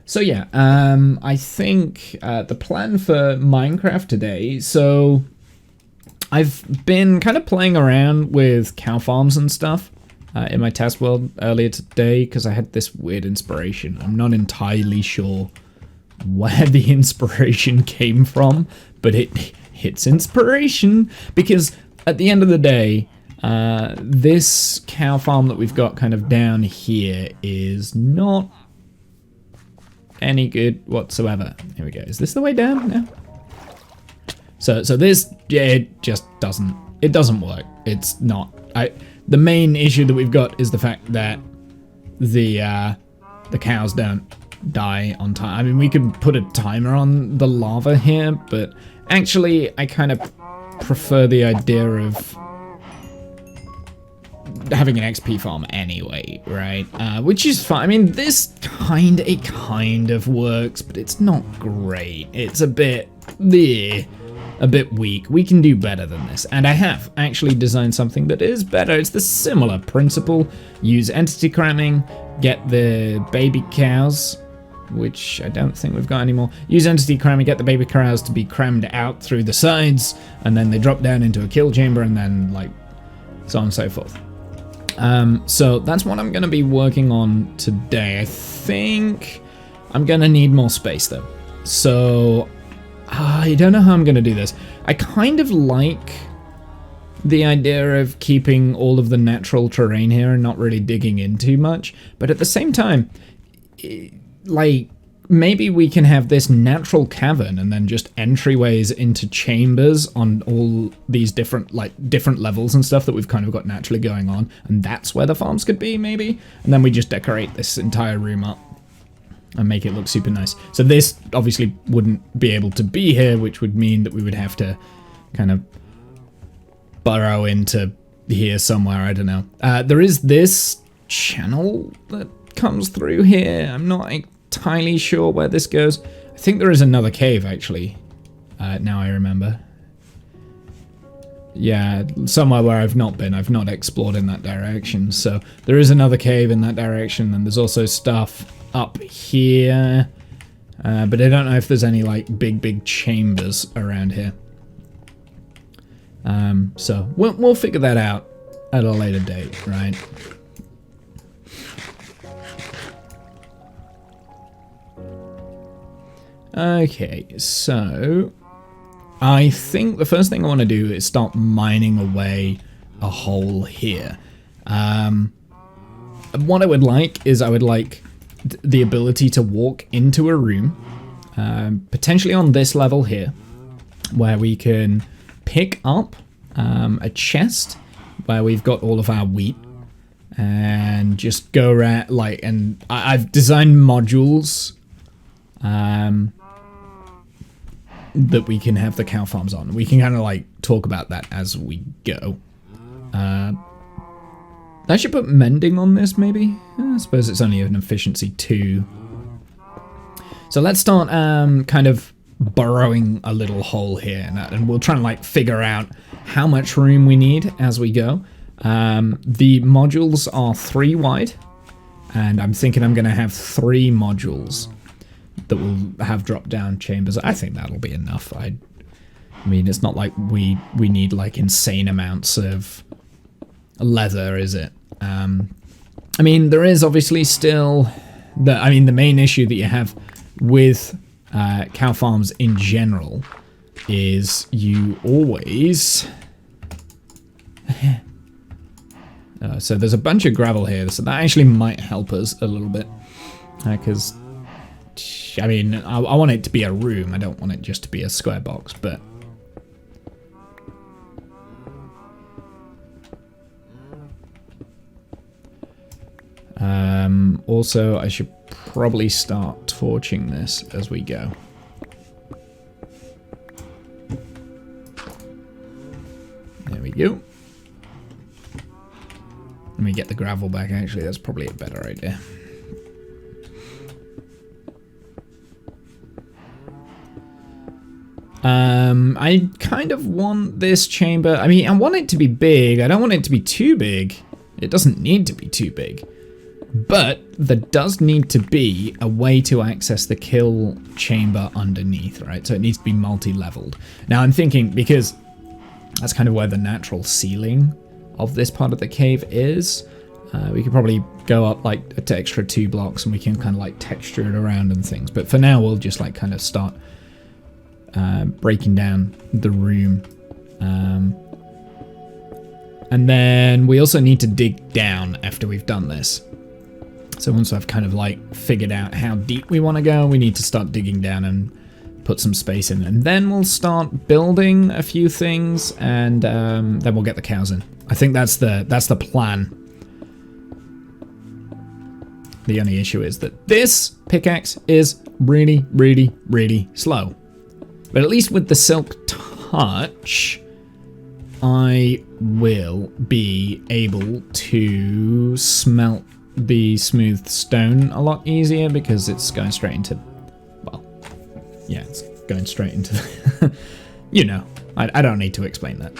So yeah, I think the plan for Minecraft today, so I've been kind of playing around with cow farms and stuff in my test world earlier today because I had this weird inspiration. I'm not entirely sure where the inspiration came from, but it's inspiration because at the end of the day, this cow farm that we've got kind of down here is not any good whatsoever. Here we go. Is this the way down? No. So this, yeah, it just doesn't work. It's not. The main issue that we've got is the fact that the cows don't die on time. I mean, we could put a timer on the lava here, but actually I kind of prefer the idea of having an XP farm anyway, right? Which is fine. I mean, this kind of works, but it's not great. It's a bit weak. We can do better than this, and I have actually designed something that is better. It's the similar principle. Use entity cramming, get the baby cows, which I don't think we've got anymore. Use entity cramming, get the baby cows to be crammed out through the sides, and then they drop down into a kill chamber, and then like so on and so forth. So that's what I'm going to be working on today. I think I'm going to need more space though. So I don't know how I'm going to do this. I kind of like the idea of keeping all of the natural terrain here and not really digging in too much. But at the same time, like, maybe we can have this natural cavern and then just entryways into chambers on all these different levels and stuff that we've kind of got naturally going on, and that's where the farms could be, maybe. And then we just decorate this entire room up and make it look super nice. So this obviously wouldn't be able to be here, which would mean that we would have to kind of burrow into here somewhere. I don't know. There is this channel that comes through here. I'm not entirely sure where this goes. I think there is another cave actually. Now I remember. Yeah, somewhere where I've not been. I've not explored in that direction. So there is another cave in that direction, and there's also stuff up here. But I don't know if there's any like big chambers around here. So we'll figure that out at a later date, right? Okay, so I think the first thing I want to do is start mining away a hole here. What I would like is the ability to walk into a room, potentially on this level here, where we can pick up a chest where we've got all of our wheat and just go around, like, and I've designed modules that we can have the cow farms on. We can kind of like talk about that as we go. I should put mending on this maybe. I suppose it's only an efficiency 2. So let's start kind of burrowing a little hole here, and we'll try and like figure out how much room we need as we go. The modules are 3 wide, and I'm thinking I'm going to have 3 modules that will have drop-down chambers. I think that'll be enough. I mean, it's not like we need like insane amounts of leather, is it? I mean, there is obviously still the main issue that you have with cow farms in general is you always so there's a bunch of gravel here, so that actually might help us a little bit, because I mean, I want it to be a room. I don't want it just to be a square box, but also I should probably start torching this as we go. There we go. Let me get the gravel back, actually. That's probably a better idea. I kind of want this chamber. I mean, I want it to be big. I don't want it to be too big. It doesn't need to be too big. But there does need to be a way to access the kill chamber underneath, right? So it needs to be multi-leveled. Now I'm thinking, because that's kind of where the natural ceiling of this part of the cave is, we could probably go up like an extra 2 blocks and we can kind of like texture it around and things. But for now, we'll just like kind of start breaking down the room. And then we also need to dig down after we've done this. So once I've kind of like figured out how deep we want to go, we need to start digging down and put some space in. And then we'll start building a few things, and then we'll get the cows in. I think that's the plan. The only issue is that this pickaxe is really, really, really slow. But at least with the silk touch, I will be able to smelt the smooth stone a lot easier because it's going straight into, well, yeah, it's going straight into the, you know, I don't need to explain that.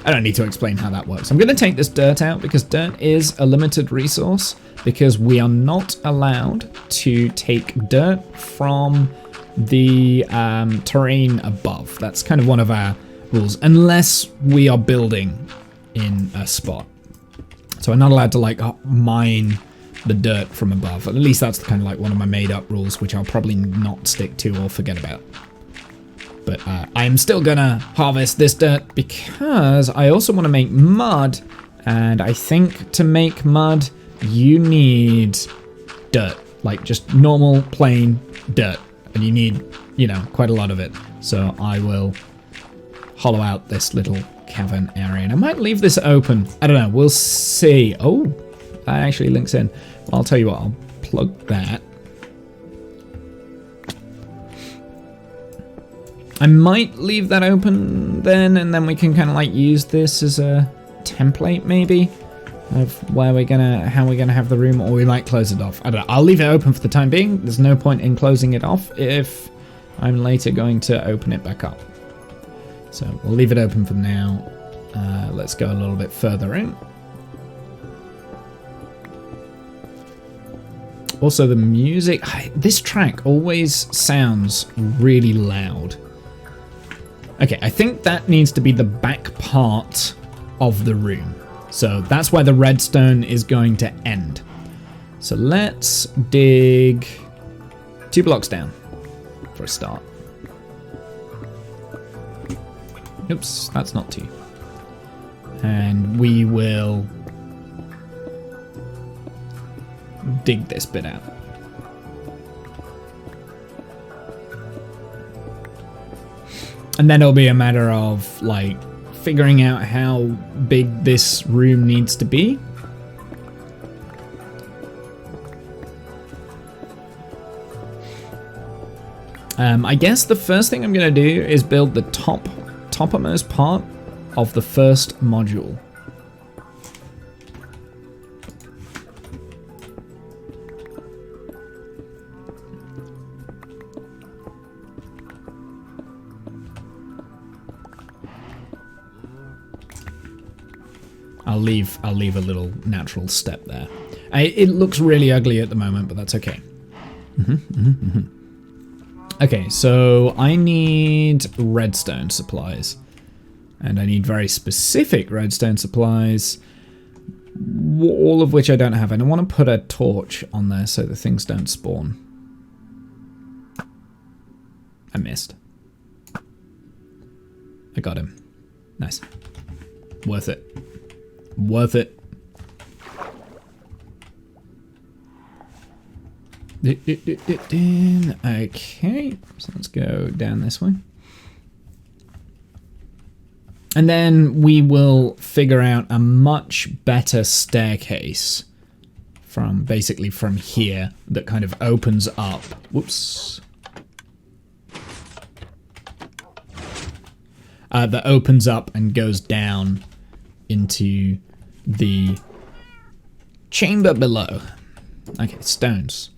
I don't need to explain how that works. I'm going to take this dirt out because dirt is a limited resource, because we are not allowed to take dirt from the terrain above. That's kind of one of our rules, unless we are building in a spot. So I'm not allowed to like mine the dirt from above. At least that's kind of like one of my made up rules, which I'll probably not stick to or forget about. But I'm still gonna harvest this dirt because I also want to make mud, and I think to make mud you need dirt, like just normal plain dirt, and you need, you know, quite a lot of it. So I will hollow out this little cavern area, and I might leave this open. I don't know, we'll see. Oh, that actually links in. Well, I'll tell you what, I'll plug that. I might leave that open then, and then we can kind of like use this as a template maybe of where we're gonna, how we're gonna have the room, or we might close it off. I don't know. I'll leave it open for the time being. There's no point in closing it off if I'm later going to open it back up. So we'll leave it open for now. Let's go a little bit further in. Also the music, this track always sounds really loud. Okay, I think that needs to be the back part of the room. So that's where the redstone is going to end. So let's dig 2 blocks down for a start. Oops, that's not 2. And we will dig this bit out. And then it'll be a matter of like figuring out how big this room needs to be. I guess the first thing I'm going to do is build the toppermost part of the first module. I'll leave a little natural step there. It looks really ugly at the moment, but that's okay. Okay, so I need redstone supplies. And I need very specific redstone supplies, all of which I don't have. And I want to put a torch on there so the things don't spawn. I missed. I got him. Nice. Worth it. Worth it. Okay, so let's go down this way. And then we will figure out a much better staircase from basically from here that kind of opens up. Whoops. That opens up and goes down into the chamber below. Okay, stones.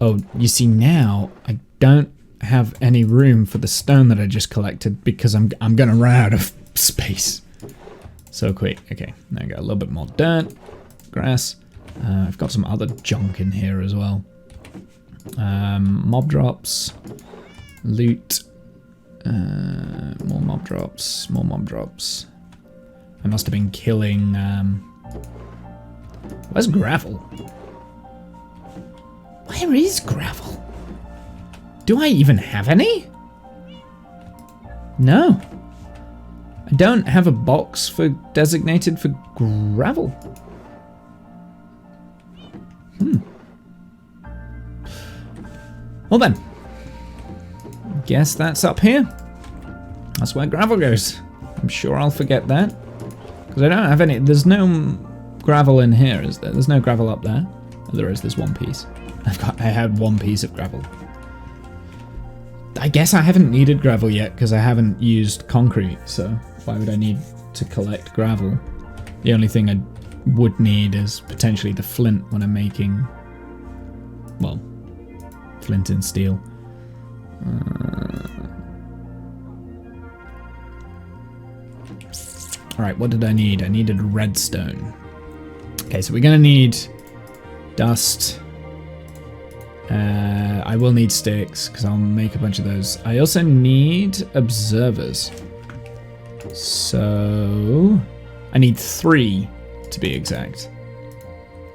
Oh, you see now I don't have any room for the stone that I just collected because I'm gonna run out of space so quick. Okay, now I got a little bit more dirt, grass, I've got some other junk in here as well. Mob drops, loot, more mob drops, more mob drops. I must have been killing... where's gravel? Where is gravel? Do I even have any? No. I don't have a box designated for gravel. Well then. Guess that's up here. That's where gravel goes. I'm sure I'll forget that. Because I don't have any... There's no gravel in here, is there? There's no gravel up there. Oh, there is. There's one piece. I had one piece of gravel. I guess I haven't needed gravel yet because I haven't used concrete, so why would I need to collect gravel? The only thing I would need is potentially the flint when I'm making, well, flint and steel. Alright, what did I need? I needed redstone. Okay, so we're going to need dust. I will need sticks because I'll make a bunch of those. I also need observers. So I need 3 to be exact.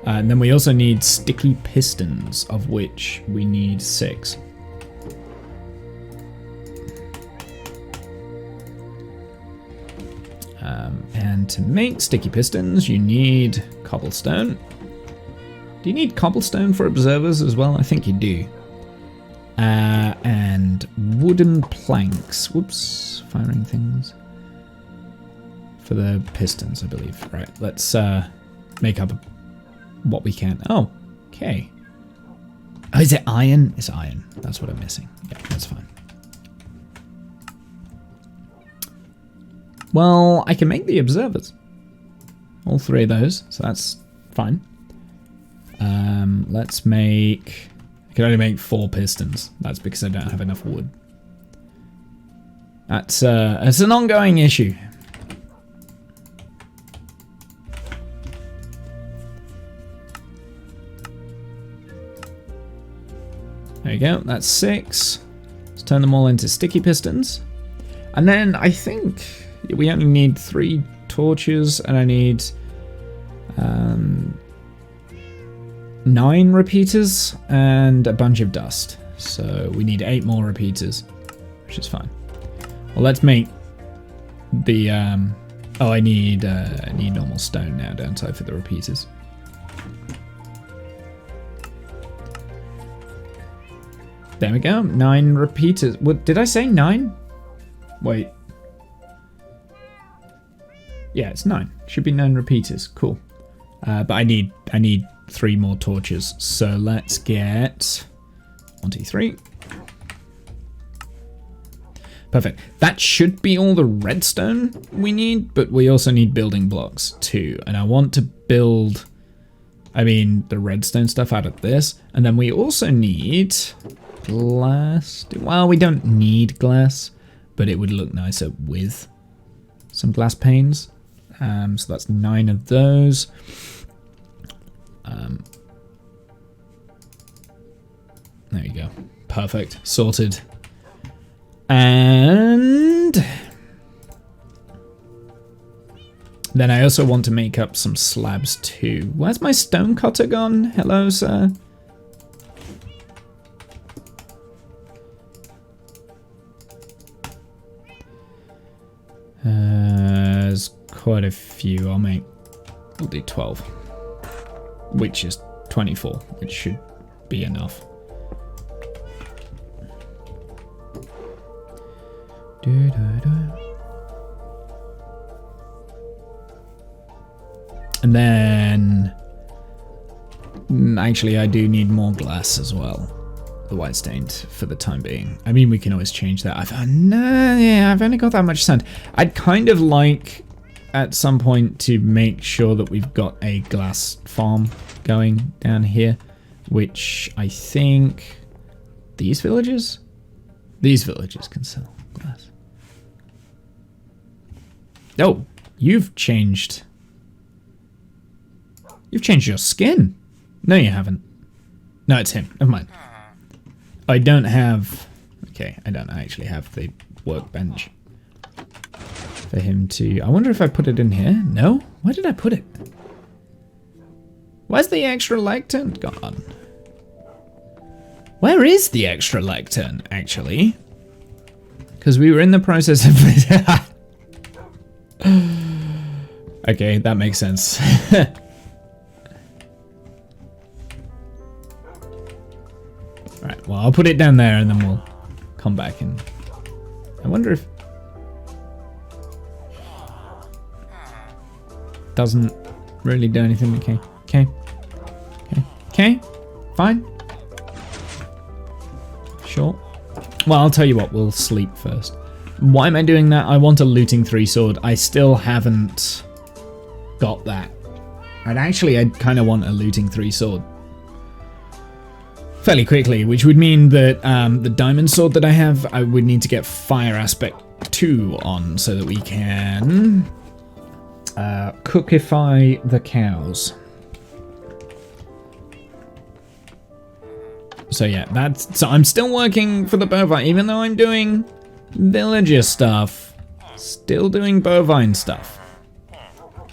And then we also need sticky pistons, of which we need 6. And to make sticky pistons, you need cobblestone. Do you need cobblestone for observers as well? I think you do. And wooden planks. Whoops, firing things. For the pistons, I believe. Right, let's make up what we can. Oh, okay. Oh, is it iron? It's iron. That's what I'm missing. Yeah, that's fine. Well, I can make the observers. All 3 of those, so that's fine. Let's make... I can only make 4 pistons. That's because I don't have enough wood. That's it's an ongoing issue. There you go, that's 6. Let's turn them all into sticky pistons. And then I think we only need 3 torches, and I need 9 repeaters and a bunch of dust. So we need 8 more repeaters, which is fine. Well, let's make the... oh, I need normal stone now, don't I, for the repeaters? There we go, 9 repeaters. What, did I say 9? Wait. Yeah, it's 9. Should be 9 repeaters. Cool. But I need 3 more torches. So let's get 1, 2, 3. Perfect. That should be all the redstone we need, but we also need building blocks too. And I want to build, the redstone stuff out of this. And then we also need glass. Well, we don't need glass, but it would look nicer with some glass panes. So that's 9 of those. There you go. Perfect. Sorted. And then I also want to make up some slabs too. Where's my stone cutter gone? Hello, sir. There's quite a few. We'll do 12, which is 24, which should be enough. And then actually I do need more glass as well, the white stained, for the time being. We can always change that. I've only got that much sand. I'd kind of like at some point to make sure that we've got a glass farm going down here, which I think these villages can sell glass. Oh, you've changed. You've changed your skin. No, you haven't. No, it's him. Never mind. I don't have... Okay, I don't actually have the workbench for him to... I wonder if I put it in here. No? Where did I put it? Where's the extra lectern gone? Where is the extra lectern, actually? Because we were in the process of... Okay, that makes sense. Right, well, I'll put it down there and then we'll come back and... I wonder if... Doesn't really do anything. Okay, okay, okay, okay, fine. Sure. Well, I'll tell you what, we'll sleep first. Why am I doing that? I want a looting 3 sword. I still haven't got that. And actually, I kind of want a looting 3 sword fairly quickly, which would mean that the diamond sword that I have, I would need to get fire aspect 2 on so that we can cookify the cows. So yeah, so I'm still working for the bovine, even though I'm doing villager stuff. Still doing bovine stuff.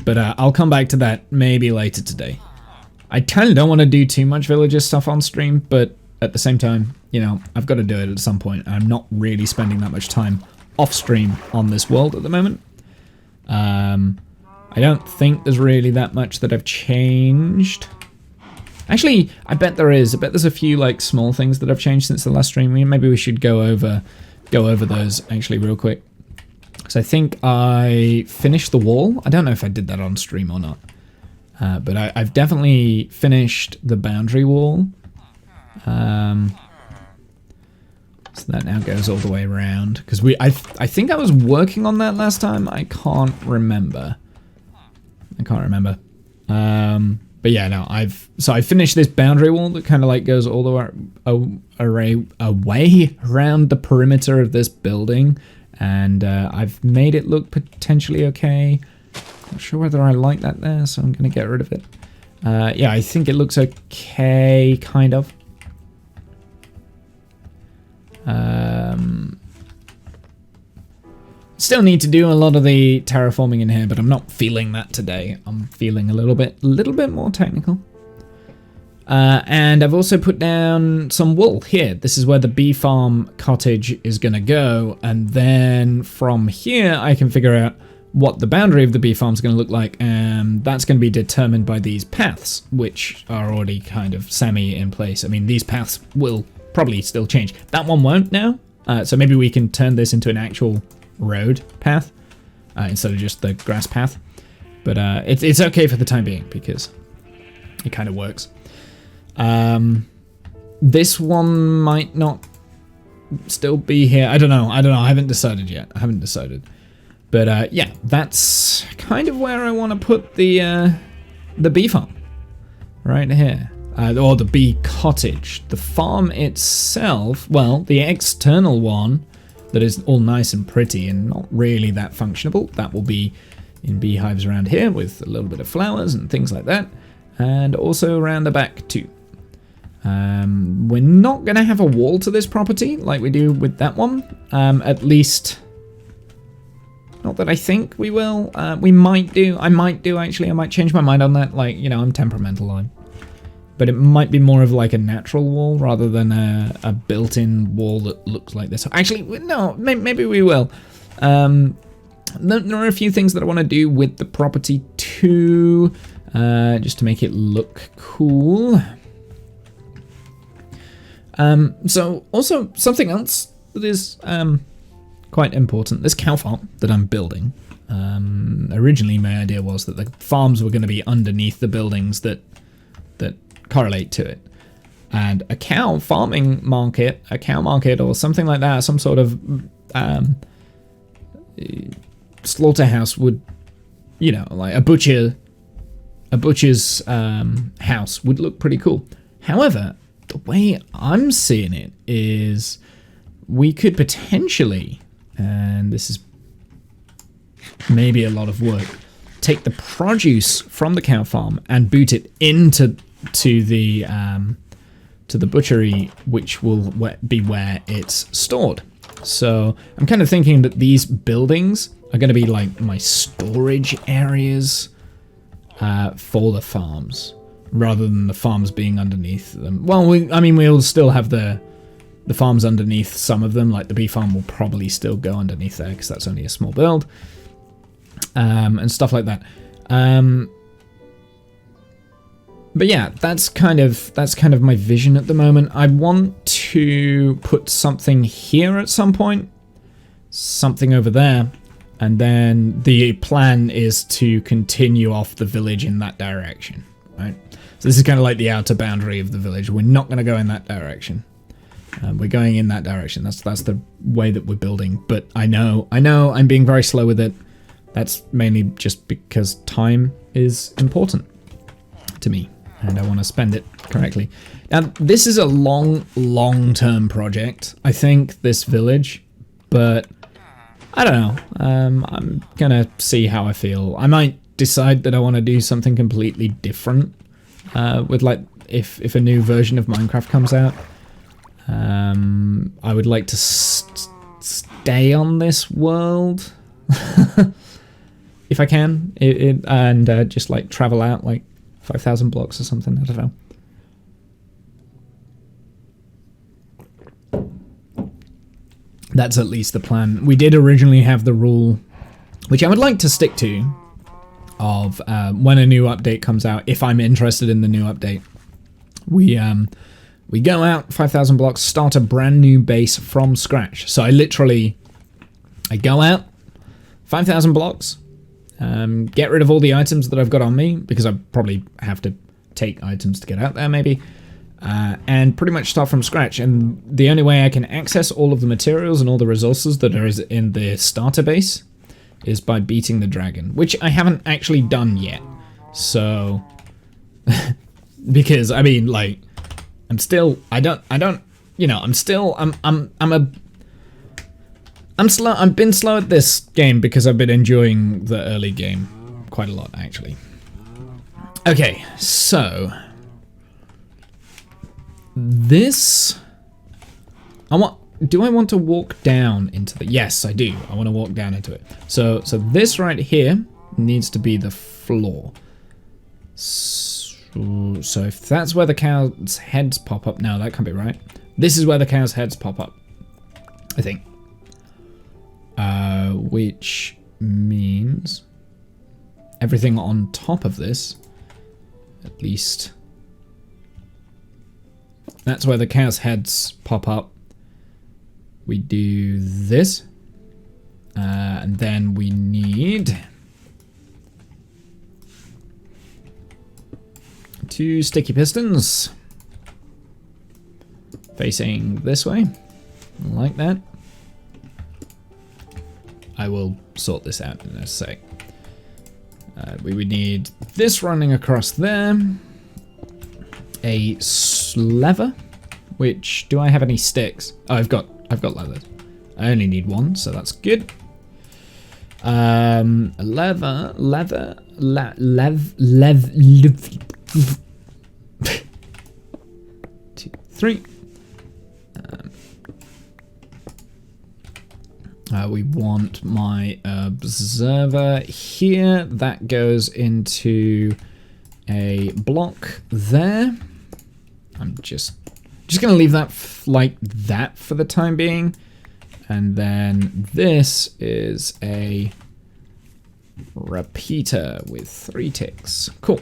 But I'll come back to that maybe later today. I kind of don't want to do too much villager stuff on stream, but at the same time, you know, I've got to do it at some point. I'm not really spending that much time off stream on this world at the moment. I don't think there's really that much that I've changed. Actually, I bet there is. I bet there's a few like small things that I've changed since the last stream. Maybe we should go over those actually real quick. Because I think I finished the wall. I don't know if I did that on stream or not. But I've definitely finished the boundary wall. So that now goes all the way around. Because I think I was working on that last time. I can't remember. But yeah, no, I finished this boundary wall that kind of like goes all the way around the perimeter of this building. And I've made it look potentially okay. Not sure whether I like that there, so I'm going to get rid of it. Yeah, I think it looks okay, kind of. Still need to do a lot of the terraforming in here, but I'm not feeling that today. I'm feeling a little bit more technical. And I've also put down some wool here. This is where the bee farm cottage is going to go. And then from here, I can figure out what the boundary of the bee farm is going to look like. And that's going to be determined by these paths, which are already kind of semi in place. I mean, these paths will probably still change. That one won't now. So maybe we can turn this into an actual road path instead of just the grass path. But it's okay for the time being because it kind of works. This one might not still be here. I don't know. I haven't decided yet. But yeah, that's kind of where I want to put the bee farm. Right here. Or the bee cottage. The farm itself, well, the external one that is all nice and pretty and not really that functionable, that will be in beehives around here with a little bit of flowers and things like that. And also around the back too. We're not going to have a wall to this property like we do with that one. At least, not that I think we will. We might do. I might do, actually. I might change my mind on that. Like, you know, I'm temperamental. But it might be more of like a natural wall rather than a built-in wall that looks like this. Actually, no, maybe we will. There are a few things that I want to do with the property too, just to make it look cool. So also something else that is quite important, this cow farm that I'm building. Originally my idea was that the farms were going to be underneath the buildings that correlate to it. And a cow farming market, or something like that, some sort of slaughterhouse would, you know, like a butcher's house would look pretty cool. However, the way I'm seeing it is we could potentially, and this is maybe a lot of work, take the produce from the cow farm and boot it into the butchery, which will be where it's stored. So I'm kind of thinking that these buildings are going to be like my storage areas for the farms, rather than the farms being underneath them. Well, we'll still have the farms underneath some of them, like the bee farm will probably still go underneath there because that's only a small build, and stuff like that. But yeah, that's kind of my vision at the moment. I want to put something here at some point, something over there, and then the plan is to continue off the village in that direction, right? So this is kind of like the outer boundary of the village. We're not going to go in that direction. We're going in that direction. That's the way that we're building. But I know I'm being very slow with it. That's mainly just because time is important to me, and I want to spend it correctly. Now, this is a long-term project, I think, this village, but I don't know. I'm gonna see how I feel. I might decide that I want to do something completely different with, like, if a new version of Minecraft comes out. I would like to stay on this world if I can, and just like travel out like 5,000 blocks or something. I don't know. That's at least the plan. We did originally have the rule, which I would like to stick to, of when a new update comes out, if I'm interested in the new update, we go out 5,000 blocks, start a brand new base from scratch. So I go out 5,000 blocks, get rid of all the items that I've got on me, because I probably have to take items to get out there maybe, and pretty much start from scratch. And the only way I can access all of the materials and all the resources that are in the starter base is by beating the dragon, which I haven't actually done yet. So, because I mean, like, I'm slow. I've been slow at this game because I've been enjoying the early game quite a lot, actually. Okay, so this, do I want to walk down into the, yes, I do. I want to walk down into it. So this right here needs to be the floor. So if that's where the cows' heads pop up, no, that can't be right. This is where the cows' heads pop up, I think. Which means everything on top of this, at least, that's where the cows' heads pop up. We do this, and then we need 2 sticky pistons facing this way, like that. I will sort this out in a sec. We would need this running across there, a lever, which, do I have any sticks? Oh, I've got leather. I only need 1, so that's good. Leather, 2, 3. We want my observer here. That goes into a block there. I'm just going to leave that like that for the time being. And then this is a repeater with 3 ticks. Cool.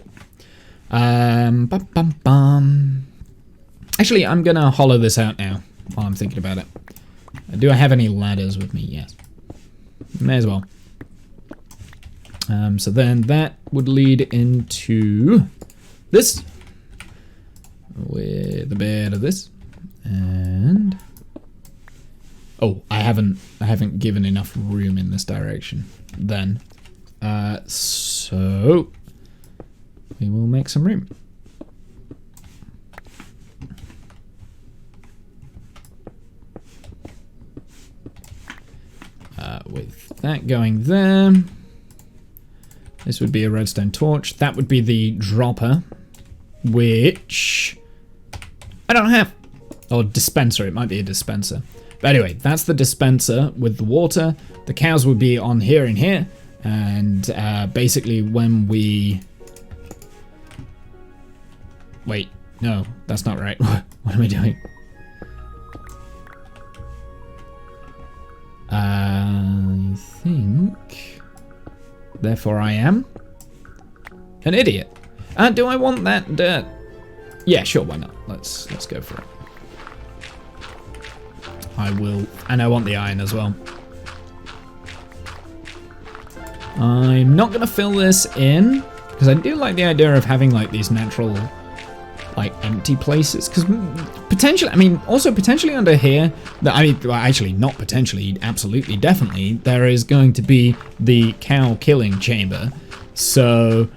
Actually, I'm going to hollow this out now while I'm thinking about it. Do I have any ladders with me? Yes. May as well. So then that would lead into this with a bit of this, and oh, I haven't given enough room in this direction. Then, so we will make some room. With that going there, This would be a redstone torch. That would be the dropper, which I don't have. Or dispenser, it might be a dispenser. But anyway, that's the dispenser with the water. The cows would be on here and here. And basically when we... Wait, no, that's not right. What am I doing? I think... Therefore I am an idiot. Do I want that dirt? Yeah, sure, why not? Let's go for it. I will, and I want the iron as well. I'm not gonna fill this in because I do like the idea of having like these natural, like empty places. Because potentially, I mean, also potentially under here, well, actually not potentially, absolutely, definitely, there is going to be the cow killing chamber. So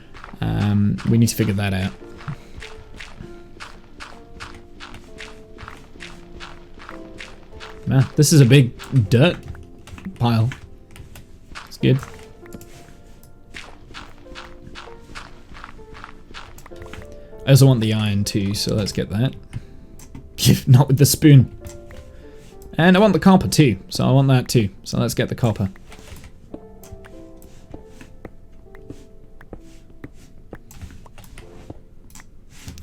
we need to figure that out. Man, this is a big dirt pile. It's good. I also want the iron too, so let's get that. Not with the spoon. And I want the copper too, so I want that too. So let's get the copper.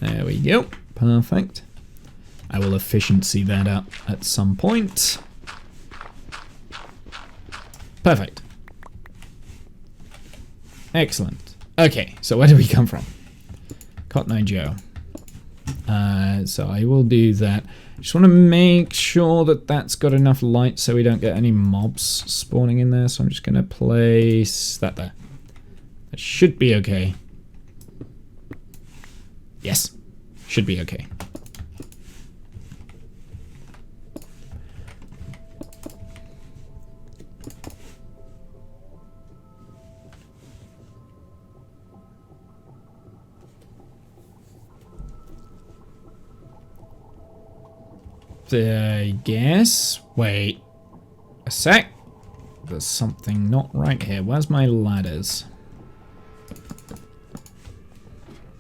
There we go. Perfect. I will efficiency that up at some point. Perfect. Excellent. Okay, so where do we come from? Cotton Eye Joe. So I will do that. Just want to make sure that that's got enough light so we don't get any mobs spawning in there. So I'm just going to place that there. That should be okay. Yes, should be okay. I guess. Wait a sec. There's something not right here. Where's my ladders?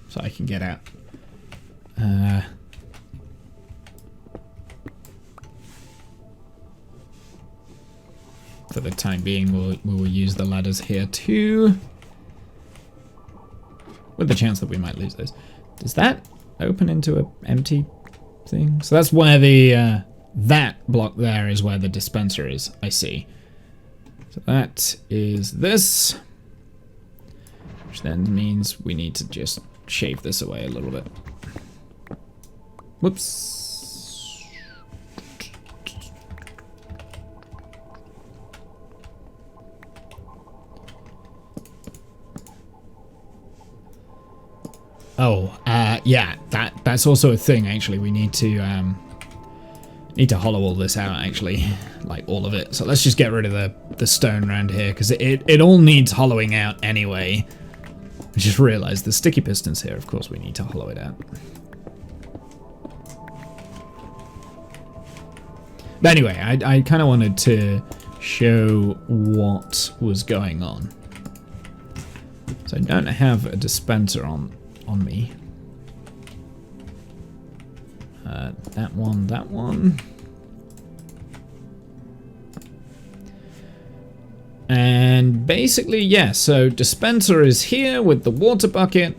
So I can get out. For the time being, we will use the ladders here too. With the chance that we might lose those. Does that open into an empty thing? So that's where the that block there is where the dispenser is. I see. So that is this, which then means we need to just shave this away a little bit. Whoops. Oh, yeah, that's also a thing, actually. We need to hollow all this out, actually, like all of it. So let's just get rid of the stone around here, because it all needs hollowing out anyway. I just realized the sticky pistons here, of course we need to hollow it out. But anyway, I kind of wanted to show what was going on. So I don't have a dispenser on me. That one. And basically, yeah, so dispenser is here with the water bucket.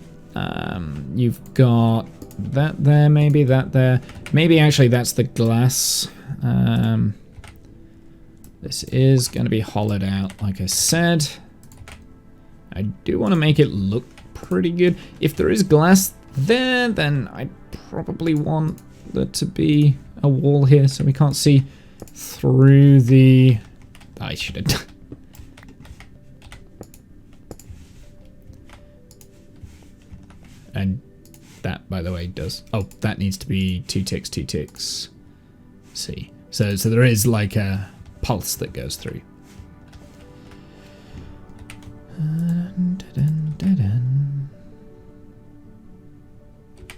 You've got that there, maybe that there. Maybe actually that's the glass. This is going to be hollowed out, like I said. I do want to make it look pretty good. If there is glass there, then I probably want there to be a wall here so we can't see through the... I should have done. And that, by the way, does... Oh, that needs to be 2 ticks, 2 ticks. See. So there is like a pulse that goes through.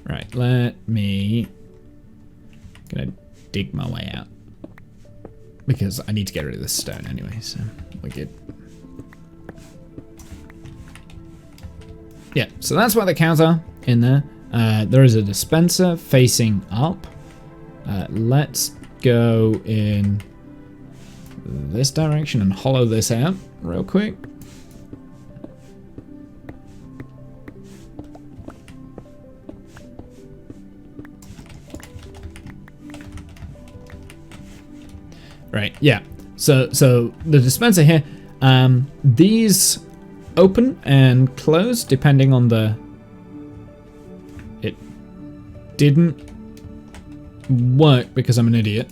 Right, let me... Gonna dig my way out. Because I need to get rid of this stone anyway, so we're good. Yeah, so that's why the cows are in there. There is a dispenser facing up. Let's go in this direction and hollow this out real quick. Right, yeah. So the dispenser here, these open and close depending on the... It didn't work because I'm an idiot.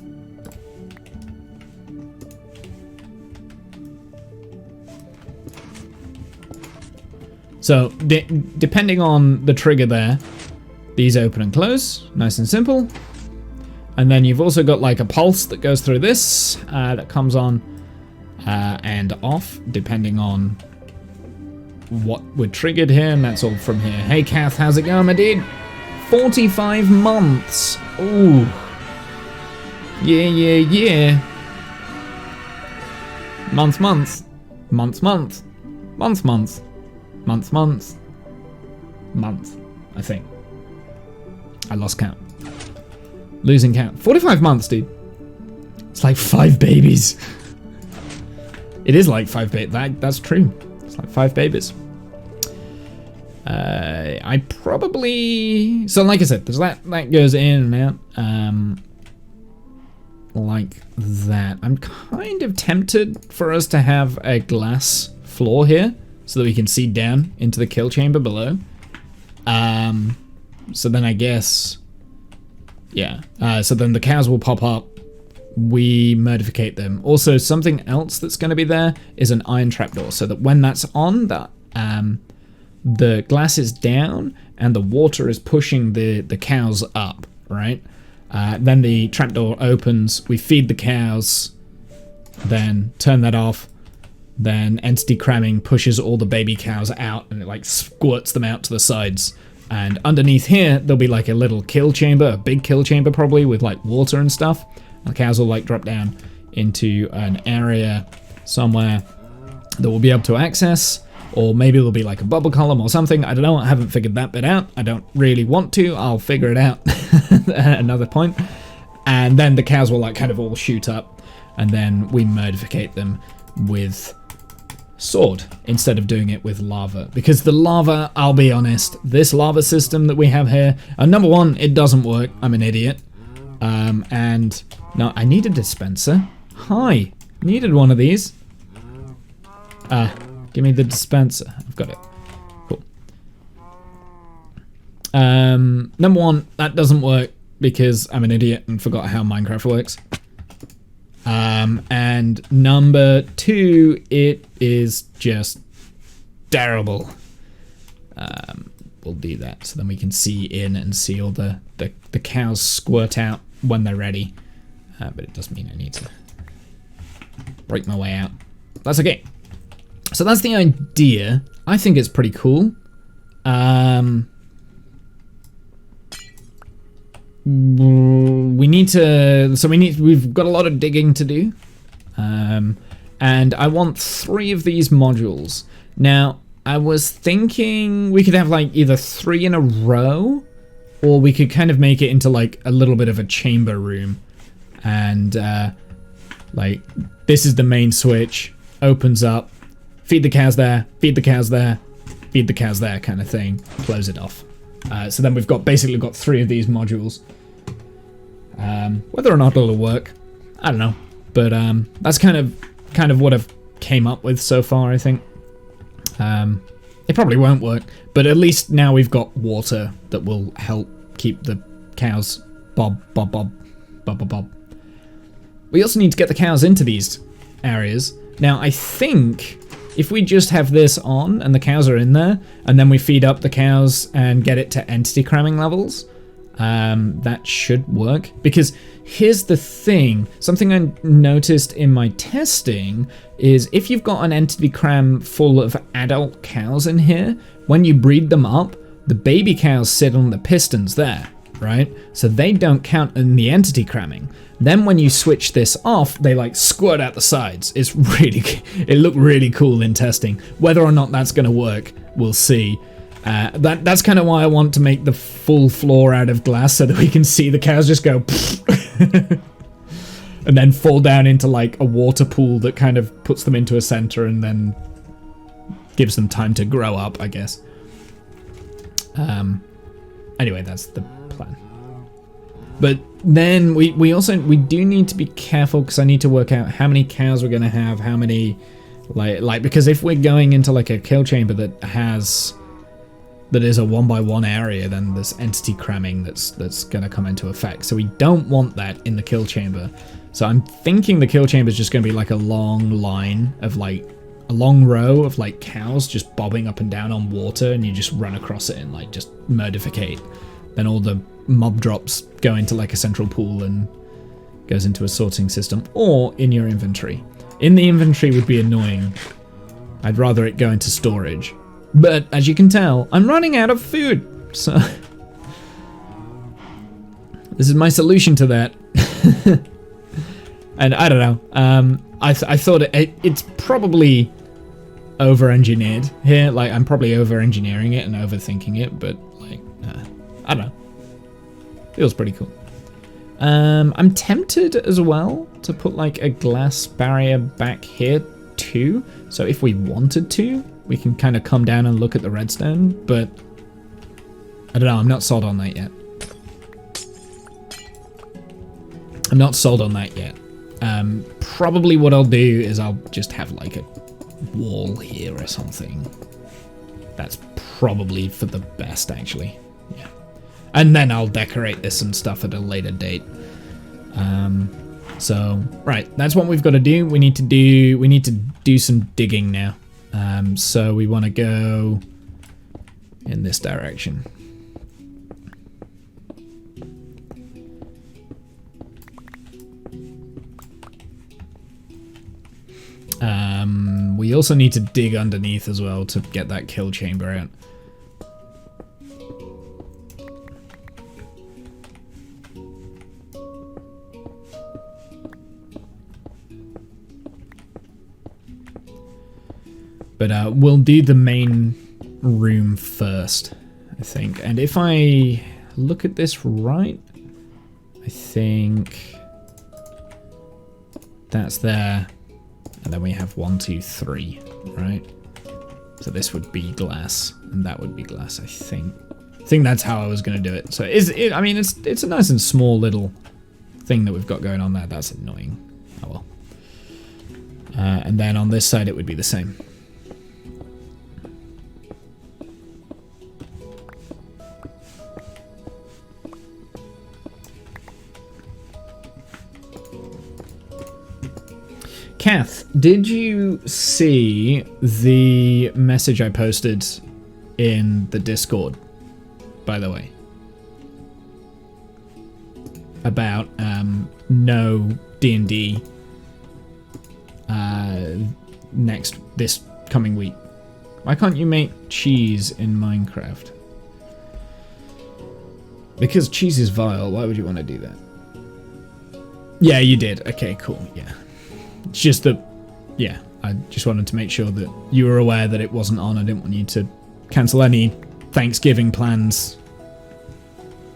So depending on the trigger there, these open and close, nice and simple. And then you've also got like a pulse that goes through this, that comes on and off, depending on what we're triggered here, and that's all from here. Hey Kath, how's it going, my dude? 45 months. Ooh. Yeah, yeah, yeah. Month, month. Month, month. Month, month. Month, month. Month, I think. I lost count. Losing count. 45 months, dude. It's like 5 babies. It is like 5 babies. That's true. It's like 5 babies. I probably... So like I said, there's that goes in and out. Like that. I'm kind of tempted for us to have a glass floor here so that we can see down into the kill chamber below. So then I guess... Yeah, so then the cows will pop up, we murdificate them. Also, something else that's going to be there is an iron trapdoor, so that when that's on, the glass is down and the water is pushing the cows up, right? Then the trapdoor opens, we feed the cows, then turn that off, then entity cramming pushes all the baby cows out and it like squirts them out to the sides. And underneath here, there'll be like a little kill chamber, a big kill chamber probably, with like water and stuff. And the cows will like drop down into an area somewhere that we'll be able to access. Or maybe there'll be like a bubble column or something. I don't know, I haven't figured that bit out. I don't really want to, I'll figure it out at another point. And then the cows will like kind of all shoot up. And then we murdificate them with... sword instead of doing it with lava, because the lava, I'll be honest, this lava system that we have here, number one, it doesn't work. I'm an idiot. And no, I need a dispenser. Hi, needed one of these. Give me the dispenser. I've got it. Cool. Number one, that doesn't work because I'm an idiot and forgot how Minecraft works. And number two, it is just terrible. We'll do that so then we can see in and see all the cows squirt out when they're ready. But it does mean I need to break my way out. That's okay. So that's the idea. I think it's pretty cool. We've got a lot of digging to do. And I want 3 of these modules. Now, I was thinking we could have like either 3 in a row, or we could kind of make it into like a little bit of a chamber room. And like, this is the main switch, opens up, feed the cows there, feed the cows there, feed the cows there kind of thing, close it off. So then we've basically got 3 of these modules. Whether or not it'll work, I don't know. But that's kind of what I've came up with so far, I think. It probably won't work, but at least now we've got water that will help keep the cows bob. We also need to get the cows into these areas. Now, I think if we just have this on and the cows are in there, and then we feed up the cows and get it to entity cramming levels, that should work. Because here's the thing, something I noticed in my testing is if you've got an entity cram full of adult cows in here, when you breed them up, the baby cows sit on the pistons there, right? So they don't count in the entity cramming. Then when you switch this off, they like squirt out the sides. It looked really cool in testing. Whether or not that's gonna work, we'll see. That's kind of why I want to make the full floor out of glass so that we can see the cows just go and then fall down into like a water pool that kind of puts them into a center and then gives them time to grow up, I guess. Anyway, that's the plan. But then we do need to be careful because I need to work out how many cows we're going to have, how many like because if we're going into like a kill chamber that is a 1x1 area, then there's entity cramming that's going to come into effect. So we don't want that in the kill chamber. So I'm thinking the kill chamber is just going to be like a long line of like a long row of like cows just bobbing up and down on water, and you just run across it and like just murdificate. Then all the mob drops go into like a central pool and goes into a sorting system, or in your inventory. In the inventory would be annoying. I'd rather it go into storage. But as you can tell, I'm running out of food, so this is my solution to that. And I don't know. I thought it's probably over-engineered here. Like I'm probably over-engineering it and overthinking it, but like I don't know. Feels pretty cool. I'm tempted as well to put like a glass barrier back here too. So if we wanted to, we can kind of come down and look at the redstone, but I don't know, I'm not sold on that yet. I'm not sold on that yet. Probably what I'll do is I'll just have like a wall here or something. That's probably for the best, actually. Yeah. And then I'll decorate this and stuff at a later date. So, right, that's what we've got to do. We need to do some digging now. So we want to go in this direction. We also need to dig underneath as well to get that kill chamber out. But we'll do the main room first, I think. And if I look at this right, I think that's there. And then we have 1, 2, 3, right? So this would be glass, and that would be glass, I think. I think that's how I was going to do it. So I mean, it's a nice and small little thing that we've got going on there. That's annoying. Oh well. And then on this side, it would be the same. Kath, did you see the message I posted in the Discord, by the way? About no D&D this coming week. Why can't you make cheese in Minecraft? Because cheese is vile, why would you want to do that? Yeah, you did. Okay, cool, yeah. It's just that, yeah, I just wanted to make sure that you were aware that it wasn't on. I didn't want you to cancel any Thanksgiving plans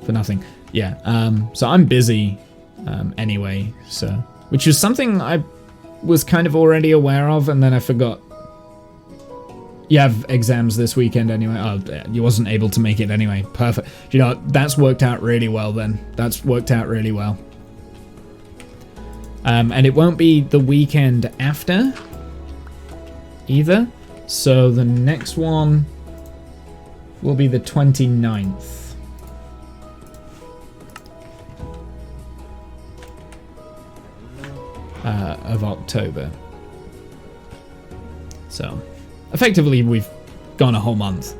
for nothing. Yeah, so I'm busy anyway, so, which was something I was kind of already aware of, and then I forgot. You have exams this weekend anyway. Oh, you wasn't able to make it anyway. Perfect. You know, that's worked out really well then. That's worked out really well. And it won't be the weekend after either. So the next one will be the 29th. Of October. So effectively we've gone a whole month.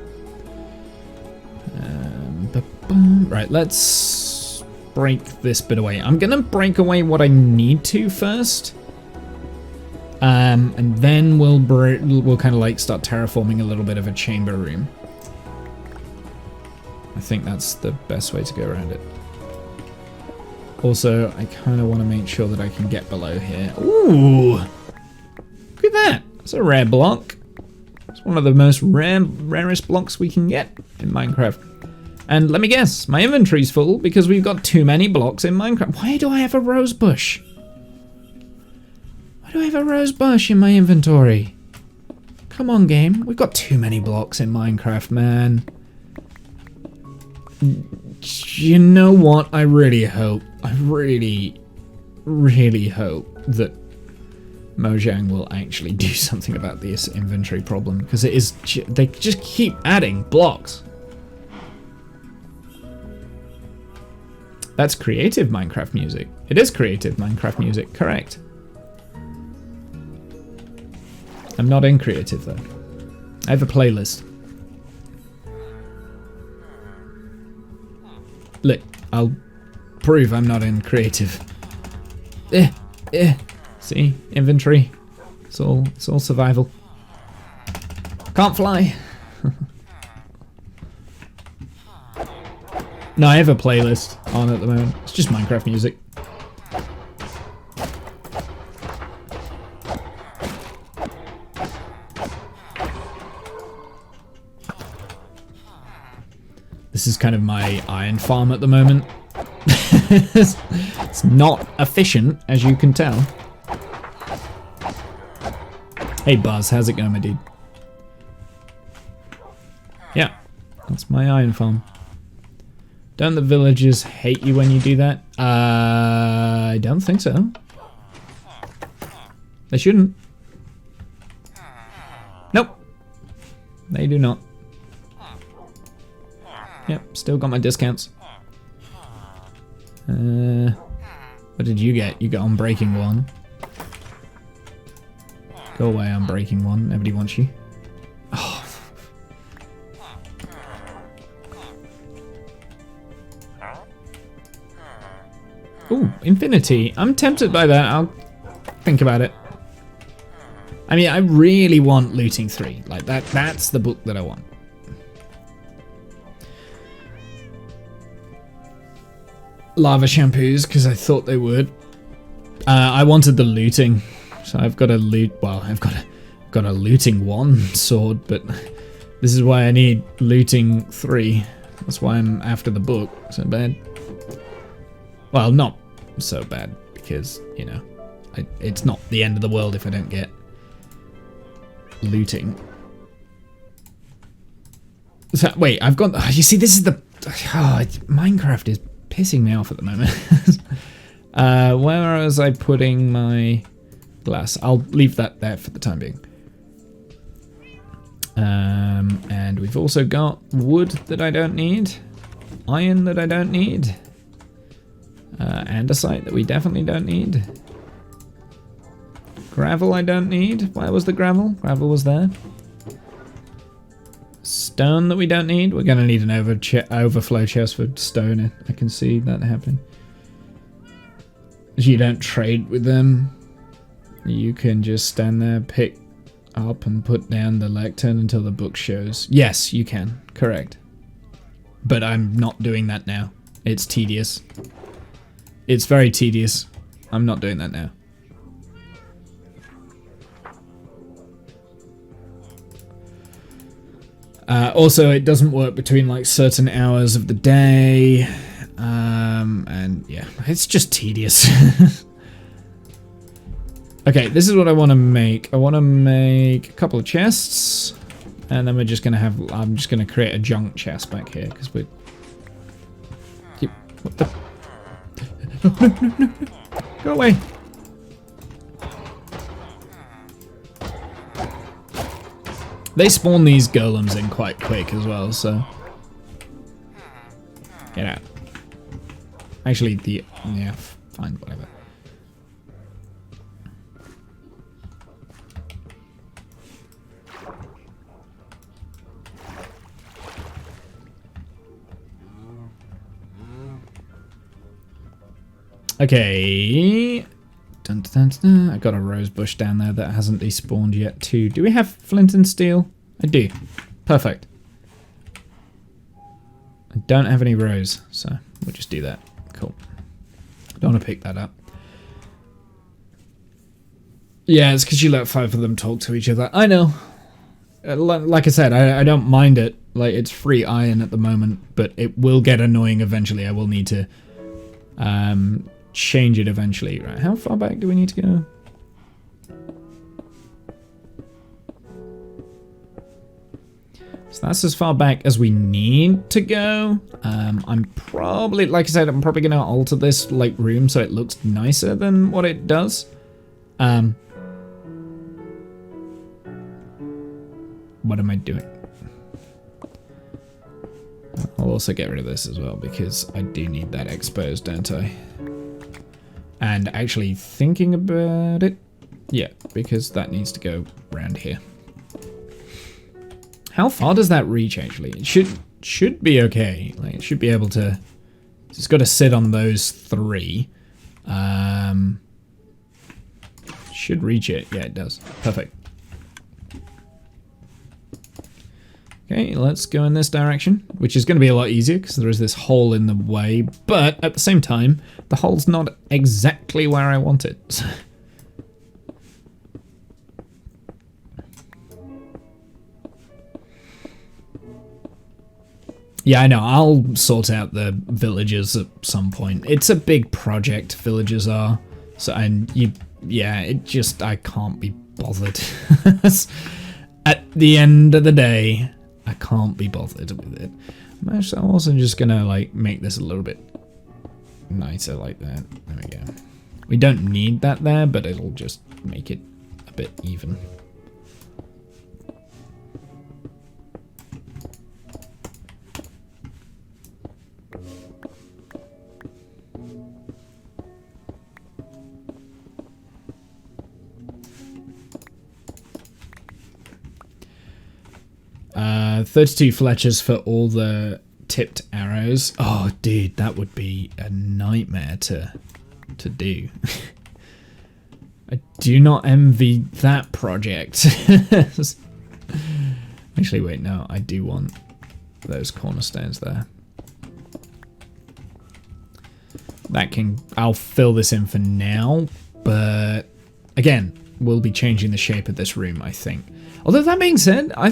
Right, let's break this bit away. I'm gonna break away what I need to first, and then we'll kind of like start terraforming a little bit of a chamber room. I think that's the best way to go around it. Also, I kind of want to make sure that I can get below here. Ooh, look at that! It's a rare block. It's It's one of the most rarest blocks we can get in Minecraft. And let me guess, my inventory's full because we've got too many blocks in Minecraft. Why do I have a rose bush? Why do I have a rose bush in my inventory? Come on, game. We've got too many blocks in Minecraft, man. You know what? I really hope, I really hope that Mojang will actually do something about this inventory problem, because it is, they just keep adding blocks. That's creative Minecraft music. It is creative Minecraft music, correct. I'm not in creative though. I have a playlist. Look, I'll prove I'm not in creative. See, inventory. It's all survival. Can't fly. No, I have a playlist on at the moment. It's just Minecraft music. This is kind of my iron farm at the moment. It's not efficient, as you can tell. Hey Buzz, how's it going, my dude? Yeah, that's my iron farm. Don't the villagers hate you when you do that? I don't think so. They shouldn't. Nope. They do not. Yep, still got my discounts. What did you get? You got Unbreaking 1. Go away, Unbreaking 1. Nobody wants you. Oh. Ooh, Infinity. I'm tempted by that. I'll think about it. I mean, I really want Looting 3. Like, that's the book that I want. Lava shampoos, because I thought they would. I wanted the looting, so I've got a loot. Well, I've got a looting 1 sword, but this is why I need looting 3. That's why I'm after the book. So bad. Well, not so bad, because you know, it's not the end of the world if I don't get looting. So wait, I've got. You see, this is the. Minecraft is pissing me off at the moment. Where was I putting my glass? I'll leave that there for the time being. And we've also got wood that I don't need, iron that I don't need, andesite that we definitely don't need, gravel I don't need. Where was the gravel? Gravel was there. Stone that we don't need. We're going to need an overflow chest for stone. I can see that happening. You don't trade with them. You can just stand there, pick up and put down the lectern until the book shows. Yes, you can. Correct. But I'm not doing that now. It's tedious. It's very tedious. I'm not doing that now. Also, it doesn't work between like certain hours of the day, and yeah, it's just tedious. Okay, this is what I want to make. I want to make a couple of chests, and then we're just gonna have. I'm just gonna create a junk chest back here because we're. What the? No. Go away. They spawn these golems in quite quick as well, so get out. Actually, yeah, fine, whatever. Okay. Dun, dun, dun, dun. I got a rose bush down there that hasn't despawned yet too. Do we have flint and steel? I do. Perfect. I don't have any rose, so we'll just do that. Cool. Don't want to pick that up. Yeah, it's because you let 5 of them talk to each other. I know. like I said, I don't mind it. Like, it's free iron at the moment, but it will get annoying eventually. I will need to change it eventually. Right, how far back do we need to go? So that's as far back as we need to go. I'm probably, like I said, I'm probably going to alter this like room so it looks nicer than what it does. What am I doing? I'll also get rid of this as well because I do need that exposed, don't I? And actually thinking about it, yeah, because that needs to go around here. How far does that reach actually? It should be okay. Like, it should be able to. It's got to sit on those three. Should reach it. Yeah, it does. Perfect. Okay, let's go in this direction, which is going to be a lot easier because there is this hole in the way, but at the same time, the hole's not exactly where I want it. Yeah, I know, I'll sort out the villagers at some point. It's a big project, villagers are. So, and you, yeah, it just, I can't be bothered. At the end of the day, I can't be bothered with it. I'm also just gonna like make this a little bit nicer like that. There we go. We don't need that there, but it'll just make it a bit even. Uh, 32 Fletchers for all the tipped arrows. Oh, dude, that would be a nightmare to do. I do not envy that project. Actually, wait, no, I do want those cornerstones there. That can, I'll fill this in for now, but again, we'll be changing the shape of this room, I think. Although that being said, I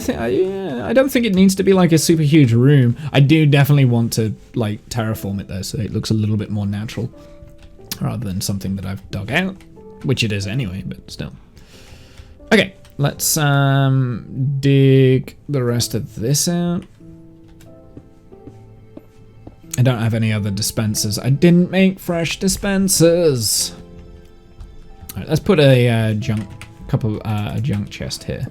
don't think it needs to be like a super huge room. I do definitely want to like terraform it though, so it looks a little bit more natural, rather than something that I've dug out, which it is anyway, but still. Okay, let's dig the rest of this out. I don't have any other dispensers. I didn't make fresh dispensers. All right, let's put a junk chest here.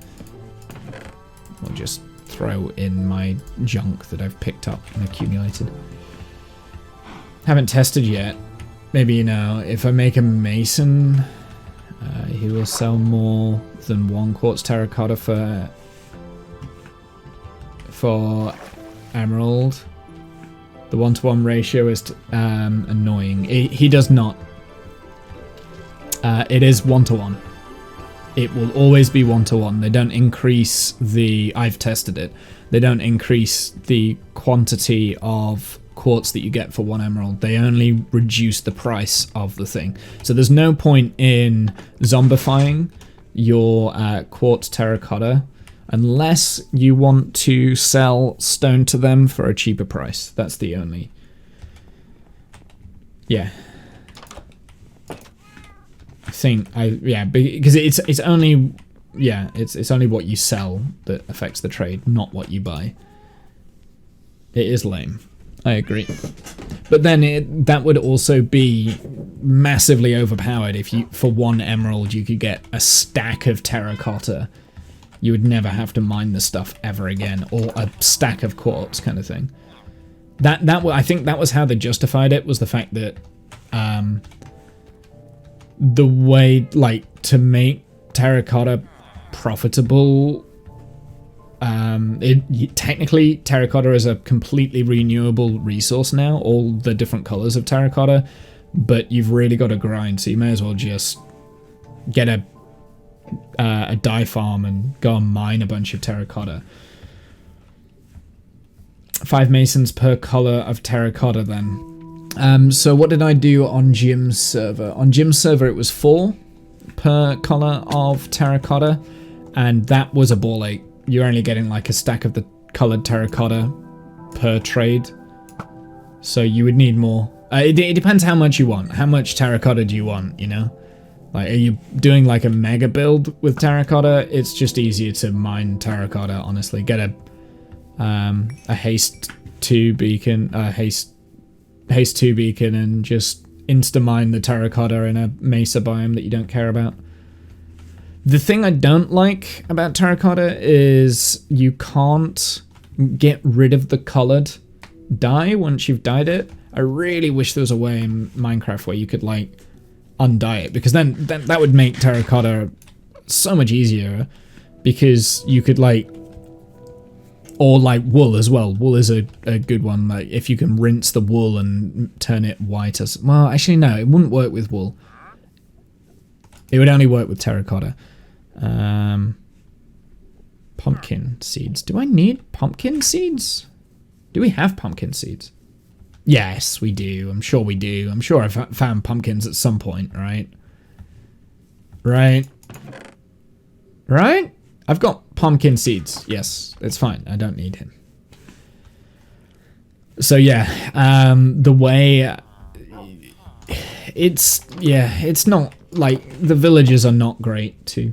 We'll just throw in my junk that I've picked up and accumulated. Haven't tested yet. Maybe, you know, if I make a mason, he will sell more than 1 quartz terracotta for emerald. The 1-to-1 ratio is annoying. He does not. It is 1-to-1. It will always be 1-to-1. They don't increase the... I've tested it. They don't increase the quantity of quartz that you get for 1 emerald. They only reduce the price of the thing. So there's no point in zombifying your quartz terracotta unless you want to sell stone to them for a cheaper price. That's the only... Yeah. I think because it's only it's only what you sell that affects the trade, not what you buy. It is lame. I agree. But then that would also be massively overpowered if you, for 1 emerald, you could get a stack of terracotta. You would never have to mine the stuff ever again, or a stack of quartz kind of thing. I think that was how they justified it, was the fact that the way, like, to make terracotta profitable, technically terracotta is a completely renewable resource now, all the different colors of terracotta, but you've really got to grind, so you may as well just get a dye farm and go and mine a bunch of terracotta. 5 masons per color of terracotta then. So what did I do on Jim's server? On Jim's server it was 4 per color of terracotta, and that was a ball ache. you're only getting like a stack of the colored terracotta per trade. So you would need more. It depends how much you want. How much terracotta do you want, you know? Like, are you doing like a mega build with terracotta? It's just easier to mine terracotta, honestly. Get a haste 2 beacon, haste 2 beacon, and just insta-mine the terracotta in a mesa biome that you don't care about. The thing I don't like about terracotta is you can't get rid of the colored dye once you've dyed it. I really wish there was a way in Minecraft where you could like undye it, because then that would make terracotta so much easier, because you could like, or like wool as well. Wool is a good one. Like if you can rinse the wool and turn it white as well. Actually, no, it wouldn't work with wool. It would only work with terracotta. Pumpkin seeds. Do I need pumpkin seeds? Do we have pumpkin seeds? Yes, we do. I'm sure we do. I'm sure I've found pumpkins at some point, right? Right? Right? I've got pumpkin seeds. Yes, it's fine. I don't need him. So yeah, the way it's not like the villagers are not great too.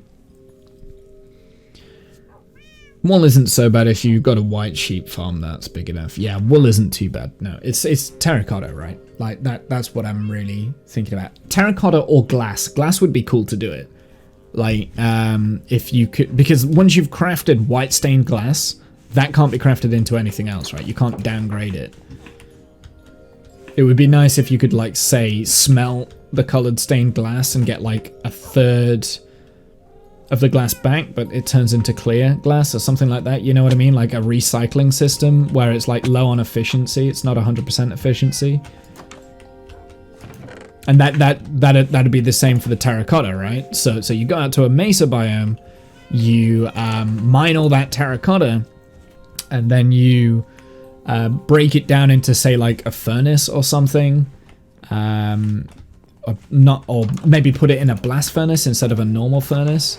Wool isn't so bad if you've got a white sheep farm that's big enough. Yeah, wool isn't too bad. No, it's terracotta, right? Like that's what I'm really thinking about. Terracotta or glass. Glass would be cool to do it. Like, if you could, because once you've crafted white stained glass, that can't be crafted into anything else, right? You can't downgrade it. It would be nice if you could, like, say, smelt the colored stained glass and get, like, a third of the glass back, but it turns into clear glass or something like that. You know what I mean? Like a recycling system where it's, like, low on efficiency. It's not 100% efficiency. And that'd be the same for the terracotta, right? So you go out to a mesa biome, you mine all that terracotta, and then you break it down into, say, like a furnace or something, or maybe put it in a blast furnace instead of a normal furnace.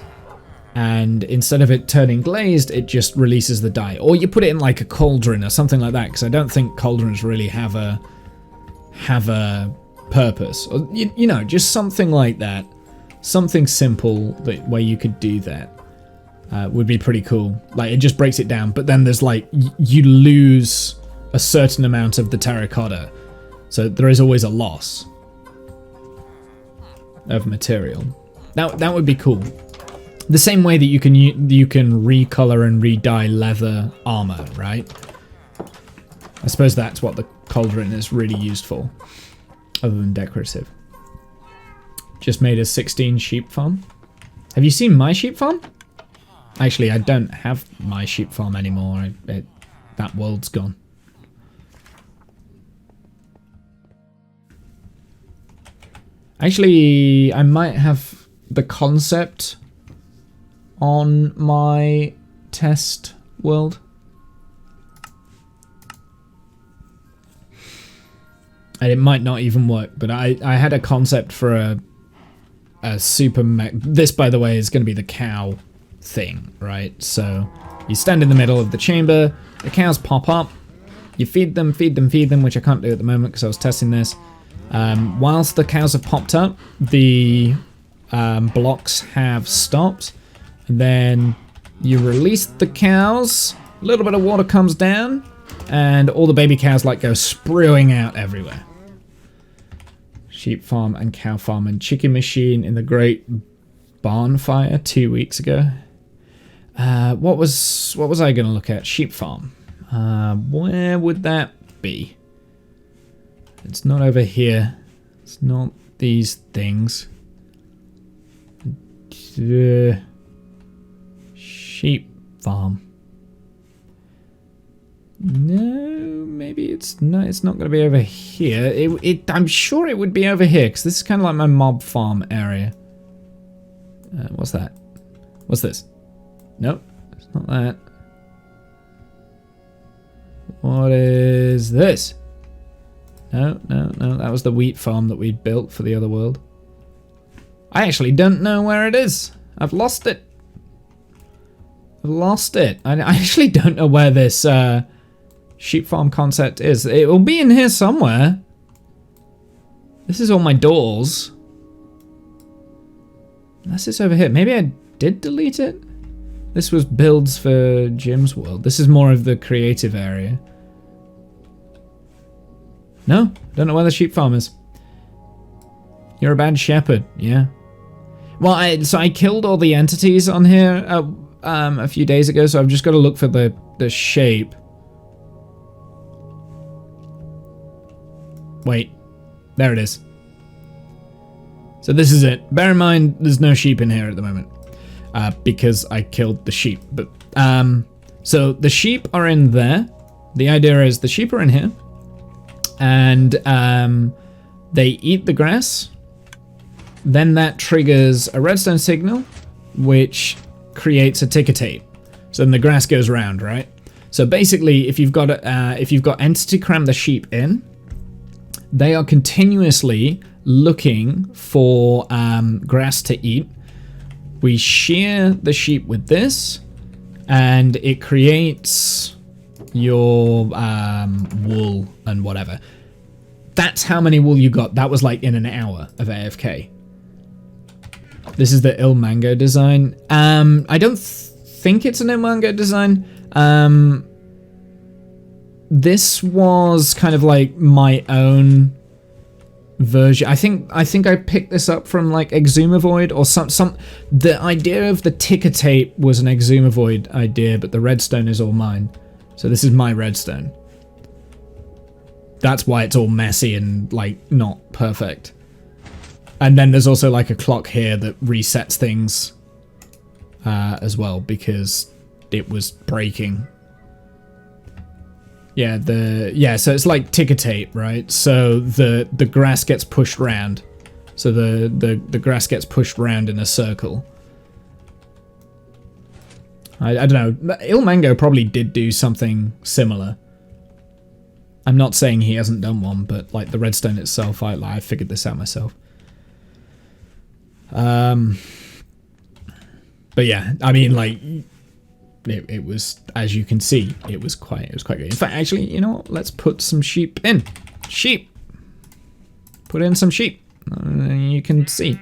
And instead of it turning glazed, it just releases the dye. Or you put it in like a cauldron or something like that, because I don't think cauldrons really have a purpose, or you know, just something like that, something simple where you could do that would be pretty cool. Like it just breaks it down, but then there's like you lose a certain amount of the terracotta, so there is always a loss of material. That would be cool. The same way that you can recolor and re-dye leather armor, right? I suppose that's what the cauldron is really used for, other than decorative. Just made a 16 sheep farm. Have you seen my sheep farm? Actually, I don't have my sheep farm anymore. That world's gone. Actually, I might have the concept on my test world. And it might not even work, but I had a concept for a super mech. This, by the way, is going to be the cow thing, right? So you stand in the middle of the chamber, the cows pop up, you feed them, which I can't do at the moment because I was testing this. Whilst the cows have popped up, the blocks have stopped, and then you release the cows, a little bit of water comes down, and all the baby cows like go spewing out everywhere. Sheep farm and cow farm and chicken machine in the great barn fire 2 weeks ago. What was I going to look at? Sheep farm. Where would that be? It's not over here. It's not these things. Sheep farm. No, maybe it's not. It's not going to be over here. I'm sure it would be over here because this is kind of like my mob farm area. What's that? What's this? Nope, it's not that. What is this? No, that was the wheat farm that we built for the other world. I actually don't know where it is. I've lost it. I've lost it. I actually don't know where this sheep farm concept is. It will be in here somewhere. This is all my doors. Unless it's over here. Maybe I did delete it? This was builds for Jim's world. This is more of the creative area. No, don't know where the sheep farm is. You're a bad shepherd, yeah. Well, so I killed all the entities on here a few days ago, so I've just got to look for the shape. Wait, there it is. So this is it. Bear in mind, there's no sheep in here at the moment because I killed the sheep. But so the sheep are in there. The idea is the sheep are in here, and they eat the grass. Then that triggers a redstone signal, which creates a ticker tape. So then the grass goes around, right? So basically, if you've got entity cram the sheep in, they are continuously looking for grass to eat. We shear the sheep with this, and it creates your wool and whatever. That's how many wool you got. That was like in an hour of AFK. This is the Il Mango design. I don't think it's an Il Mango design. This was kind of like my own version. I think I picked this up from like Exumavoid or some. The idea of the ticker tape was an Exumavoid idea, but the redstone is all mine. So this is my redstone. That's why it's all messy and like not perfect. And then there's also like a clock here that resets things as well because it was breaking. Yeah, so it's like ticker tape, right? So the grass gets pushed round. So the grass gets pushed round in a circle. I don't know. Il Mango probably did do something similar. I'm not saying he hasn't done one, but like the redstone itself, I figured this out myself. But yeah, I mean, like, it was, as you can see, it was quite good. In fact, actually, you know what? Let's put some sheep in. Sheep. Put in some sheep. You can see.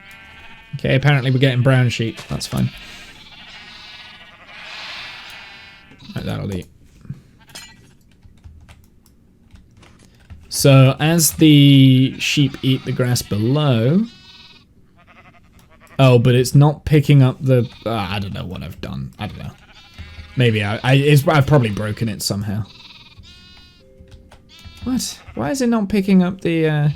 Okay, apparently we're getting brown sheep. That's fine. Right, that'll do. So as the sheep eat the grass below. Oh, but it's not picking up the. I don't know what I've done. I don't know. Maybe I've probably broken it somehow. What? Why is it not picking up the? I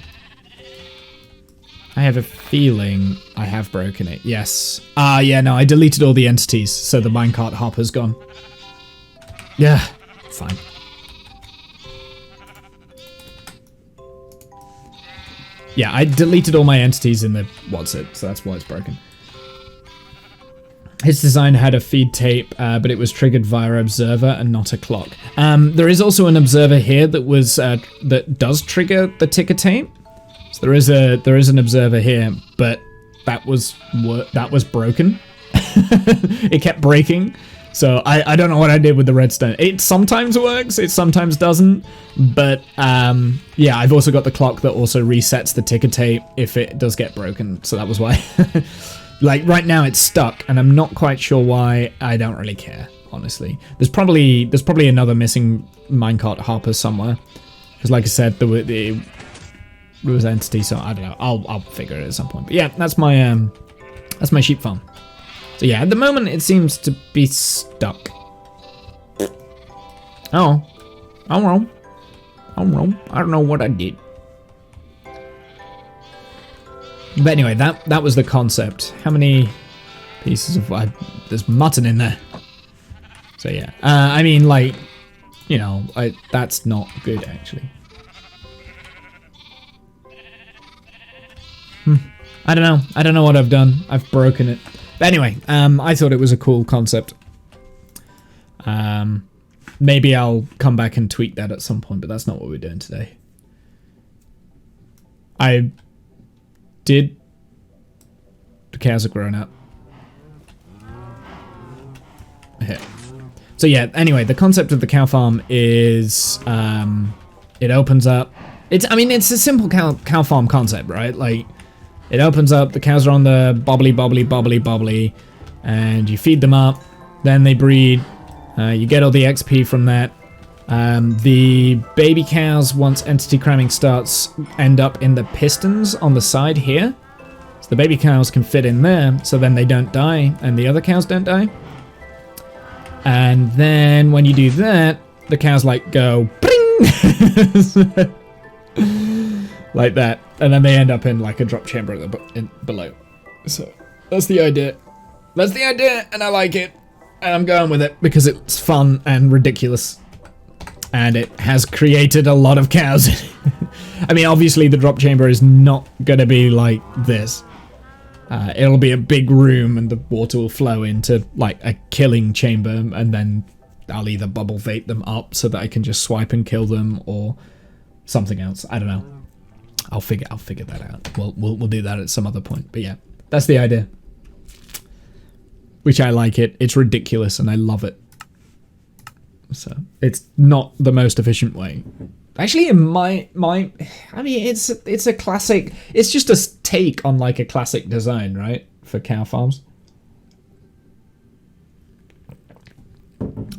have a feeling I have broken it. Yes. Yeah. No, I deleted all the entities, so the minecart hopper's gone. Yeah. Fine. Yeah, I deleted all my entities in the so that's why it's broken. His design had a feed tape, but it was triggered via observer and not a clock. There is also an observer here that was that does trigger the ticker tape. So there is an observer here, but that was broken. It kept breaking. So I don't know what I did with the redstone. It sometimes works, it sometimes doesn't. But yeah, I've also got the clock that also resets the ticker tape if it does get broken. So that was why. Like right now it's stuck, and I'm not quite sure why. I don't really care, honestly. There's probably another missing minecart hopper somewhere. Because like I said, there was entity, so I don't know. I'll figure it at some point. But yeah, that's my sheep farm. So yeah, at the moment it seems to be stuck. Oh, I'm wrong. I don't know what I did. But anyway, that was the concept. How many pieces of there's mutton in there. So yeah, I mean, like, you know, that's not good actually. I don't know what I've done. I've broken it. But anyway, I thought it was a cool concept. Maybe I'll come back and tweak that at some point, but that's not what we're doing today. The cows are grown up. Here. So yeah, anyway, the concept of the cow farm is it opens up. I mean, it's a simple cow farm concept, right? Like, it opens up, the cows are on the bobbly, and you feed them up, then they breed, you get all the XP from that. The baby cows, once entity cramming starts, end up in the pistons on the side here. So the baby cows can fit in there, so then they don't die, and the other cows don't die. And then when you do that, the cows like go bring like that, and then they end up in like a drop chamber at below. So that's the idea. That's the idea, and I like it, and I'm going with it because it's fun and ridiculous, and it has created a lot of cows. I mean, obviously the drop chamber is not gonna be like this. It'll be a big room and the water will flow into like a killing chamber, and then I'll either bubble vape them up so that I can just swipe and kill them, or something else. I don't know. I'll figure that out. We'll do that at some other point. But yeah, that's the idea. Which I like it. It's ridiculous and I love it. So it's not the most efficient way. Actually, in I mean, it's a classic. It's just a take on like a classic design, right, for cow farms.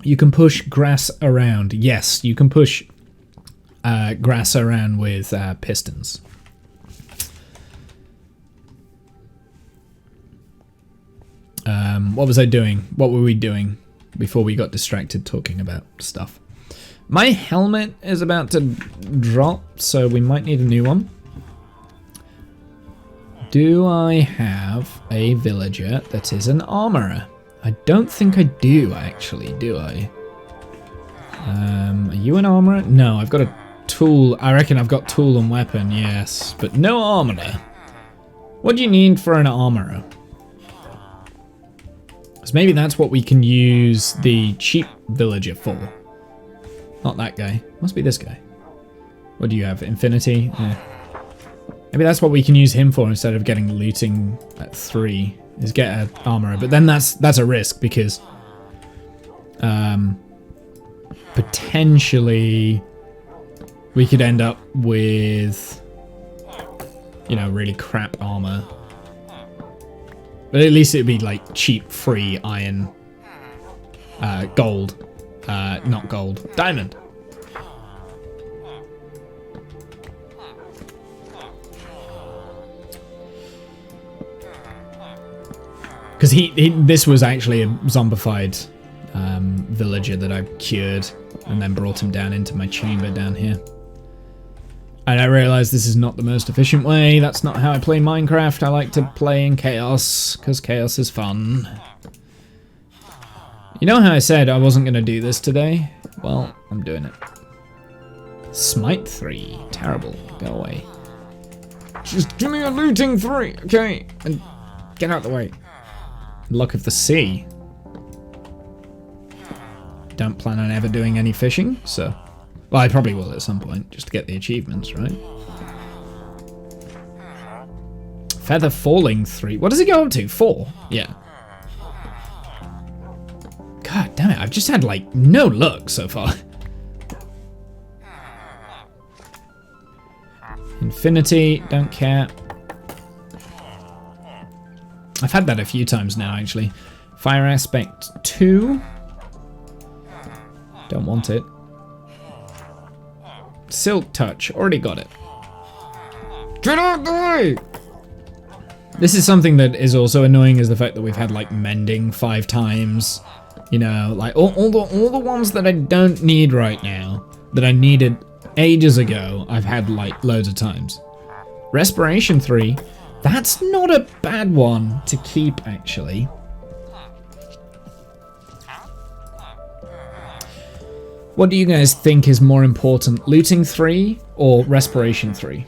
You can push grass around. Yes, you can push grass around with pistons. What was I doing? What were we doing before we got distracted talking about stuff? My helmet is about to drop, so we might need a new one. Do I have a villager that is an armorer? I don't think I do, actually, do I? Are you an armorer? No, I've got a tool. I reckon I've got tool and weapon, yes, but no armorer. What do you need for an armorer? Because maybe that's what we can use the cheap villager for. Not that guy. Must be this guy. What do you have? Infinity? Yeah. Maybe that's what we can use him for instead of getting looting at 3. Is get an armorer. But then that's a risk because potentially we could end up with, you know, really crap armor. But at least it'd be like cheap, free iron, gold. Not gold, diamond. Because this was actually a zombified villager that I cured and then brought him down into my chamber down here. And I realized this is not the most efficient way. That's not how I play Minecraft. I like to play in chaos because chaos is fun. You know how I said I wasn't going to do this today? Well, I'm doing it. Smite 3. Terrible. Go away. Just give me a looting 3, okay? And get out the way. Luck of the sea. Don't plan on ever doing any fishing, so... Well, I probably will at some point, just to get the achievements, right? Feather falling 3. What does it go up to? 4? Yeah. God damn it, I've just had, like, no luck so far. Infinity, don't care. I've had that a few times now, actually. Fire aspect 2. Don't want it. Silk touch, already got it. Get out the way! This is something that is also annoying, is the fact that we've had, like, mending 5 times. You know, like, all the ones that I don't need right now, that I needed ages ago, I've had, like, loads of times. Respiration 3. That's not a bad one to keep, actually. What do you guys think is more important, looting 3 or respiration 3?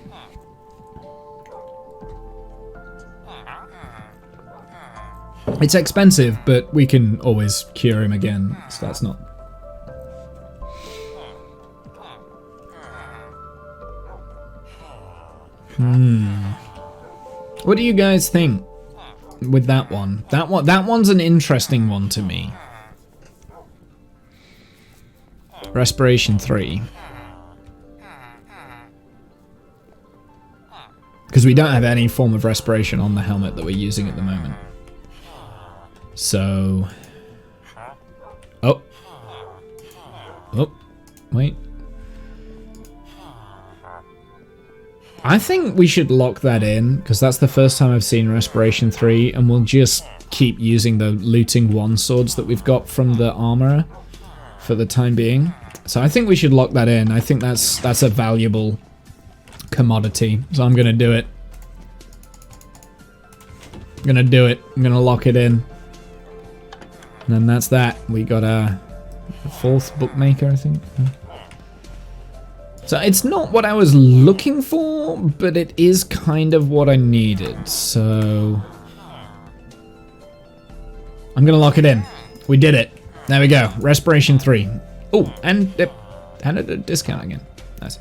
It's expensive, but we can always cure him again, so that's not... What do you guys think with that one? That one's an interesting one to me. Respiration 3. Because we don't have any form of respiration on the helmet that we're using at the moment. So... Oh. Oh. Wait. I think we should lock that in, because that's the first time I've seen Respiration 3, and we'll just keep using the looting 1 swords that we've got from the armorer for the time being. So I think we should lock that in. I think that's a valuable commodity, so I'm gonna do it. I'm gonna do it. I'm gonna lock it in. And then that's that. We got a 4th bookmaker, I think. So it's not what I was looking for, but it is kind of what I needed. So I'm gonna lock it in. We did it. There we go. Respiration 3. Oh, and it had a discount again. Nice.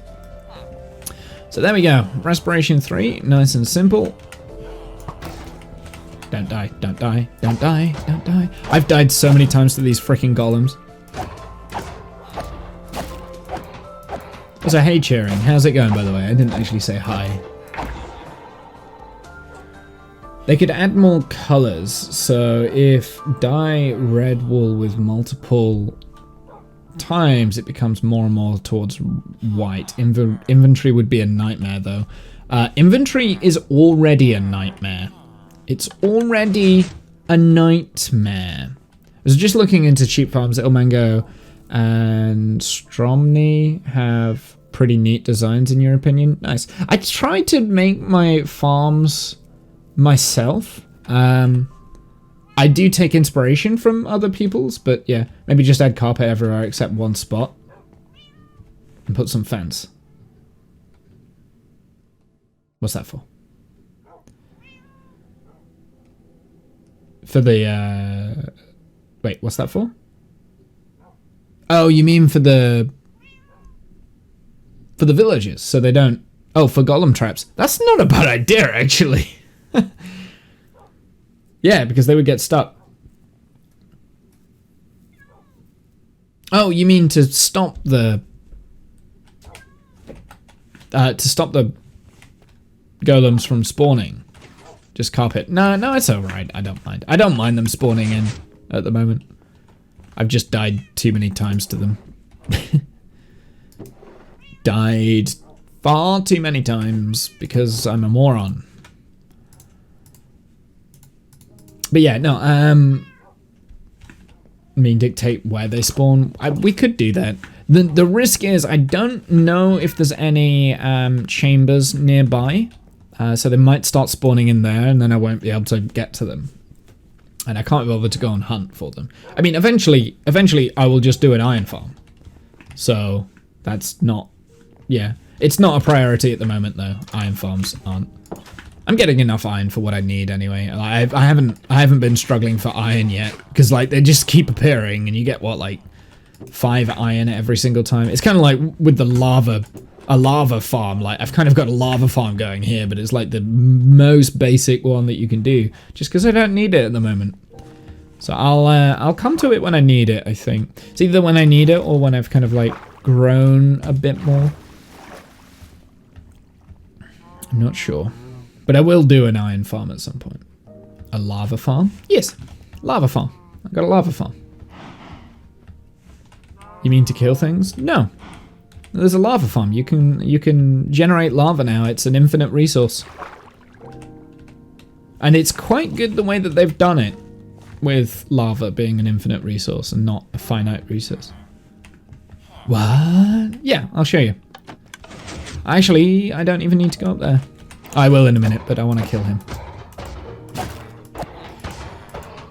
So there we go. Respiration 3. Nice and simple. Don't die, don't die, don't die, don't die. I've died so many times to these freaking golems. So hey cheering, how's it going by the way? I didn't actually say hi. They could add more colors, so if dye red wool with multiple times, it becomes more and more towards white. Inventory would be a nightmare though. Inventory is already a nightmare. It's already a nightmare. I was just looking into cheap farms. Little Mango and Stromney have pretty neat designs in your opinion. Nice. I tried to make my farms myself. I do take inspiration from other people's, but yeah, maybe just add carpet everywhere except one spot. And put some fence. What's that for? For the, wait, what's that for? Oh, you mean for the villagers, so they don't... Oh, for golem traps. That's not a bad idea, actually. Yeah, because they would get stuck. Oh, you mean to stop the... golems from spawning. Just carpet. No, it's alright. I don't mind. I don't mind them spawning in at the moment. I've just died too many times to them. Died far too many times because I'm a moron. But yeah, no, I mean, dictate where they spawn. We could do that. The risk is I don't know if there's any chambers nearby. So they might start spawning in there and then I won't be able to get to them. And I can't bother to go and hunt for them. I mean, eventually I will just do an iron farm. So that's not, yeah. It's not a priority at the moment though. Iron farms aren't. I'm getting enough iron for what I need anyway. I haven't been struggling for iron yet. Because like they just keep appearing and you get what, like 5 iron every single time. It's kind of like with the a lava farm. Like I've kind of got a lava farm going here, but it's like the most basic one that you can do just because I don't need it at the moment. So I'll come to it when I need it, I think. It's either when I need it or when I've kind of like grown a bit more. I'm not sure. But I will do an iron farm at some point. A lava farm? Yes, lava farm. I've got a lava farm. You mean to kill things? No. There's a lava farm. You can generate lava now. It's an infinite resource. And it's quite good the way that they've done it, with lava being an infinite resource and not a finite resource. What? Yeah, I'll show you. Actually, I don't even need to go up there. I will in a minute, but I want to kill him.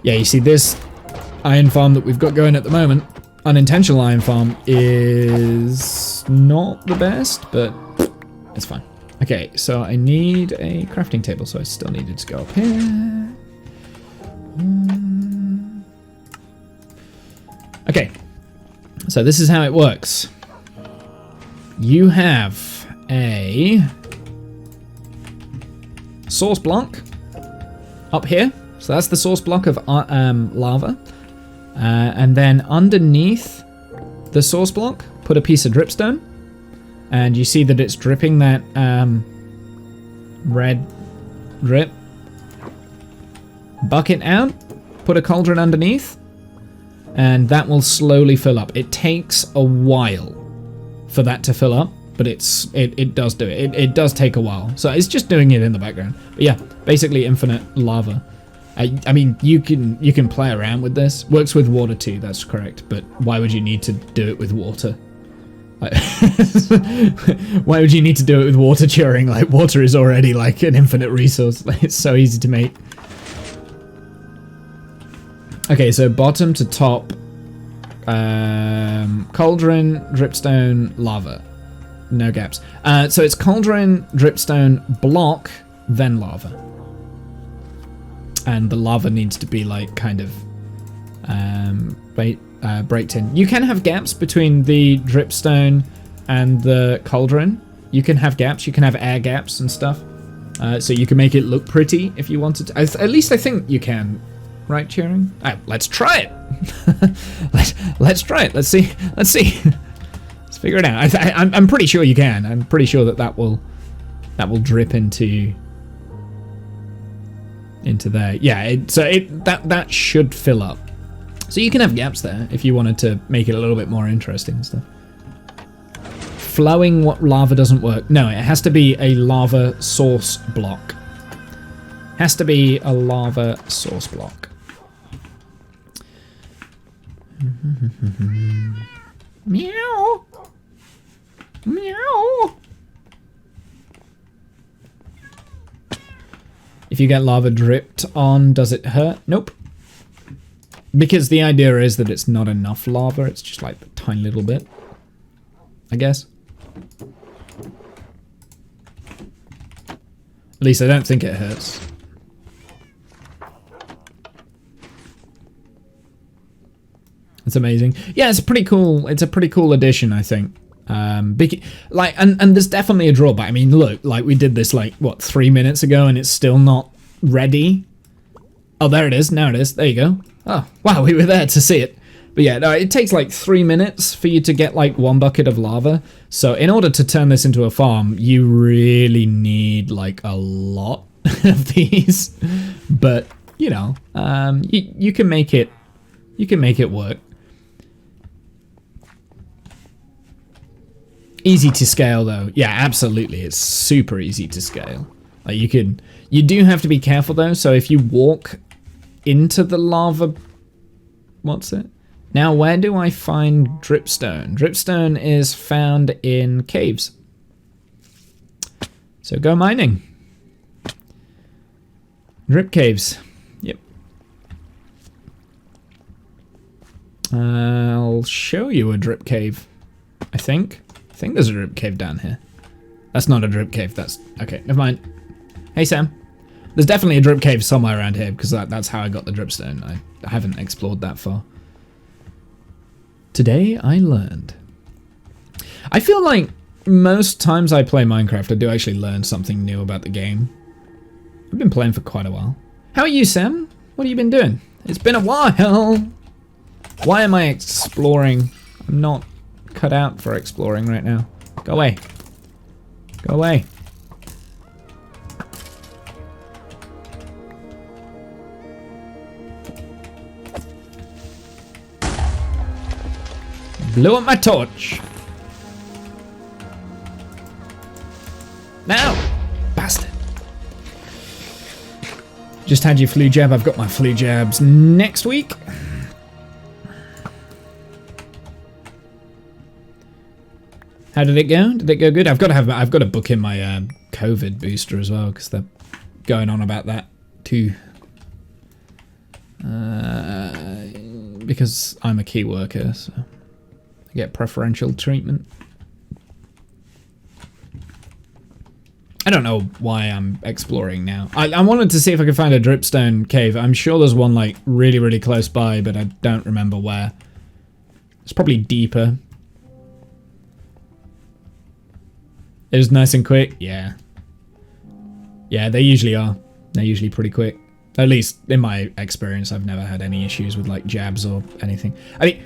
Yeah, you see this iron farm that we've got going at the moment, unintentional iron farm, is not the best, but it's fine. Okay, so I need a crafting table, so I still needed to go up here. Okay, so this is how it works. You have a source block up here. So that's the source block of lava. And then underneath the source block, put a piece of dripstone, and you see that it's dripping that red drip. Bucket out, put a cauldron underneath, and that will slowly fill up. It takes a while for that to fill up, but it does do it. It does take a while, so it's just doing it in the background. But yeah, basically infinite lava. I mean, you can play around with this. Works with water too, that's correct. But why would you need to do it with water? Like, why would you need to do it with water curing? Like, water is already like an infinite resource. Like, it's so easy to make. Okay, so bottom to top, cauldron, dripstone, lava. No gaps. So it's cauldron, dripstone, block, then lava. And the lava needs to be like kind of breaked in. You can have gaps between the dripstone and the cauldron. You can have gaps. You can have air gaps and stuff. So you can make it look pretty if you wanted to. At least I think you can. Right, Cheering? Let's try it. Let's try it. Let's see. Let's figure it out. I'm pretty sure you can. I'm pretty sure that will drip into there. Yeah. That should fill up. So you can have gaps there if you wanted to make it a little bit more interesting and stuff. Flowing lava doesn't work. No, it has to be a lava source block. Has to be a lava source block. Meow. Meow. If you get lava dripped on, does it hurt? Nope. Because the idea is that it's not enough lava, it's just like a tiny little bit, I guess. At least I don't think it hurts. It's amazing. Yeah, it's a pretty cool addition, I think. And there's definitely a drawback. I mean, look, like we did this like what 3 minutes ago, and it's still not ready. Oh, there it is. Now it is. There you go. Oh, wow, we were there to see it. But yeah, no, it takes like 3 minutes for you to get like 1 bucket of lava. So in order to turn this into a farm, you really need like a lot of these. But you know, you can make it. You can make it work. Easy to scale though. Yeah, absolutely. It's super easy to scale. Like you do have to be careful though. So if you walk into the lava, what's it? Now, where do I find dripstone? Dripstone is found in caves. So go mining. Drip caves. Yep. I'll show you a drip cave, I think. I think there's a drip cave down here. That's not a drip cave. That's... Okay, never mind. Hey, Sam. There's definitely a drip cave somewhere around here because that's how I got the dripstone. I haven't explored that far. Today I learned. I feel like most times I play Minecraft, I do actually learn something new about the game. I've been playing for quite a while. How are you, Sam? What have you been doing? It's been a while. Why am I exploring? I'm not cut out for exploring right now. Go away. Go away. Blew up my torch. Now, bastard. Just had your flu jab. I've got my flu jabs next week. How did it go? Did it go good? I've got to book in my COVID booster as well because they're going on about that too. Because I'm a key worker, so I get preferential treatment. I don't know why I'm exploring now. I wanted to see if I could find a dripstone cave. I'm sure there's one like really, really close by, but I don't remember where. It's probably deeper. It was nice and quick. Yeah. Yeah, they usually are. They're usually pretty quick. At least in my experience, I've never had any issues with like jabs or anything. I mean,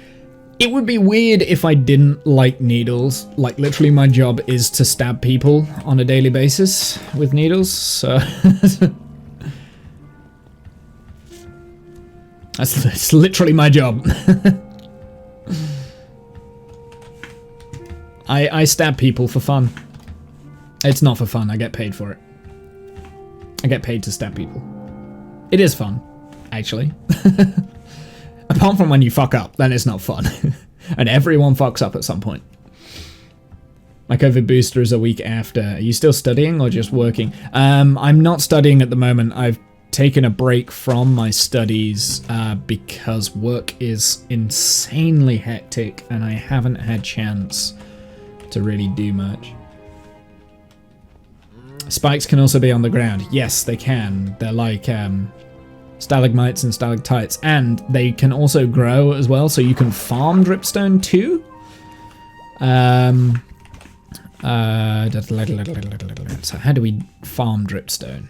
It would be weird if I didn't like needles. Like, literally my job is to stab people on a daily basis with needles, so... That's literally my job. I stab people for fun. It's not for fun, I get paid for it. I get paid to stab people. It is fun, actually. Apart from when you fuck up, then it's not fun. And everyone fucks up at some point. My COVID booster is a week after. Are you still studying or just working? I'm not studying at the moment. I've taken a break from my studies because work is insanely hectic and I haven't had chance to really do much. Spikes can also be on the ground. Yes, they can. They're like stalagmites and stalactites, and they can also grow as well, so you can farm dripstone too. So how do we farm dripstone?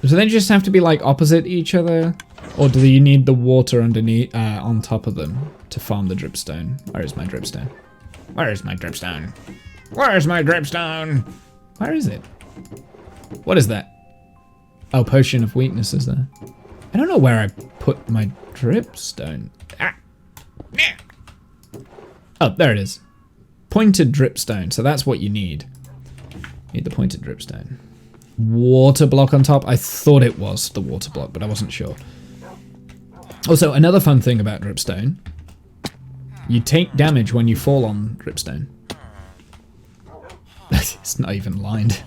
So they just have to be like opposite each other, or do you need the water underneath, on top of them to farm the dripstone? Where is my dripstone? Where is my dripstone? Where is my dripstone? Where is it? What is that? Oh, potion of weakness is there. I don't know where I put my dripstone. Ah. Oh, there it is. Pointed dripstone. So that's what you need. Need the pointed dripstone. Water block on top. I thought it was the water block, but I wasn't sure. Also, another fun thing about dripstone. You take damage when you fall on dripstone. It's not even lined.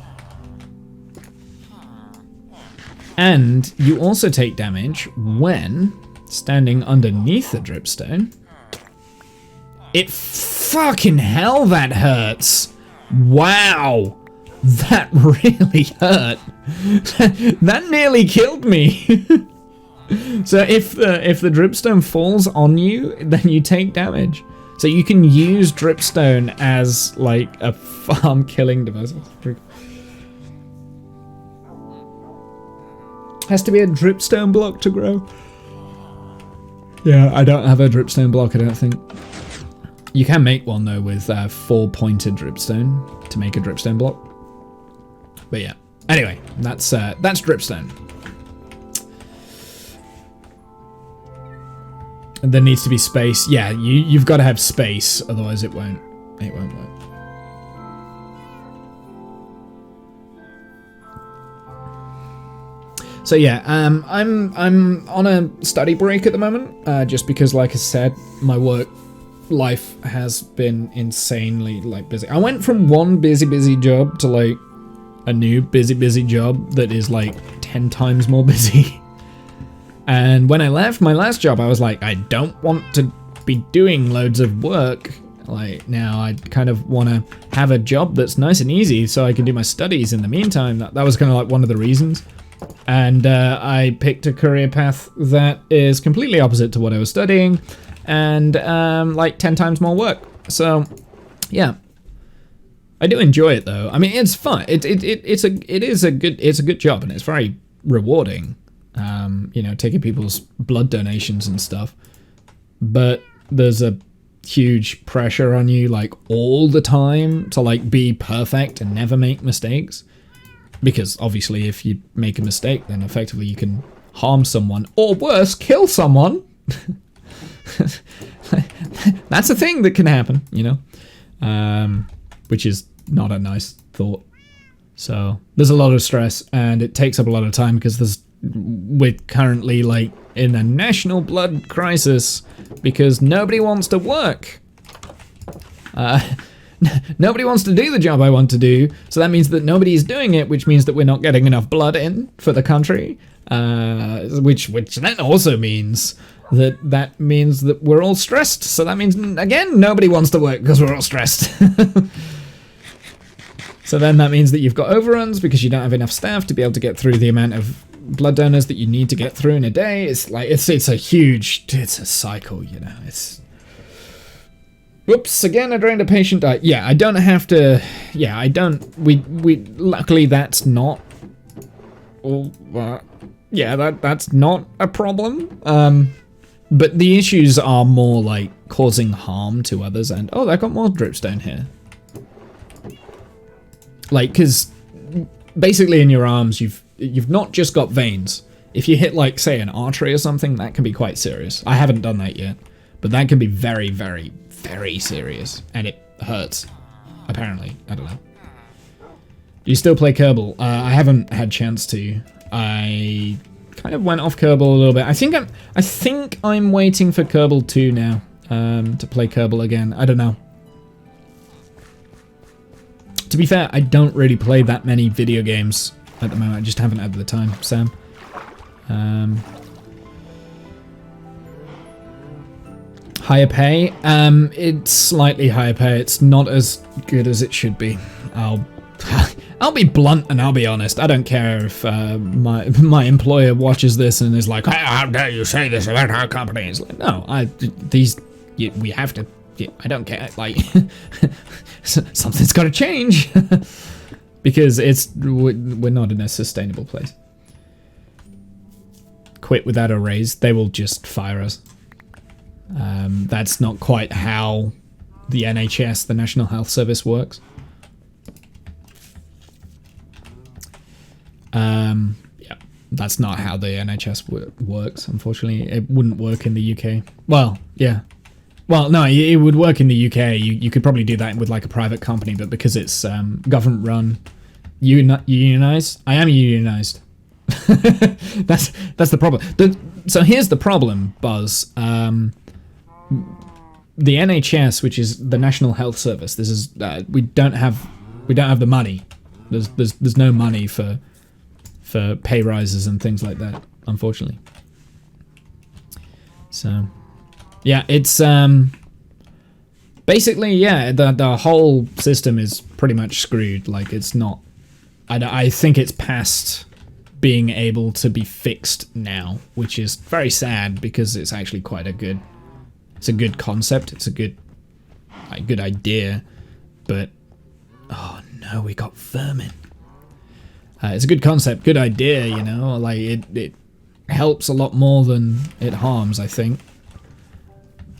And you also take damage when standing underneath the dripstone. It fucking hell, that hurts. Wow. That really hurt. That nearly killed me. So if the dripstone falls on you, then you take damage. So you can use dripstone as like a farm killing device. Has to be a dripstone block to grow. Yeah, I don't have a dripstone block, I don't think. You can make one though with 4 pointed dripstone to make a dripstone block. But yeah. Anyway, that's dripstone. And there needs to be space. Yeah, you've got to have space, otherwise it won't work. So yeah, I'm on a study break at the moment, just because, like I said, my work life has been insanely like busy. I went from one busy job to like a new busy job that is like 10 times more busy. And when I left my last job, I was like, I don't want to be doing loads of work. Like, now I kind of want to have a job that's nice and easy so I can do my studies in the meantime. That was kind of like one of the reasons. And I picked a career path that is completely opposite to what I was studying, and like 10 times more work. So, yeah. I do enjoy it though. I mean, it's fun. It's a good job, and it's very rewarding. You know, taking people's blood donations and stuff. But there's a huge pressure on you, like, all the time to, like, be perfect and never make mistakes. Because, obviously, if you make a mistake, then effectively you can harm someone. Or worse, kill someone. That's a thing that can happen, you know? Which is not a nice thought. So, there's a lot of stress, and it takes up a lot of time because we're currently like in a national blood crisis because nobody wants to work. Nobody wants to do the job I want to do, so that means that nobody's doing it, which means that we're not getting enough blood in for the country, which then also means that means that we're all stressed, so that means, again, nobody wants to work because we're all stressed. So then that means that you've got overruns because you don't have enough staff to be able to get through the amount of blood donors that you need to get through in a day. It's like, it's a cycle, you know. Whoops, again I drained a patient. Yeah, I don't have to, yeah, I don't, we luckily that's not all yeah, that's not a problem. But the issues are more like causing harm to others, and oh, they've got more dripstone here. Like, because basically in your arms, you've not just got veins. If you hit, like, say, an artery or something, that can be quite serious. I haven't done that yet, but that can be very, very, very serious, and it hurts. Apparently, I don't know. Do you still play Kerbal? I haven't had chance to. I kind of went off Kerbal a little bit. I think I'm waiting for Kerbal 2 now, to play Kerbal again. I don't know. To be fair, I don't really play that many video games at the moment. I just haven't had the time, Sam. Higher pay? It's slightly higher pay. It's not as good as it should be. I'll be blunt and I'll be honest. I don't care if my employer watches this and is like, how dare you say this about our company? It's like, no, we have to. I don't care. Like, something's got to change because we're not in a sustainable place. Quit without a raise, they will just fire us. That's not quite how the NHS, the National Health Service, works. Yeah, that's not how the NHS works, unfortunately. It wouldn't work in the UK. Well, yeah. Well, no, it would work in the UK. You could probably do that with like a private company, but because it's government run, unionized. I am unionized. that's the problem. So here's the problem, Buzz. The NHS, which is the National Health Service, this is we don't have the money. There's no money for pay rises and things like that, unfortunately. So yeah, it's basically, yeah, the whole system is pretty much screwed. Like, it's not. I think it's past being able to be fixed now, which is very sad because it's actually quite a good. It's a good concept. It's a good idea, but oh no, we got vermin. It's a good concept, good idea, you know. Like it helps a lot more than it harms, I think.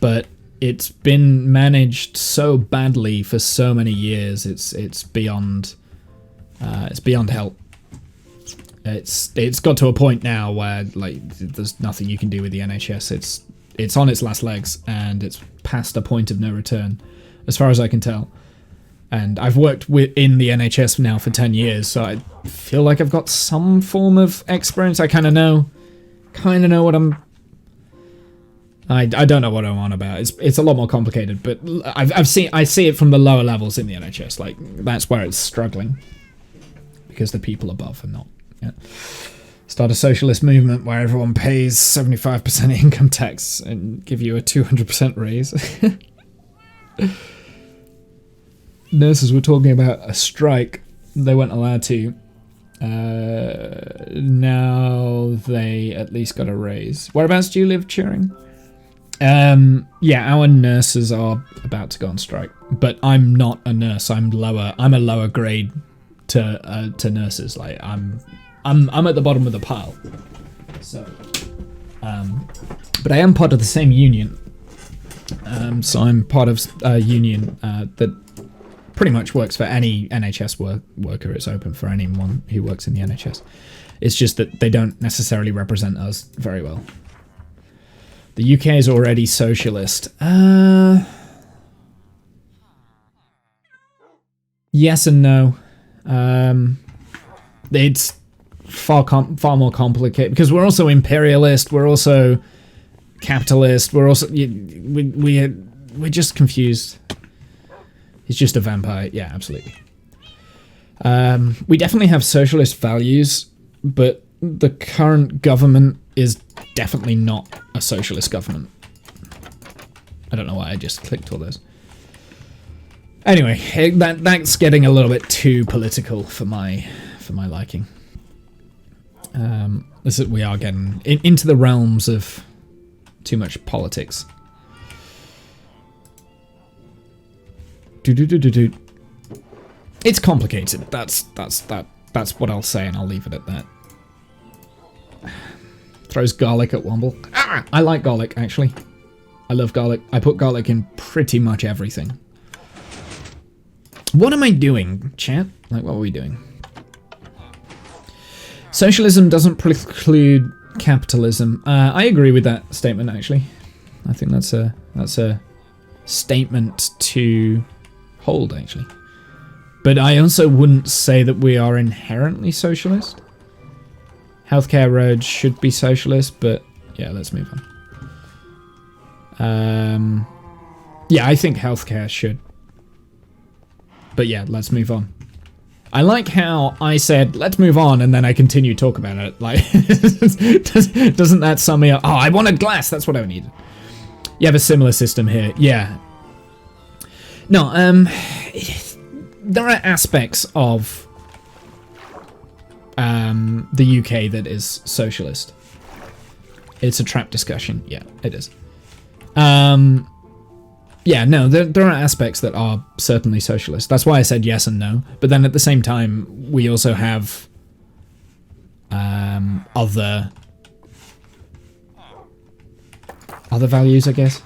But it's been managed so badly for so many years. It's beyond help. It's got to a point now where like there's nothing you can do with the NHS. It's on its last legs and it's past a point of no return, as far as I can tell. And I've worked in the NHS now for 10 years, so I feel like I've got some form of experience. I kind of know what I don't know what I'm on about. It's a lot more complicated, but I see it from the lower levels in the NHS. Like, that's where it's struggling because the people above are not. Yeah. Start a socialist movement where everyone pays 75% income tax and give you a 200% raise. Nurses were talking about a strike. They weren't allowed to. Now they at least got a raise. Whereabouts do you live, Turing? Yeah, our nurses are about to go on strike, but I'm not a nurse. I'm a lower grade to nurses. Like I'm at the bottom of the pile. So, but I am part of the same union. So I'm part of a union that pretty much works for any NHS worker. It's open for anyone who works in the NHS. It's just that they don't necessarily represent us very well. The UK is already socialist. Yes and no. It's far more complicated because we're also imperialist. We're also capitalist. We're also we're just confused. It's just a vampire. Yeah, absolutely. We definitely have socialist values, but the current government is definitely not a socialist government. I don't know why I just clicked all those. Anyway, that's getting a little bit too political for my liking. We are getting into the realms of too much politics. It's complicated. That's what I'll say, and I'll leave it at that. Throws garlic at Womble. Ah, I like garlic, actually. I love garlic. I put garlic in pretty much everything. What am I doing, chat? Like, what are we doing? Socialism doesn't preclude capitalism. I agree with that statement, actually. I think that's a statement to hold, actually. But I also wouldn't say that we are inherently socialist. Healthcare roads should be socialist, but yeah, let's move on. Yeah, I think healthcare should. But yeah, let's move on. I like how I said, let's move on, and then I continue to talk about it. Like, doesn't that sum me up? Oh, I wanted glass, that's what I needed. You have a similar system here, yeah. No, there are aspects of the UK that is socialist. It's a trap discussion, yeah, it is. Yeah, no, there are aspects that are certainly socialist. That's why I said yes and no. But then at the same time, we also have other values, I guess,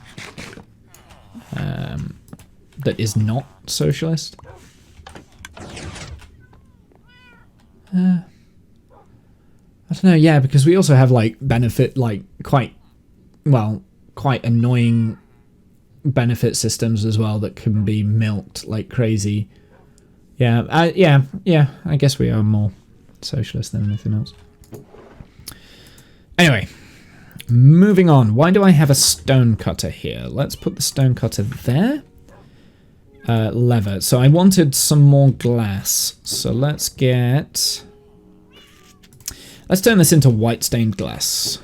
that is not socialist. I don't know, yeah, because we also have, like, benefit, like, quite annoying benefit systems as well that can be milked like crazy. Yeah, yeah, I guess we are more socialist than anything else. Anyway, moving on. Why do I have a stone cutter here? Let's put the stone cutter there. Lever. So I wanted some more glass. So let's turn this into white stained glass.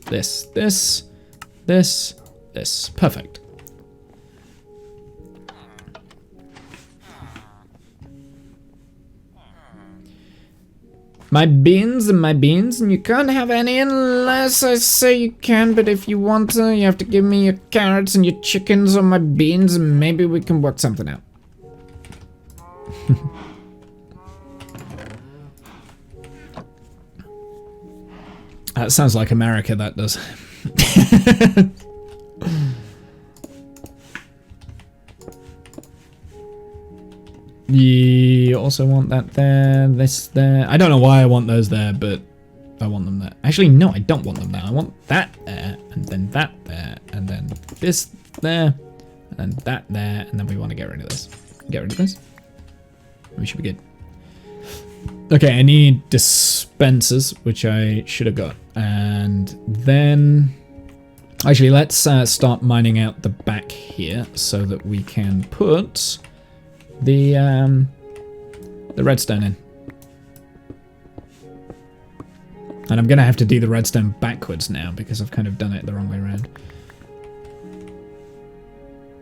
This. Perfect. My beans, and you can't have any unless I say you can, but if you want to, you have to give me your carrots and your chickens or my beans, and maybe we can work something out. That sounds like America, that does. You also want that there, this there. I don't know why I want those there, but I want them there. Actually, no, I don't want them there. I want that there, and then that there, and then this there, and then that there, and then we want to get rid of this. Get rid of this. We should be good. Okay, I need dispensers, which I should have got. And then... Actually, let's start mining out the back here so that we can put the redstone in. And I'm going to have to do the redstone backwards now because I've kind of done it the wrong way around.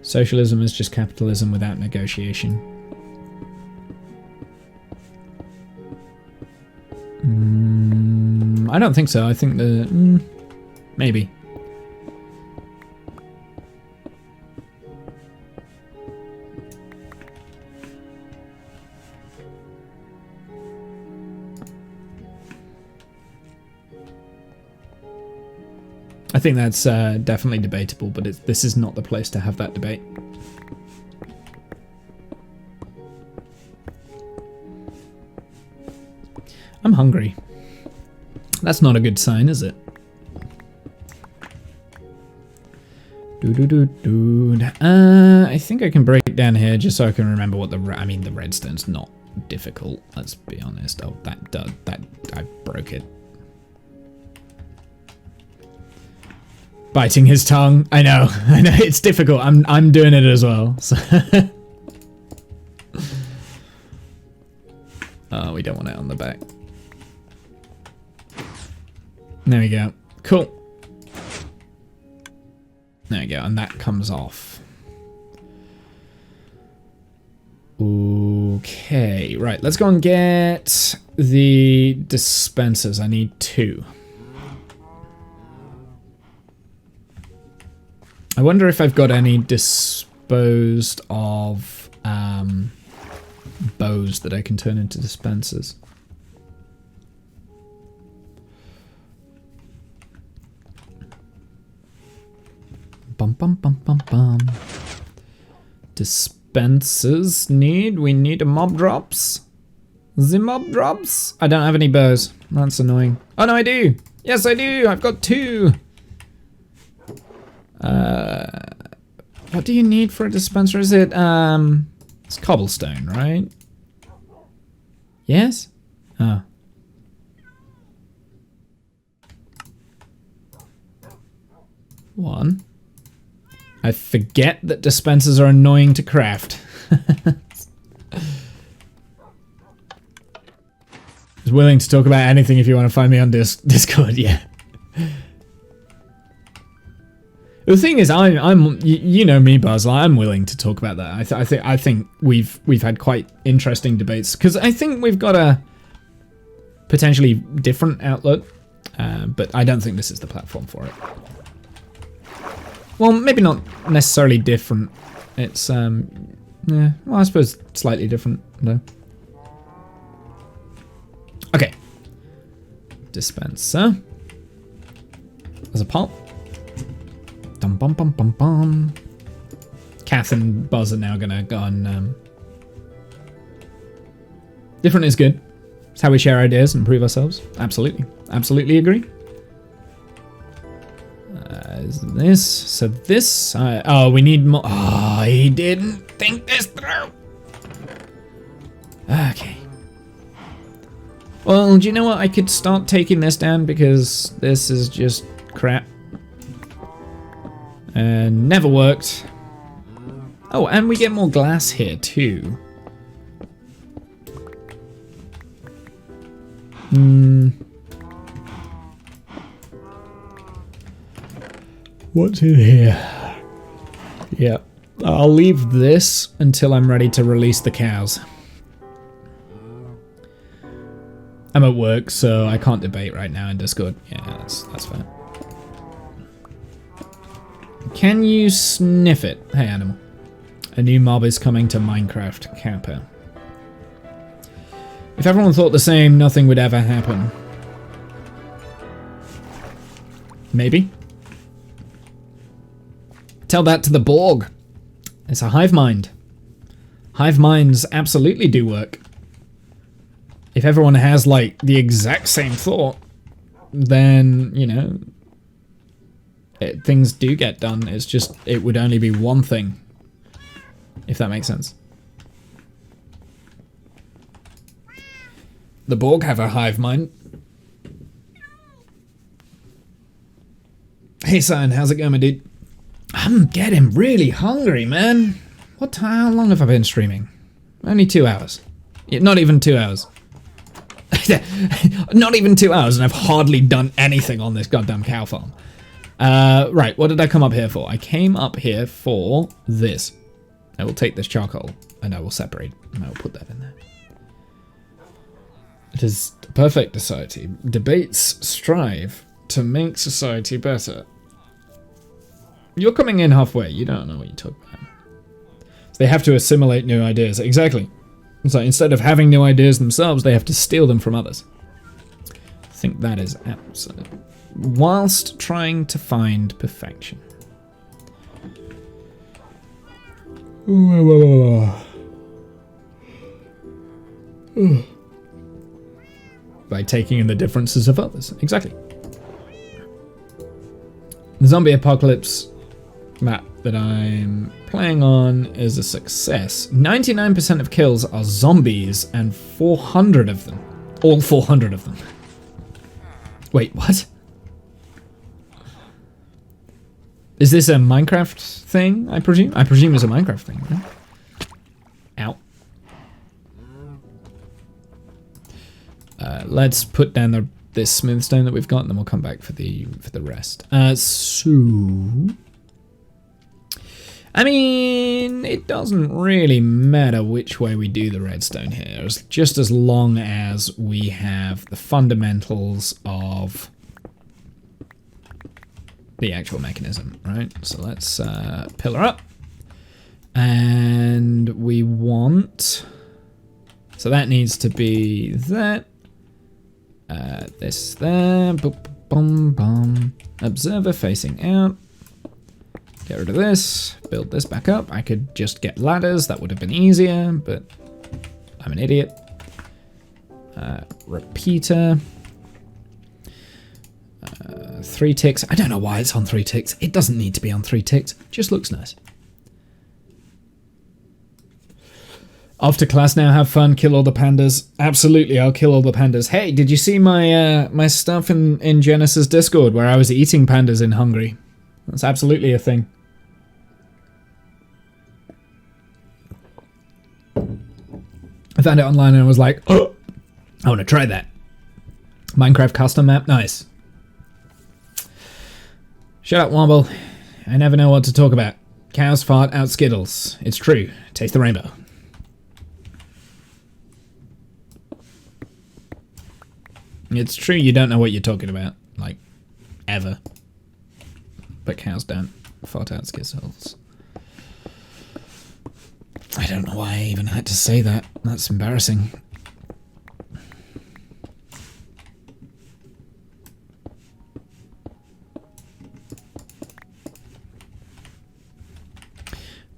Socialism is just capitalism without negotiation. I don't think so. I think maybe. I think that's definitely debatable, but this is not the place to have that debate. I'm hungry. That's not a good sign, is it? I think I can break it down here just so I can remember what the redstone's not difficult. Let's be honest. Oh, I broke it. Biting his tongue. I know, it's difficult. I'm doing it as well. So. Oh, we don't want it on the back. There we go. Cool. There we go, and that comes off. Okay, right, let's go and get the dispensers. I need 2. I wonder if I've got any disposed of bows that I can turn into dispensers. Bum bum bum bum bum. Dispensers we need a mob drops. The mob drops. I don't have any bows. That's annoying. Oh no, I do. Yes, I do. I've got 2. What do you need for a dispenser? Is it it's cobblestone, right? Yes? Oh. One. I forget that dispensers are annoying to craft. I was willing to talk about anything if you want to find me on Discord, yeah. The thing is, I'm you know me, Buzz. I'm willing to talk about that. I think we've had quite interesting debates because I think we've got a potentially different outlook, but I don't think this is the platform for it. Well, maybe not necessarily different. It's yeah. Well, I suppose slightly different though. Okay. Dispenser. There's a pot. Dum bum bum bum bum. Kath and Buzz are now gonna go on. Different is good. It's how we share ideas and improve ourselves. Absolutely, absolutely agree. Is this so? This. Oh, we need more. Oh, he didn't think this through. Okay. Well, do you know what? I could start taking this down because this is just crap. And never worked. Oh, and we get more glass here too. What's in here? Yeah, I'll leave this until I'm ready to release the cows. I'm at work, so I can't debate right now in Discord. Yeah, that's fair. Can you sniff it? Hey, animal. A new mob is coming to Minecraft Kappa. If everyone thought the same, nothing would ever happen. Maybe. Tell that to the Borg. It's a hive mind. Hive minds absolutely do work. If everyone has, like, the exact same thought, then, you know, things do get done. It's just, it would only be one thing. If that makes sense. The Borg have a hive mind. Hey, son, how's it going, my dude? I'm getting really hungry, man. How long have I been streaming? Only 2 hours. Yeah, not even 2 hours. Not even 2 hours, and I've hardly done anything on this goddamn cow farm. Right, what did I come up here for? I came up here for this. I will take this charcoal, and I will separate, and I will put that in there. It is the perfect society. Debates strive to make society better. You're coming in halfway. You don't know what you're talking about. So they have to assimilate new ideas. Exactly. So instead of having new ideas themselves, they have to steal them from others. I think that is absolute. Whilst trying to find perfection. By taking in the differences of others. Exactly. The zombie apocalypse map that I'm playing on is a success. 99% of kills are zombies and 400 of them. All 400 of them. Wait, what? Is this a Minecraft thing, I presume? I presume it's a Minecraft thing, right? Ow. Let's put down this smooth stone that we've got, and then we'll come back for the rest. So... I mean, it doesn't really matter which way we do the redstone here, just as long as we have the fundamentals of the actual mechanism, right? So let's pillar up. And we want... So that needs to be that. This there. Boom, boom, boom. Observer facing out. Get rid of this. Build this back up. I could just get ladders. That would have been easier, but I'm an idiot. Repeater. 3 ticks. I don't know why it's on 3 ticks. It doesn't need to be on 3 ticks. It just looks nice. Off to class now, have fun, kill all the pandas. Absolutely, I'll kill all the pandas. Hey, did you see my my stuff in Genesis Discord where I was eating pandas in Hungary? That's absolutely a thing. I found it online and I was like, oh, I want to try that. Minecraft custom map, nice. Shut up, Womble. I never know what to talk about. Cows fart out Skittles. It's true. Taste the rainbow. It's true you don't know what you're talking about. Like, ever. But cows don't fart out Skittles. I don't know why I even had to say that. That's embarrassing.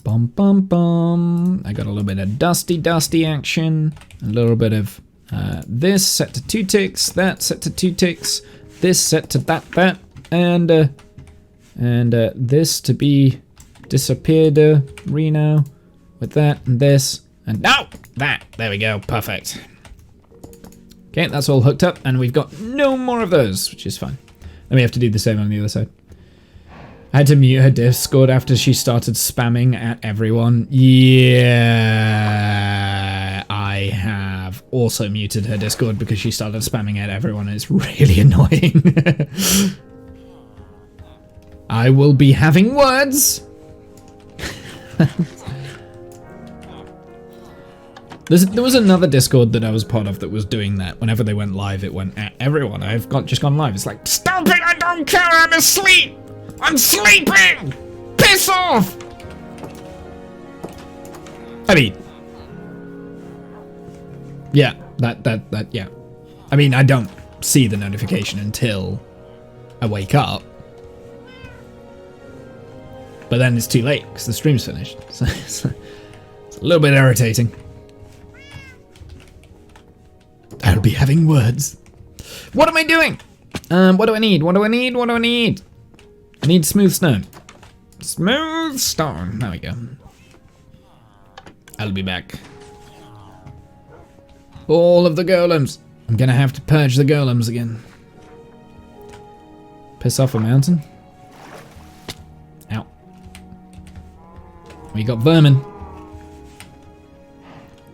Bum bum bum. I got a little bit of dusty action. A little bit of this set to 2 ticks. That set to 2 ticks. This set to that. And this to be disappeared. Reno. With that and this. And no! That. There we go. Perfect. Okay, that's all hooked up. And we've got no more of those, which is fine. Then we have to do the same on the other side. I had to mute her Discord after she started spamming at everyone. Yeah, I have also muted her Discord because she started spamming at everyone and it's really annoying. I will be having words. There was another Discord that I was part of that was doing that. Whenever they went live, it went at everyone. Just gone live. It's like, stop it, I don't care, I'm asleep. I'm sleeping! Piss off! I mean... Yeah, that, yeah. I mean, I don't see the notification until I wake up. But then it's too late, because the stream's finished. So it's a little bit irritating. I'll be having words. What am I doing? What do I need? What do I need? What do I need? I need smooth stone. Smooth stone. There we go. I'll be back. All of the golems. I'm gonna have to purge the golems again. Piss off a mountain. Ow. We got vermin.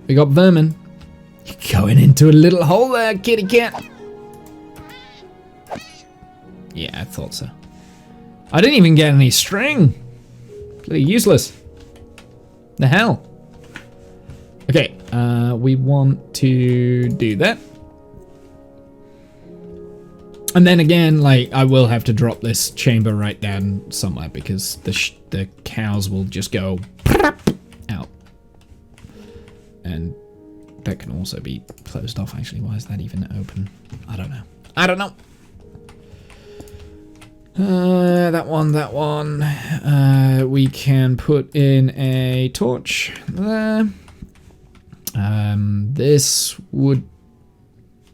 We got vermin. You're going into a little hole there, kitty cat. Yeah, I thought so. I didn't even get any string. Bloody useless. The hell? Okay, we want to do that. And then again, like, I will have to drop this chamber right down somewhere because the cows will just go out. And that can also be closed off, actually. Why is that even open? I don't know. I don't know. That one. We can put in a torch there. This would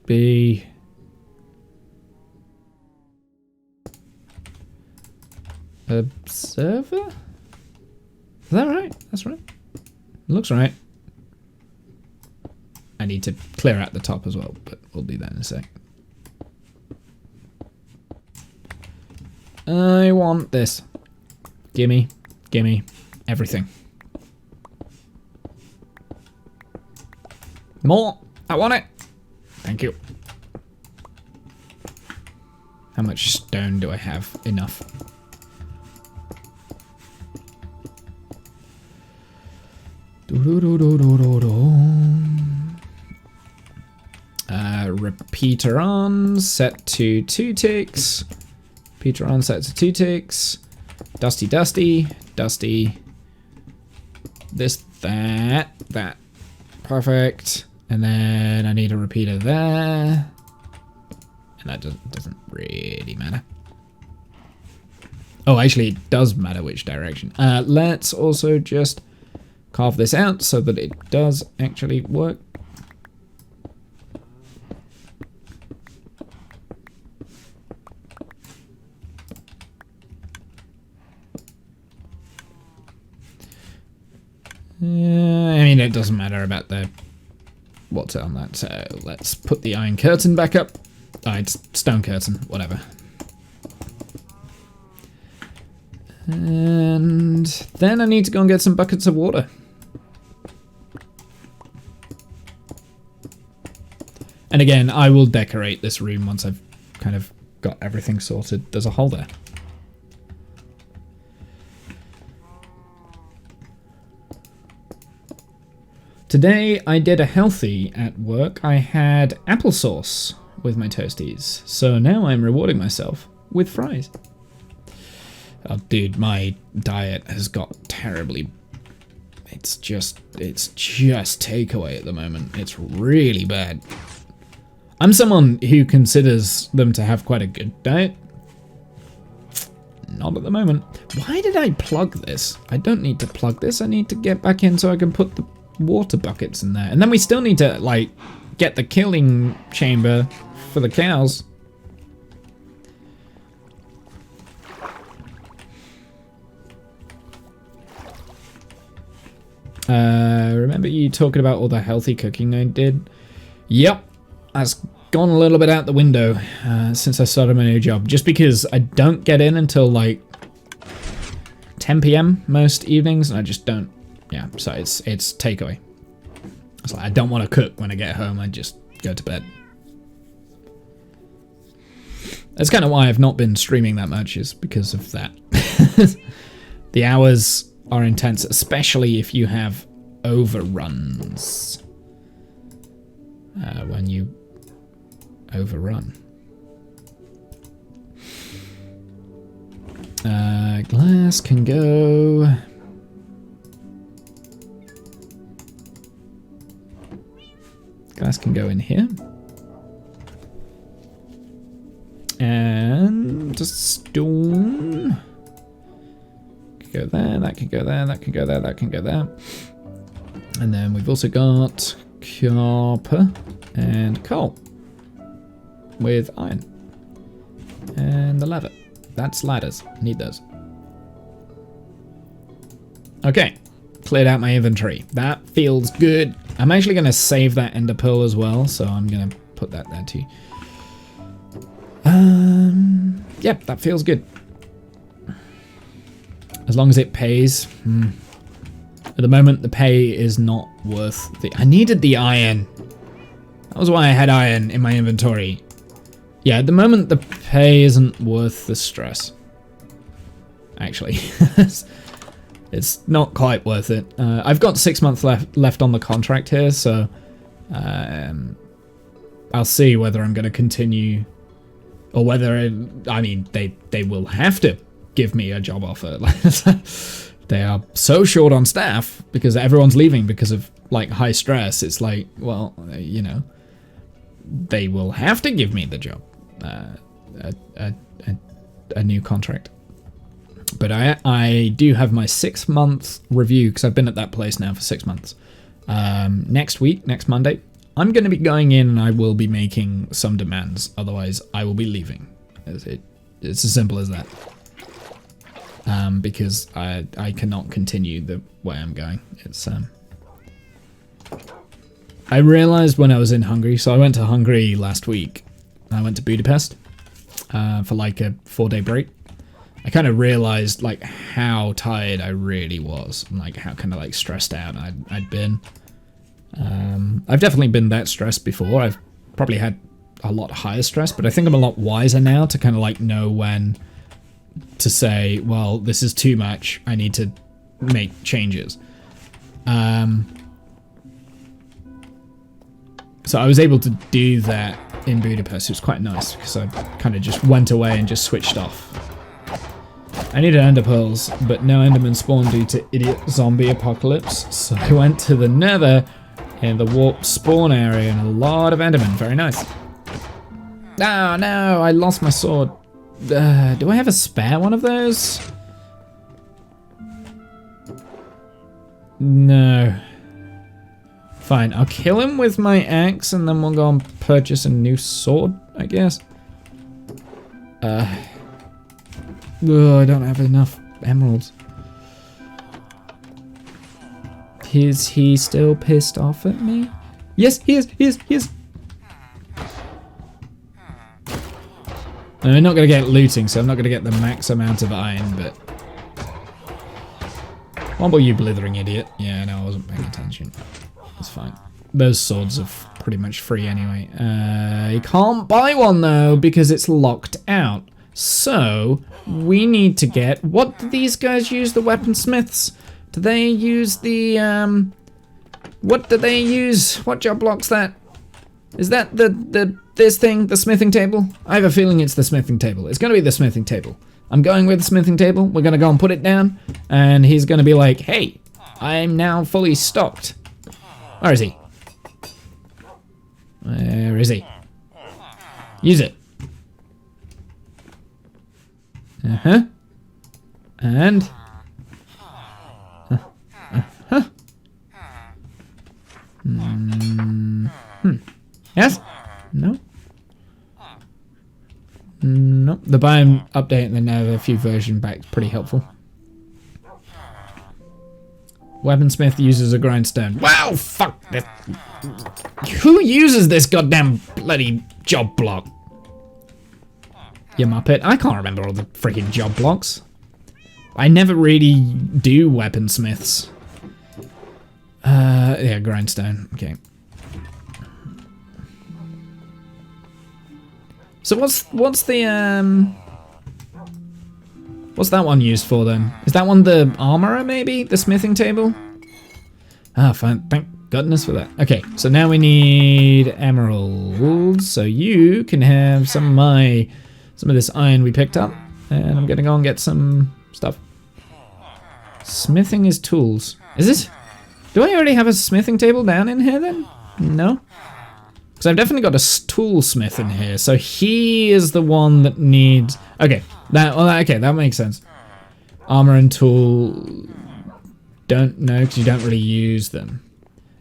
be... Observer? Is that right? That's right. Looks right. I need to clear out the top as well, but we'll do that in a sec. I want this. Gimme, everything. More! I want it! Thank you. How much stone do I have? Enough. Repeater on, set to 2 ticks. Repeater on, set to 2 ticks. Dusty. this, that. Perfect. And then I need a repeater there. And that doesn't really matter. Oh, actually, it does matter which direction. Let's also just carve this out so that it does actually work. I mean, it doesn't matter about the what's on that. So let's put the iron curtain back up. Oh, it's stone curtain, whatever. And then I need to go and get some buckets of water. And again, I will decorate this room once I've kind of got everything sorted. There's a hole there. Today I did a healthy at work. I had applesauce with my toasties. So now I'm rewarding myself with fries. Oh, dude, my diet has got terribly... It's just takeaway at the moment. It's really bad. I'm someone who considers them to have quite a good diet. Not at the moment. Why did I plug this? I don't need to plug this. I need to get back in so I can put the water buckets in there. And then we still need to, like, get the killing chamber for the cows. Remember you talking about all the healthy cooking I did? Yep, that's gone a little bit out the window since I started my new job. Just because I don't get in until like 10 PM most evenings, and I just don't. Yeah, so it's takeaway. It's like I don't want to cook when I get home. I just go to bed. That's kind of why I've not been streaming that much, is because of that. The hours are intense, especially if you have overruns. When you overrun. Glass can go. Glass can go in here. And stone. Could go there, that can go there, that can go there, that can go there. And then we've also got copper and coal with iron. And the ladder. That's ladders. Need those. Okay. Cleared out my inventory. That feels good. I'm actually going to save that ender pearl as well, so I'm going to put that there too. Yep, that feels good. As long as it pays. At the moment, the pay is not worth the... I needed the iron. That was why I had iron in my inventory. Yeah, at the moment, the pay isn't worth the stress. Actually. It's not quite worth it. I've got 6 months left on the contract here, so... I'll see whether I'm going to continue... Or whether... I mean, they will have to give me a job offer. They are so short on staff because everyone's leaving because of like high stress. It's like, well, you know, they will have to give me the job, a new contract. But I do have my 6 month review because I've been at that place now for 6 months. Next week, next Monday, I'm going to be going in and I will be making some demands. Otherwise, I will be leaving. It's as simple as that. Because I cannot continue the way I'm going. It's I realized when I was in Hungary, so I went to Hungary last week. I went to Budapest for like a 4-day break. I kind of realized like how tired I really was, and like how kind of like stressed out I'd been. I've definitely been that stressed before. I've probably had a lot higher stress, but I think I'm a lot wiser now to kind of like know when to say, well, this is too much. I need to make changes. So I was able to do that in Budapest. It was quite nice because I kind of just went away and just switched off. I needed ender pearls, but no enderman spawned due to idiot zombie apocalypse. So I went to the nether in the warp spawn area and a lot of endermen. Very nice. Oh no, I lost my sword. Do I have a spare one of those? No. Fine, I'll kill him with my axe and then we'll go and purchase a new sword, I guess. I don't have enough emeralds. Is he still pissed off at me? Yes, he is. I'm not going to get looting, so I'm not going to get the max amount of iron, but... Wobble, you blithering idiot. Yeah, no, I wasn't paying attention. That's fine. Those swords are pretty much free anyway. You can't buy one, though, because it's locked out. So, we need to get... What do these guys use, the weaponsmiths? Do they use the, What do they use? What job blocks that? Is that this thing, the smithing table? I have a feeling it's the smithing table. It's gonna be the smithing table. I'm going with the smithing table. We're gonna go and put it down, and he's gonna be like, hey, I'm now fully stocked. Where is he? Where is he? Use it. Uh-huh. And... Yes? No? Nope. The biome update and then a few version back pretty helpful. Weaponsmith uses a grindstone. Wow, fuck this. Who uses this goddamn bloody job block? You muppet. I can't remember all the freaking job blocks. I never really do weaponsmiths. Yeah, grindstone. Okay. So what's the what's that one used for then? Is that one the armorer maybe? The smithing table? Ah, fine. Thank goodness for that. Okay, so now we need emeralds. So you can have some of this iron we picked up, and I'm gonna go and get some stuff. Smithing is tools. Is it? Do I already have a smithing table down in here then? No? Because I've definitely got a toolsmith in here, so he is the one that needs... Okay, that makes sense. Armor and tool... Don't know, because you don't really use them.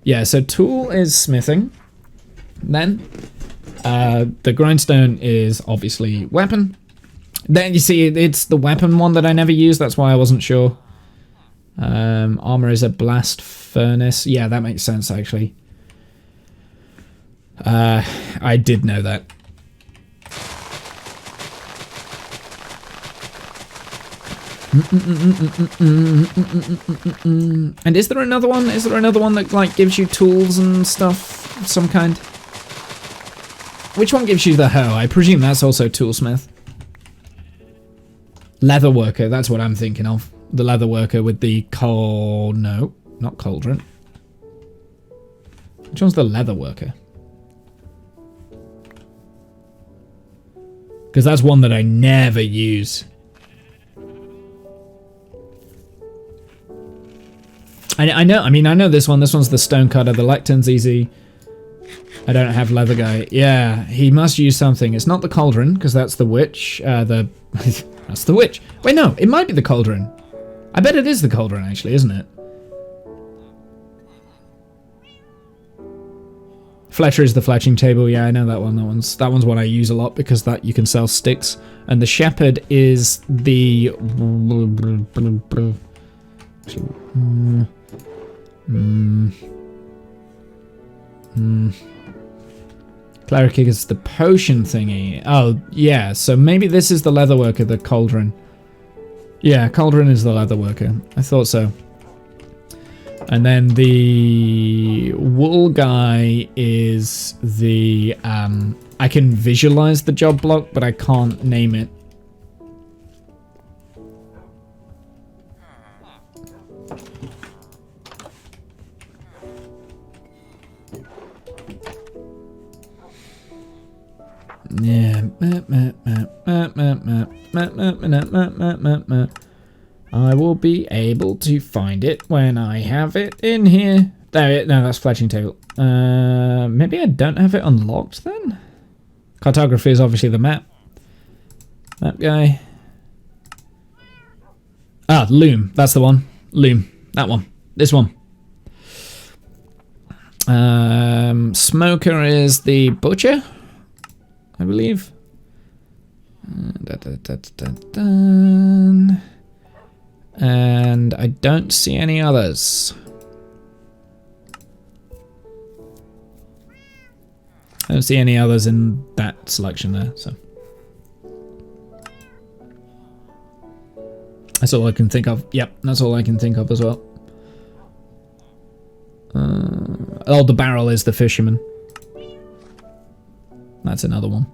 Yeah, so tool is smithing. Then, the grindstone is obviously weapon. Then you see, it's the weapon one that I never use, that's why I wasn't sure. Armor is a blast furnace. Yeah, that makes sense, actually. I did know that. And is there another one? Is there another one that like gives you tools and stuff of some kind? Which one gives you the hoe? I presume that's also toolsmith. Leather worker, that's what I'm thinking of. The leather worker with the no, not cauldron. Which one's the leather worker? Because that's one that I never use. I know this one. This one's the stone cutter. The lectern's easy. I don't have leather guy. Yeah, he must use something. It's not the cauldron, because that's the witch. That's the witch. Wait, no, it might be the cauldron. I bet it is the cauldron, actually, isn't it? Fletcher is the fletching table. Yeah, I know that one. That one's one I use a lot because that you can sell sticks. And the shepherd is the cleric is the potion thingy. Oh, yeah. So maybe this is the leather worker, the cauldron. Yeah, cauldron is the leather worker. I thought so. And then the wool guy is the, I can visualize the job block, but I can't name it. Yeah. I will be able to find it when I have it in here. There, no, that's fletching table. Maybe I don't have it unlocked then? Cartography is obviously the map. Map guy. Ah, loom. That's the one. Loom. That one. This one. Smoker is the butcher, I believe. And I don't see any others. I don't see any others in that selection there, so. That's all I can think of. Yep, that's all I can think of as well. Oh, the barrel is the fisherman. That's another one.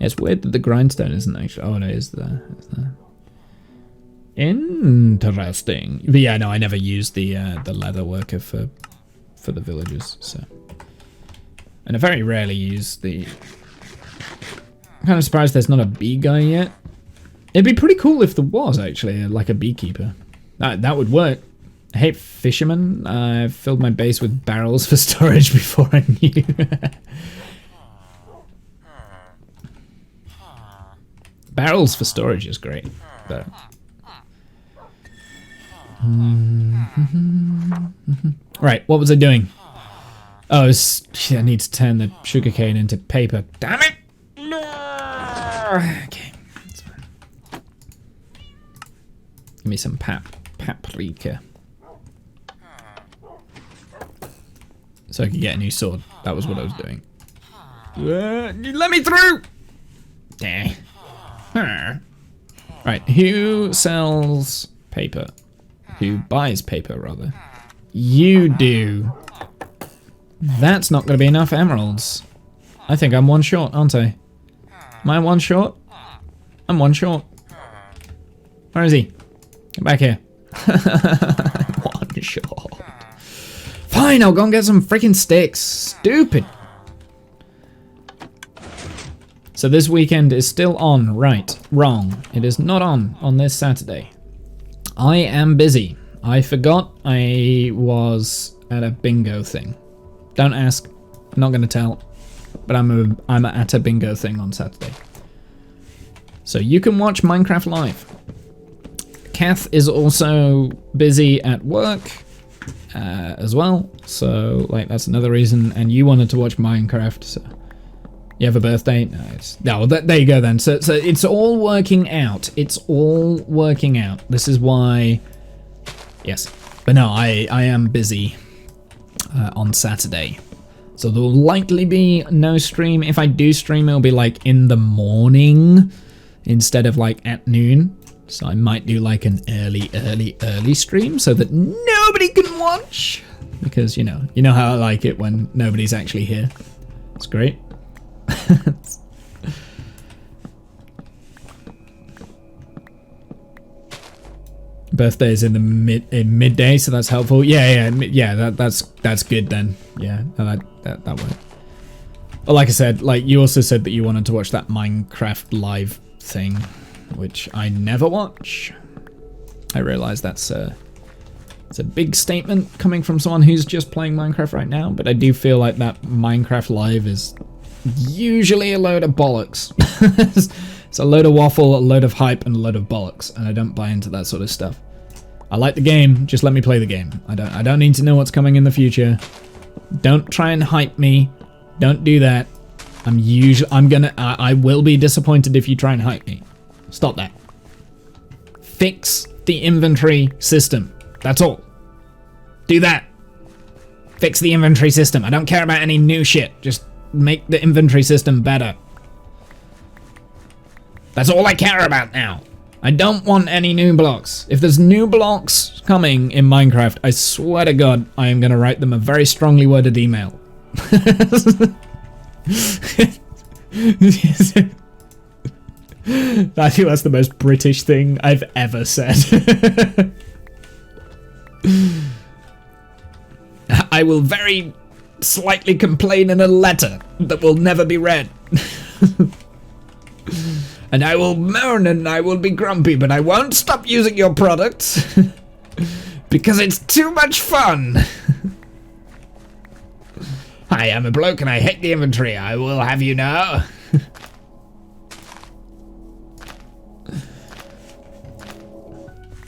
It's weird that the grindstone isn't actually. Oh, no, it is there. It's there. Interesting. But yeah, no, I never used the leather worker for the villagers. So, and I very rarely use the. I'm kind of surprised there's not a bee guy yet. It'd be pretty cool if there was actually like a beekeeper. That would work. I hate fishermen. I've filled my base with barrels for storage before I knew. Barrels for storage is great, but. Right, what was I doing? Oh, I need to turn the sugarcane into paper. Damn it! Okay, that's fine. Give me some paprika. So I could get a new sword. That was what I was doing. Let me through! Dang. Right, who sells paper? Who buys paper, rather? You do. That's not going to be enough emeralds. I think I'm one short, aren't I? Am I one short? I'm one short. Where is he? Get back here. One short. Fine, I'll go and get some freaking sticks. Stupid. So this weekend is still on, right? Wrong. It is not on this Saturday. I am busy. I forgot I was at a bingo thing. Don't ask. I'm not going to tell. But I'm at a bingo thing on Saturday. So you can watch Minecraft live. Kath is also busy at work as well. So like that's another reason. And you wanted to watch Minecraft. So you have a birthday? No, there you go then. So it's all working out. It's all working out. This is why. Yes. But no, I am busy on Saturday. So there will likely be no stream. If I do stream, it'll be like in the morning instead of like at noon. So I might do like an early stream so that nobody can watch. Because, you know how I like it when nobody's actually here. It's great. Birthday's in the midday, so that's helpful. Yeah. That's good then. Yeah, that worked. But like I said, like you also said that you wanted to watch that Minecraft live thing, which I never watch. I realize it's a big statement coming from someone who's just playing Minecraft right now, but I do feel like that Minecraft live is usually a load of bollocks. It's a load of waffle, a load of hype, and a load of bollocks, and I don't buy into that sort of stuff. I like the game, just let me play the game. I don't need to know what's coming in the future. Don't try and hype me. Don't do that. I will be disappointed if you try and hype me. Stop that. Fix the inventory system. That's all. Do that. Fix the inventory system. I don't care about any new shit. Just make the inventory system better. That's all I care about now. I don't want any new blocks. If there's new blocks coming in Minecraft, I swear to God, I am going to write them a very strongly worded email. I think that's the most British thing I've ever said. I will very slightly complain in a letter that will never be read. And I will moan and I will be grumpy, but I won't stop using your products because it's too much fun. Hi, I'm a bloke and I hate the inventory. I will have you know.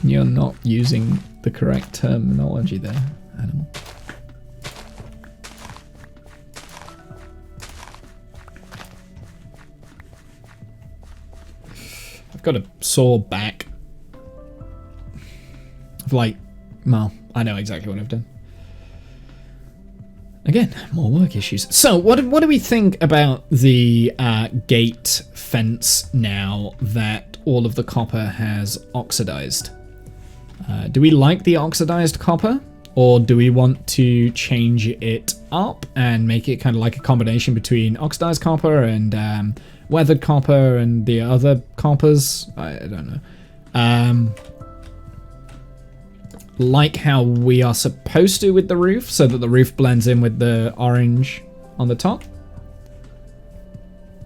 You're not using the correct terminology there, animal. I've got a sore back. Well, I know exactly what I've done. Again, more work issues. So, what do we think about the gate fence now that all of the copper has oxidized? Do we like the oxidized copper? Or do we want to change it up and make it kind of like a combination between oxidized copper and weathered copper and the other coppers? I don't know. Like how we are supposed to with the roof, so that the roof blends in with the orange on the top.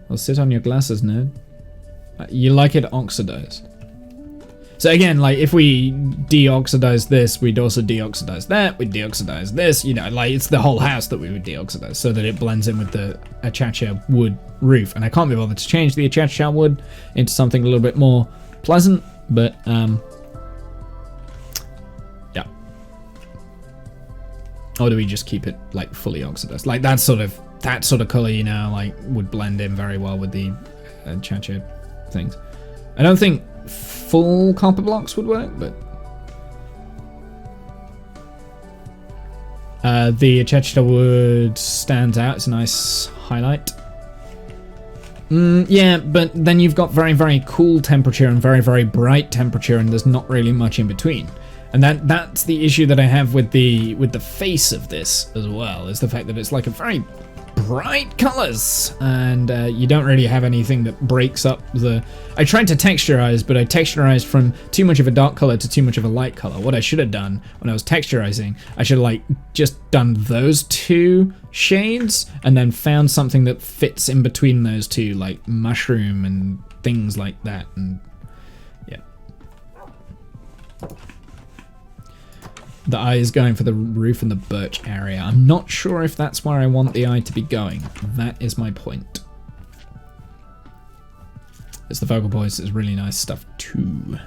Well, sit on your glasses, nerd. You like it oxidized. So again, like if we deoxidize this, we'd also deoxidize that, we'd deoxidize this, you know, like it's the whole house that we would deoxidize so that it blends in with the achacha wood roof. And I can't be bothered to change the achacha wood into something a little bit more pleasant, but yeah. Or do we just keep it like fully oxidized? Like that sort of color, you know, like would blend in very well with the achacha things. I don't think full copper blocks would work, but the achacha wood stands out. It's a nice highlight. Yeah, but then you've got very, very cool temperature and very, very bright temperature, and there's not really much in between. And that's the issue that I have with the face of this as well, is the fact that it's like a very bright colors, and you don't really have anything that breaks up the... I tried to texturize, but I texturized from too much of a dark color to too much of a light color. What I should have done when I was texturizing, I should have like just done those two shades and then found something that fits in between those two, like mushroom and things like that. And yeah, the eye is going for the roof and the birch area. I'm not sure if that's where I want the eye to be going. That is my point. It's the focal points is really nice stuff too.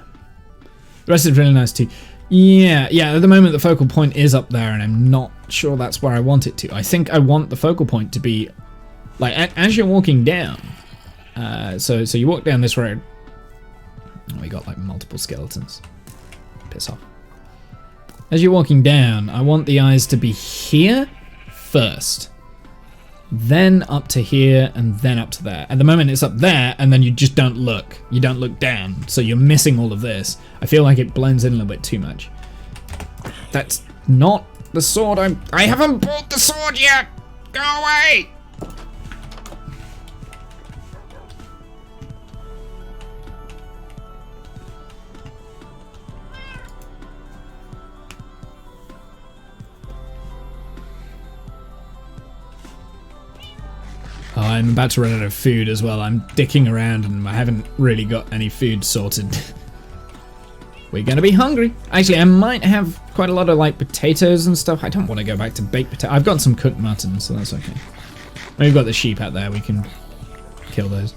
The rest is really nice too. Yeah, at the moment the focal point is up there and I'm not sure that's where I want it to. I think I want the focal point to be like as you're walking down. So you walk down this road. Oh, we got like multiple skeletons. Piss off. As you're walking down, I want the eyes to be here first, then up to here, and then up to there. At the moment it's up there, and then you just don't look. You don't look down, so you're missing all of this. I feel like it blends in a little bit too much. That's not the sword I haven't bought the sword yet! Go away! Oh, I'm about to run out of food as well. I'm dicking around and I haven't really got any food sorted. We're gonna be hungry. Actually, I might have quite a lot of like potatoes and stuff. I don't want to go back to baked potato. I've got some cooked mutton, so that's okay. We've got the sheep out there. We can kill those.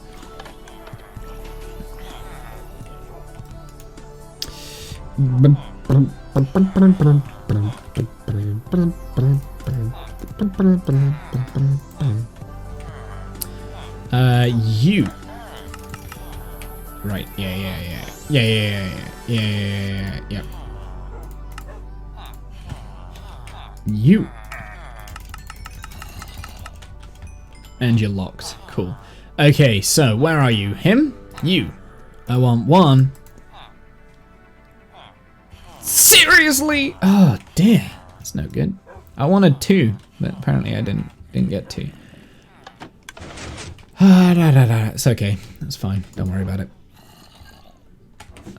You. Right, yeah. You. And you're locked. Cool. Okay, so where are you? Him? You. I want one. Seriously? Oh, dear. That's no good. I wanted two, but apparently I didn't get two. It's okay. That's fine. Don't worry about it.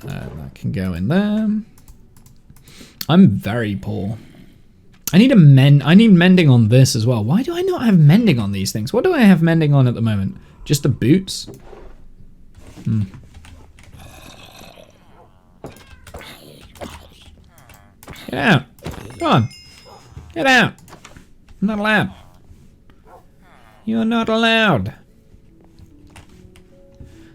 That can go in there. I'm very poor. I need I need mending on this as well. Why do I not have mending on these things? What do I have mending on at the moment? Just the boots? Get out. Come on. Get out. I'm not allowed. You're not allowed.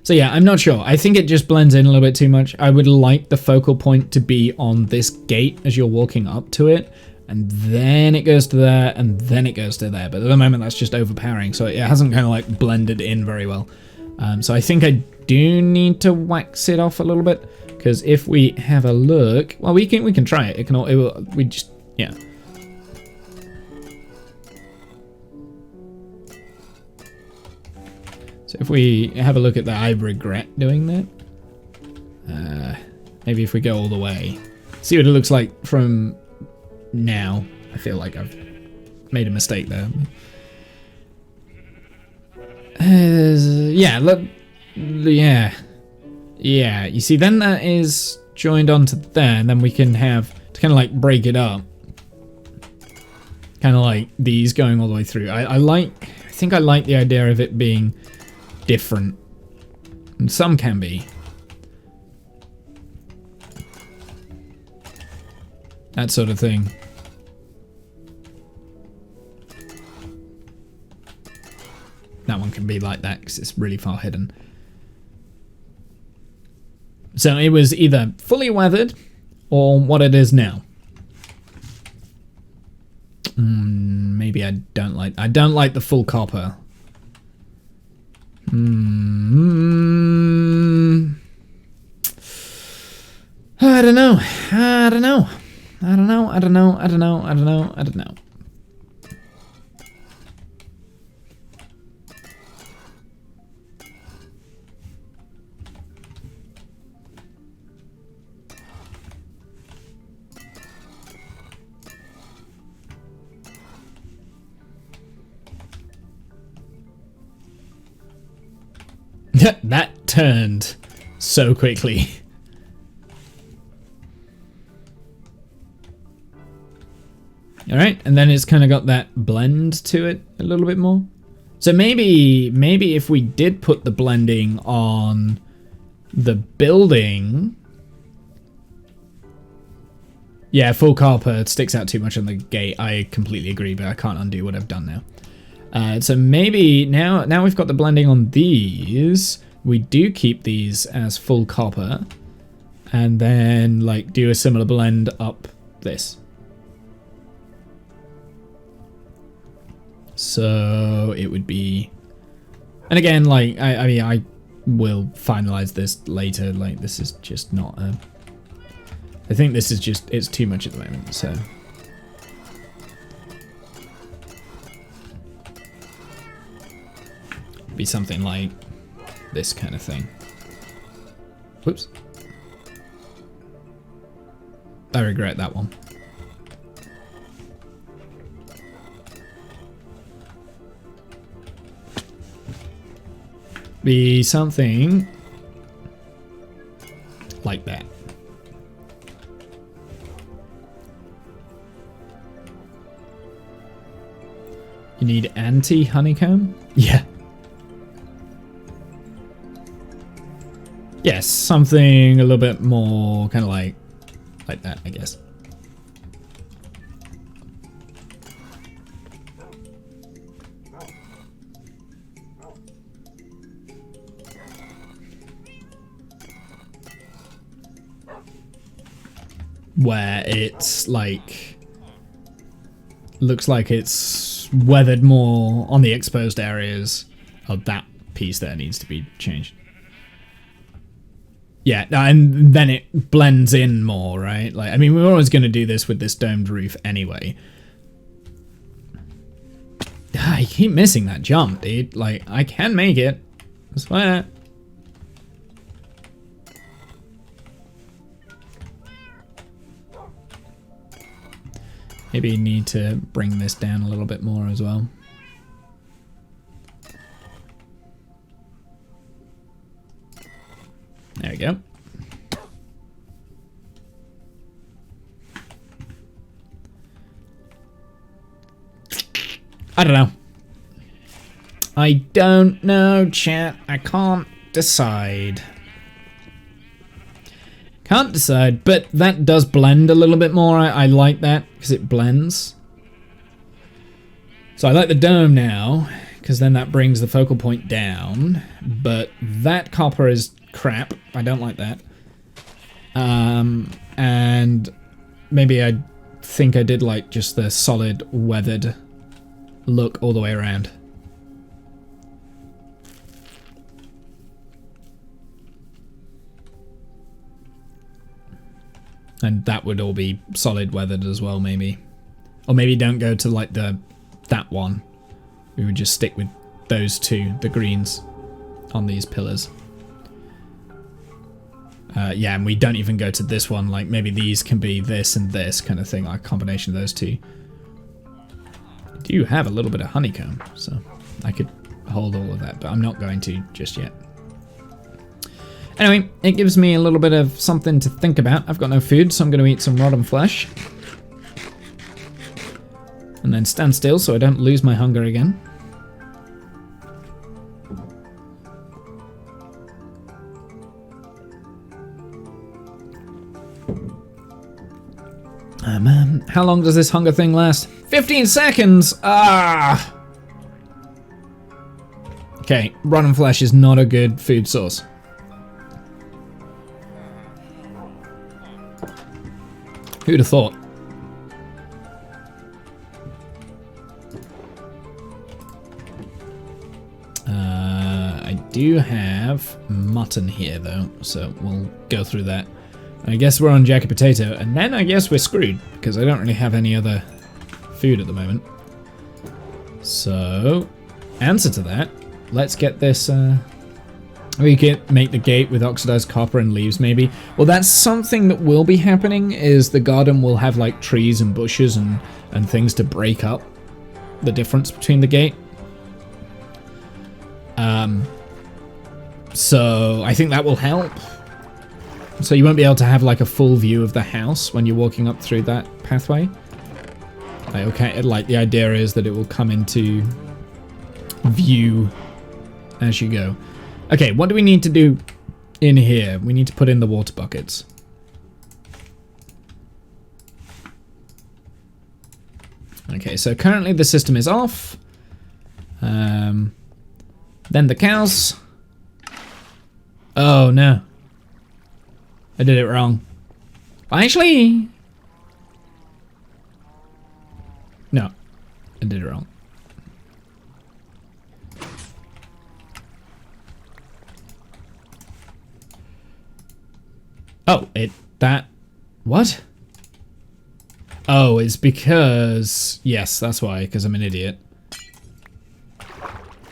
So yeah, I'm not sure. I think it just blends in a little bit too much. I would like the focal point to be on this gate as you're walking up to it. And then it goes to there, and then it goes to there. But at the moment, that's just overpowering. So it hasn't kind of like blended in very well. So I think I do need to wax it off a little bit. Because if we have a look, well, we can try it. We just, yeah. So if we have a look at that, I regret doing that. Maybe if we go all the way, see what it looks like from now. I feel like I've made a mistake there. Yeah, look, yeah. You see, then that is joined onto there, and then we can have to kind of like break it up. Kind of like these going all the way through. I think I like the idea of it being different. And some can be. That sort of thing. That one can be like that because it's really far hidden. So it was either fully weathered or what it is now. Maybe I don't like the full copper. I don't know. That turned so quickly. All right, and then it's kind of got that blend to it a little bit more. So maybe if we did put the blending on the building, yeah, full copper, it sticks out too much on the gate. I completely agree, but I can't undo what I've done now. So maybe now we've got the blending on these, we do keep these as full copper, and then like do a similar blend up this. So it would be, and again, like I mean, I will finalize this later. Like this is just not a. I think this is just, it's too much at the moment. So. Be something like this kind of thing. Whoops. I regret that one. Be something like that. You need anti-honeycomb? Yeah. Yes, something a little bit more kind of like that, I guess. Where it's like, looks like it's weathered more on the exposed areas. Oh, that piece there needs to be changed. Yeah, and then it blends in more, right? Like, I mean, we're always going to do this with this domed roof anyway. I keep missing that jump, dude. Like, I can make it. I swear. Maybe you need to bring this down a little bit more as well. There we go. I don't know. I don't know, chat. I can't decide. Can't decide, but that does blend a little bit more. I like that because it blends. So I like the dome now because then that brings the focal point down. But that copper is crap. I don't like that. And maybe I think I did like just the solid weathered look all the way around. And that would all be solid weathered as well, maybe. Or maybe don't go to like that one. We would just stick with those two, the greens, on these pillars. Yeah, and we don't even go to this one. Like maybe these can be this and this kind of thing, like a combination of those two. I do have a little bit of honeycomb, so I could hold all of that, but I'm not going to just yet. Anyway, it gives me a little bit of something to think about. I've got no food, so I'm going to eat some rotten flesh. And then stand still so I don't lose my hunger again. How long does this hunger thing last? 15 seconds! Ah! Okay, rotten flesh is not a good food source. Who'd have thought? I do have mutton here though, so we'll go through that. I guess we're on jacket potato, and then I guess we're screwed, because I don't really have any other food at the moment. So, answer to that, let's get this, we could make the gate with oxidized copper and leaves maybe. Well, that's something that will be happening, is the garden will have like trees and bushes and things to break up the difference between the gate. So I think that will help. So you won't be able to have like a full view of the house when you're walking up through that pathway. Like, okay, like the idea is that it will come into view as you go. Okay, what do we need to do in here? We need to put in the water buckets. Okay, so currently the system is off. Then the cows. Oh no. I did it wrong. Actually, no, I did it wrong. Oh, what? Oh, it's because, yes, that's why, because I'm an idiot.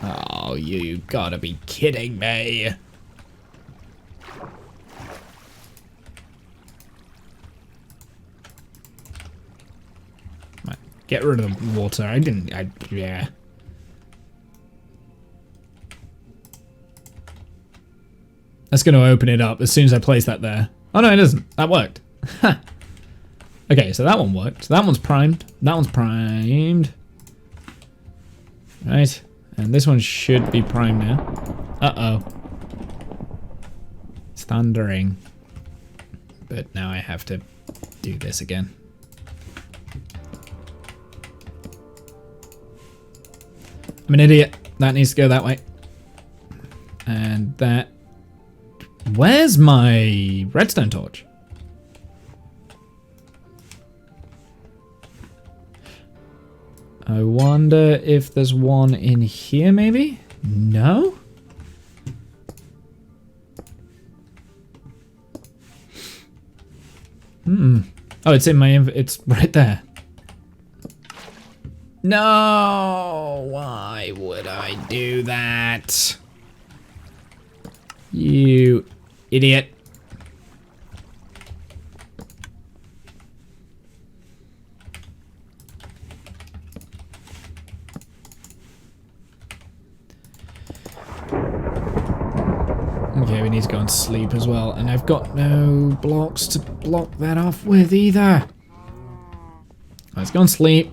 Oh, you gotta be kidding me. Get rid of the water. Yeah. That's going to open it up as soon as I place that there. Oh no, it doesn't. That worked. Okay, so that one worked. That one's primed. That one's primed. Right. And this one should be primed now. Uh-oh. It's thundering. But now I have to do this again. I'm an idiot. That needs to go that way. And that... Where's my redstone torch? I wonder if there's one in here, maybe? No? Oh, it's in my... It's right there. No! Why would I do that? You idiot. Okay, we need to go and sleep as well, and I've got no blocks to block that off with either. Let's go and sleep.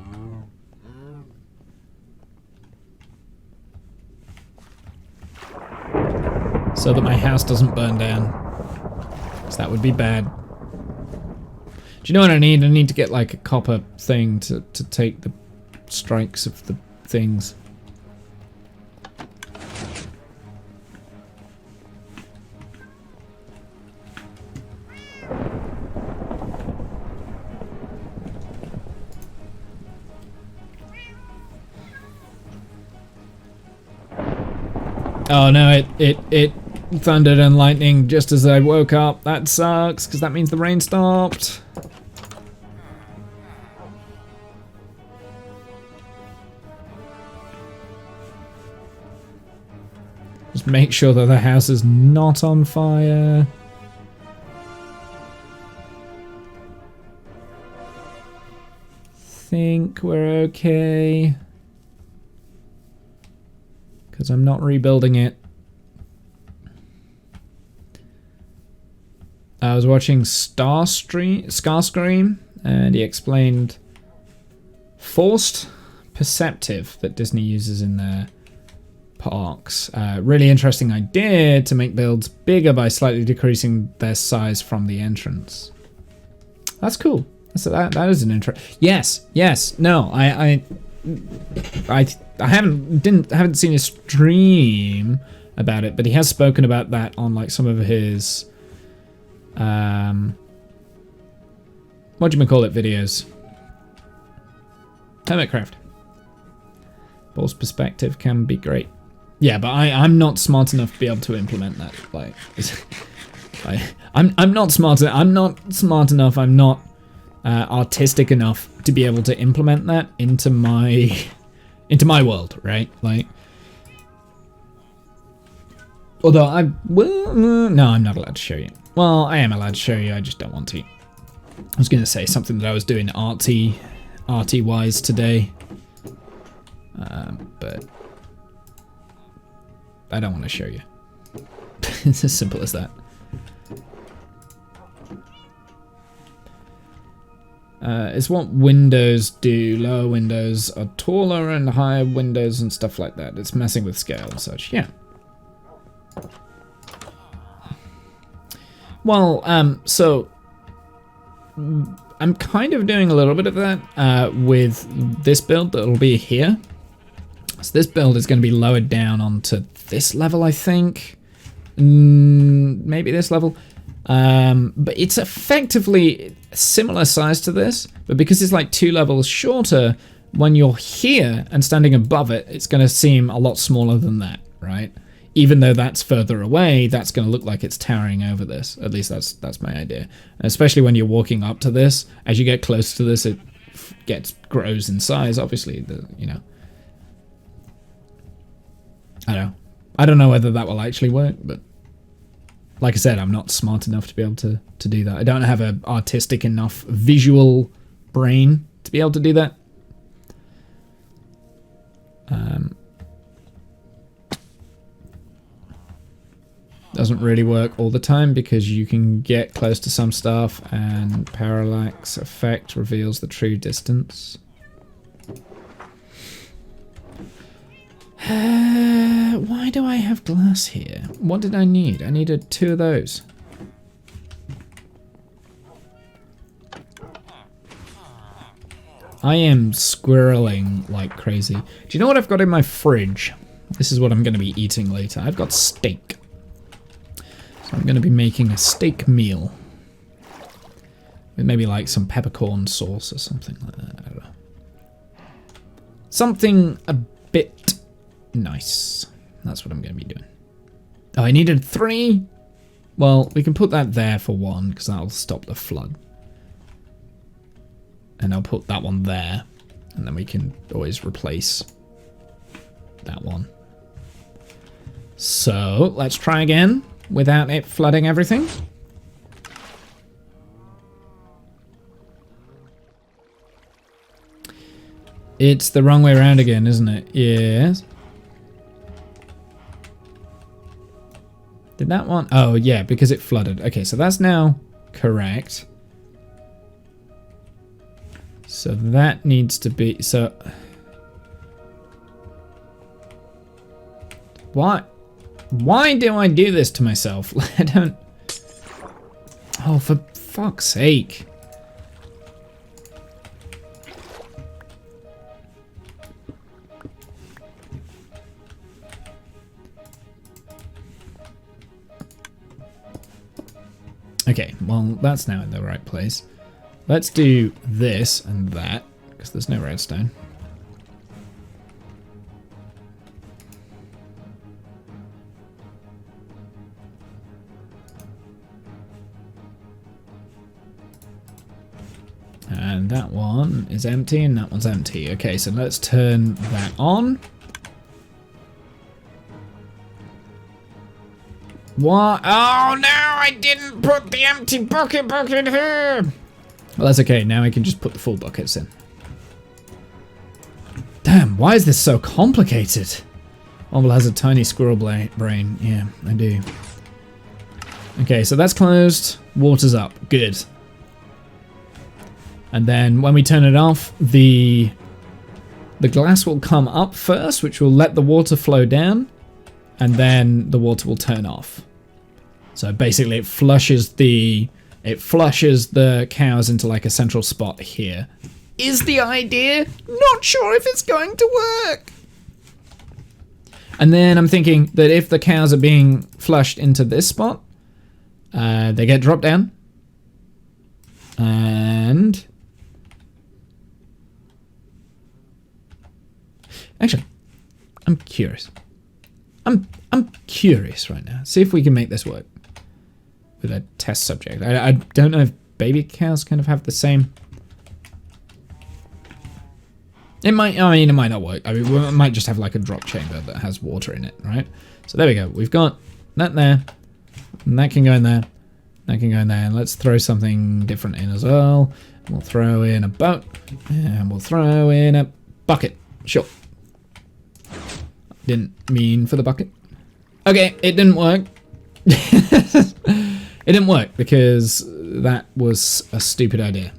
so that my house doesn't burn down. Because that would be bad. Do you know what I need? I need to get like a copper thing to take the strikes of the things. Oh no, it thundered and lightning just as I woke up. That sucks, because that means the rain stopped. Just make sure that the house is not on fire. Think we're okay. Because I'm not rebuilding it. I was watching Starscream, and he explained forced perceptive that Disney uses in their parks. Really interesting idea to make builds bigger by slightly decreasing their size from the entrance. That's cool. That is an intro. Yes. No, I haven't seen a stream about it, but he has spoken about that on like some of his videos. Hermitcraft. Forced perspective can be great. Yeah, but I'm not smart enough to be able to implement that. Like, I'm not smart enough. I'm not artistic enough to be able to implement that into my world, right? Like, although no, I'm not allowed to show you. Well, I am allowed to show you. I just don't want to. I was going to say something that I was doing arty wise today, but I don't want to show you. It's as simple as that. It's what windows do. Lower windows are taller and higher windows and stuff like that. It's messing with scale and such. Yeah. Well, so I'm kind of doing a little bit of that with this build that'll be here. So this build is going to be lowered down onto this level, I think. Maybe this level. But it's effectively similar size to this, but because it's like 2 levels shorter, when you're here and standing above it, it's going to seem a lot smaller than that, right? Even though that's further away, that's going to look like it's towering over this. At least that's my idea. And especially when you're walking up to this, as you get close to this, it grows in size. Obviously, I don't know whether that will actually work, but like I said, I'm not smart enough to be able to do that. I don't have an artistic enough visual brain to be able to do that. Doesn't really work all the time because you can get close to some stuff and parallax effect reveals the true distance. Why do I have glass here? What did I need? I needed 2 of those. I am squirreling like crazy. Do you know what I've got in my fridge? This is what I'm going to be eating later. I've got steak. So I'm going to be making a steak meal. With maybe like some peppercorn sauce or something like that. I don't know. Something a bit nice. That's what I'm going to be doing. Oh, I needed 3? Well, we can put that there for 1 because that'll stop the flood. And I'll put that one there. And then we can always replace that one. So, let's try again without it flooding everything. It's the wrong way around again, isn't it? Yes. Did that one? Oh, yeah, because it flooded. Okay, so that's now correct. So that needs to be... So... What? Why do I do this to myself? I don't... Oh, for fuck's sake. Okay, well, that's now in the right place. Let's do this and that, because there's no redstone. And that one is empty, and that one's empty. Okay, so let's turn that on. What? Oh no, I didn't put the empty bucket back in here! Well, that's okay, now I can just put the full buckets in. Damn, why is this so complicated? Omble has a tiny squirrel brain. Yeah, I do. Okay, so that's closed. Water's up. Good. And then when we turn it off, the glass will come up first, which will let the water flow down, and then the water will turn off. So basically it flushes the cows into like a central spot here. Is the idea? Not sure if it's going to work. And then I'm thinking that if the cows are being flushed into this spot, they get dropped down. And actually, I'm curious. I'm curious right now. See if we can make this work with a test subject. I don't know if baby cows kind of have the same. It might. I mean, it might not work. I mean, we might just have like a drop chamber that has water in it, right? So there we go. We've got that there, and that can go in there. That can go in there. And let's throw something different in as well. We'll throw in a boat, and we'll throw in a bucket. Sure. Didn't mean for the bucket. Okay, it didn't work. It didn't work because that was a stupid idea.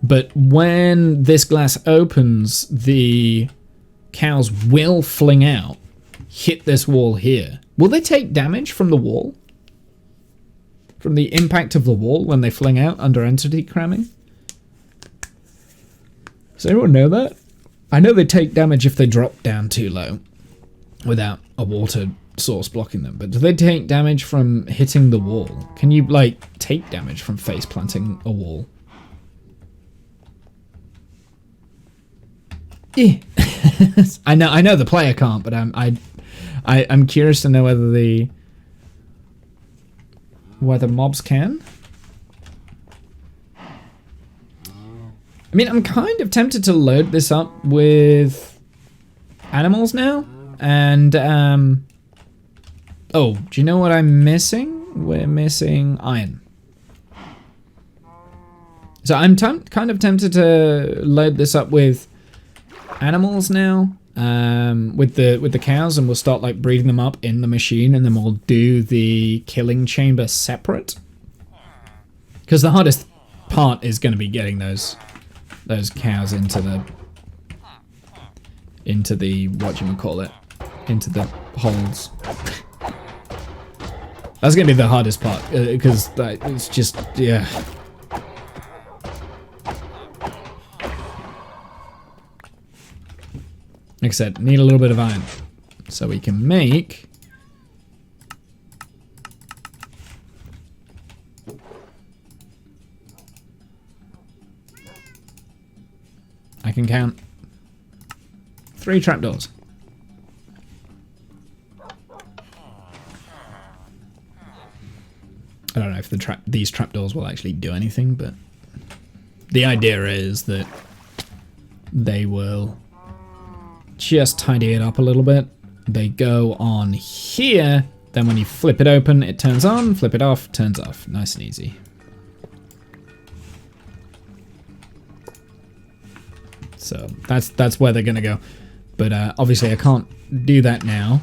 But when this glass opens, the cows will fling out, hit this wall here. Will they take damage from the wall? From the impact of the wall when they fling out under entity cramming? Does anyone know that? I know they take damage if they drop down too low without a water source blocking them, but do they take damage from hitting the wall? Can you, like, take damage from face planting a wall? Yeah. I know the player can't, but I'm curious to know whether mobs can. I mean, I'm kind of tempted to load this up with animals now, and oh, do you know what I'm missing? We're missing iron. So I'm kind of tempted to load this up with animals now, with the cows, and we'll start like breeding them up in the machine, and then we'll do the killing chamber separate. Because the hardest part is going to be getting those cows into the whatchamacallit, into the holes. That's gonna be the hardest part, because it's just, yeah. Like I said, need a little bit of iron so we can make I can count 3 trapdoors. I don't know if these trapdoors will actually do anything, but the idea is that they will just tidy it up a little bit. They go on here, then when you flip it open, it turns on, flip it off, turns off. Nice and easy. So that's where they're gonna go. But obviously I can't do that now,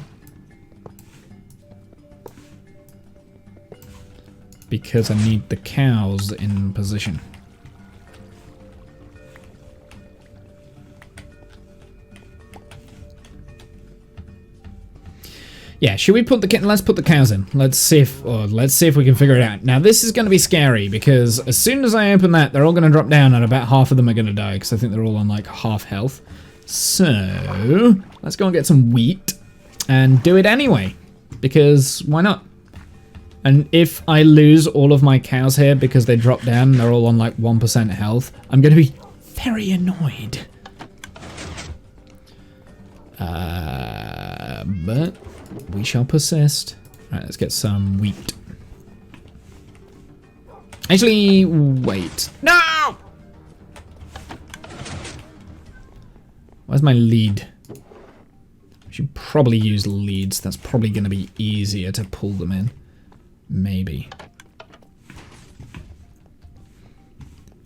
because I need the cows in position. Yeah, should we put let's put the cows in. Let's see if we can figure it out. Now this is going to be scary because as soon as I open that, they're all going to drop down and about half of them are going to die because I think they're all on like half health. So let's go and get some wheat and do it anyway because why not? And if I lose all of my cows here because they drop down and they're all on like 1% health, I'm going to be very annoyed. But we shall persist. Alright, let's get some wheat. Actually, wait. No! Where's my lead? I should probably use leads. That's probably going to be easier to pull them in. Maybe.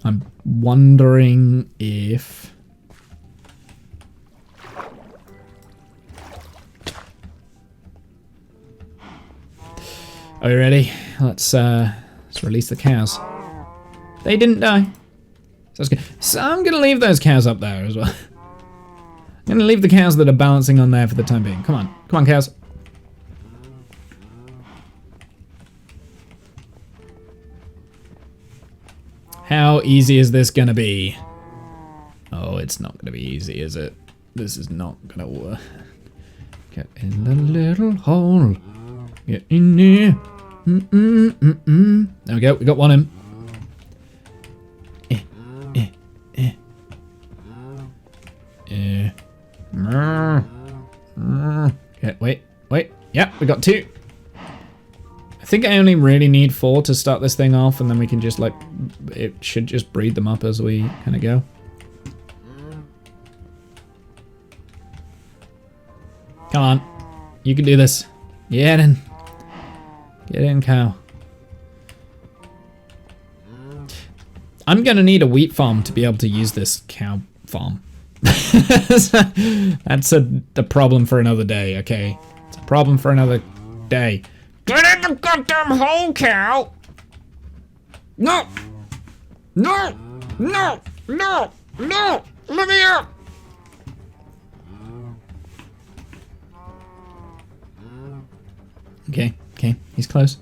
I'm wondering if... Are we ready? Let's release the cows. They didn't die. So that's good. So I'm gonna leave those cows up there as well. I'm gonna leave the cows that are balancing on there for the time being. Come on. Come on, cows. How easy is this gonna be? Oh, it's not gonna be easy, is it? This is not gonna work. Get in the little hole. Get in there. There we go, we got one in. Okay, wait. Yeah, we got 2. I think I only really need 4 to start this thing off, and then we can just like, it should just breed them up as we kind of go. Come on, you can do this. Get in. Get in, cow. I'm gonna need a wheat farm to be able to use this cow farm. That's the problem for another day, okay? It's a problem for another day. Get in the goddamn hole, cow! No! No! No! No! No! Let me out! Okay, he's close.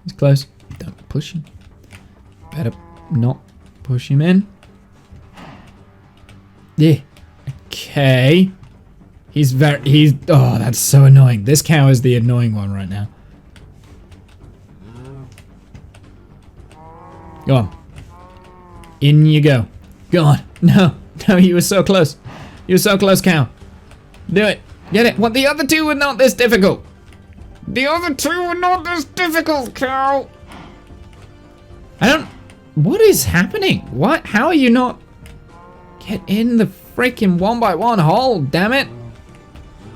He's close. Don't push him. Better not push him in. Yeah. Okay. Oh, that's so annoying. This cow is the annoying one right now. Go on. In you go. Go on. No, you were so close. You were so close, cow. Do it. Get it. What? The other 2 were not this difficult. The other 2 were not this difficult, cow. What is happening? What? How are you not? Get in the freaking 1x1 hole, damn it.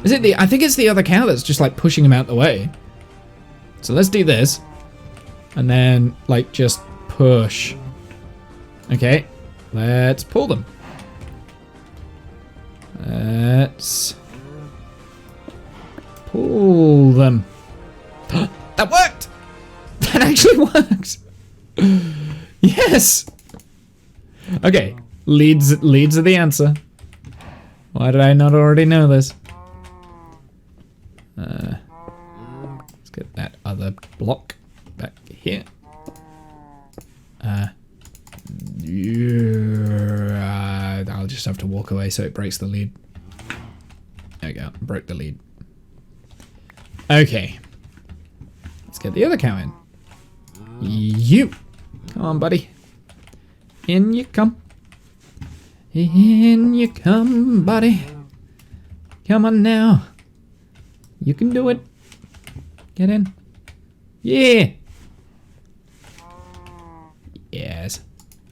Is it I think it's the other cow that's just like pushing him out the way. So let's do this. And then like just push. Okay. Let's pull them. Let's pull them. That worked! That actually worked! Yes! Okay, leads are the answer. Why did I not already know this? Let's get that other block back here. I'll just have to walk away so it breaks the lead. There we go, broke the lead. Okay. Let's get the other cow in. You! Come on, buddy. In you come. In you come, buddy. Come on now. You can do it. Get in. Yeah! Yes.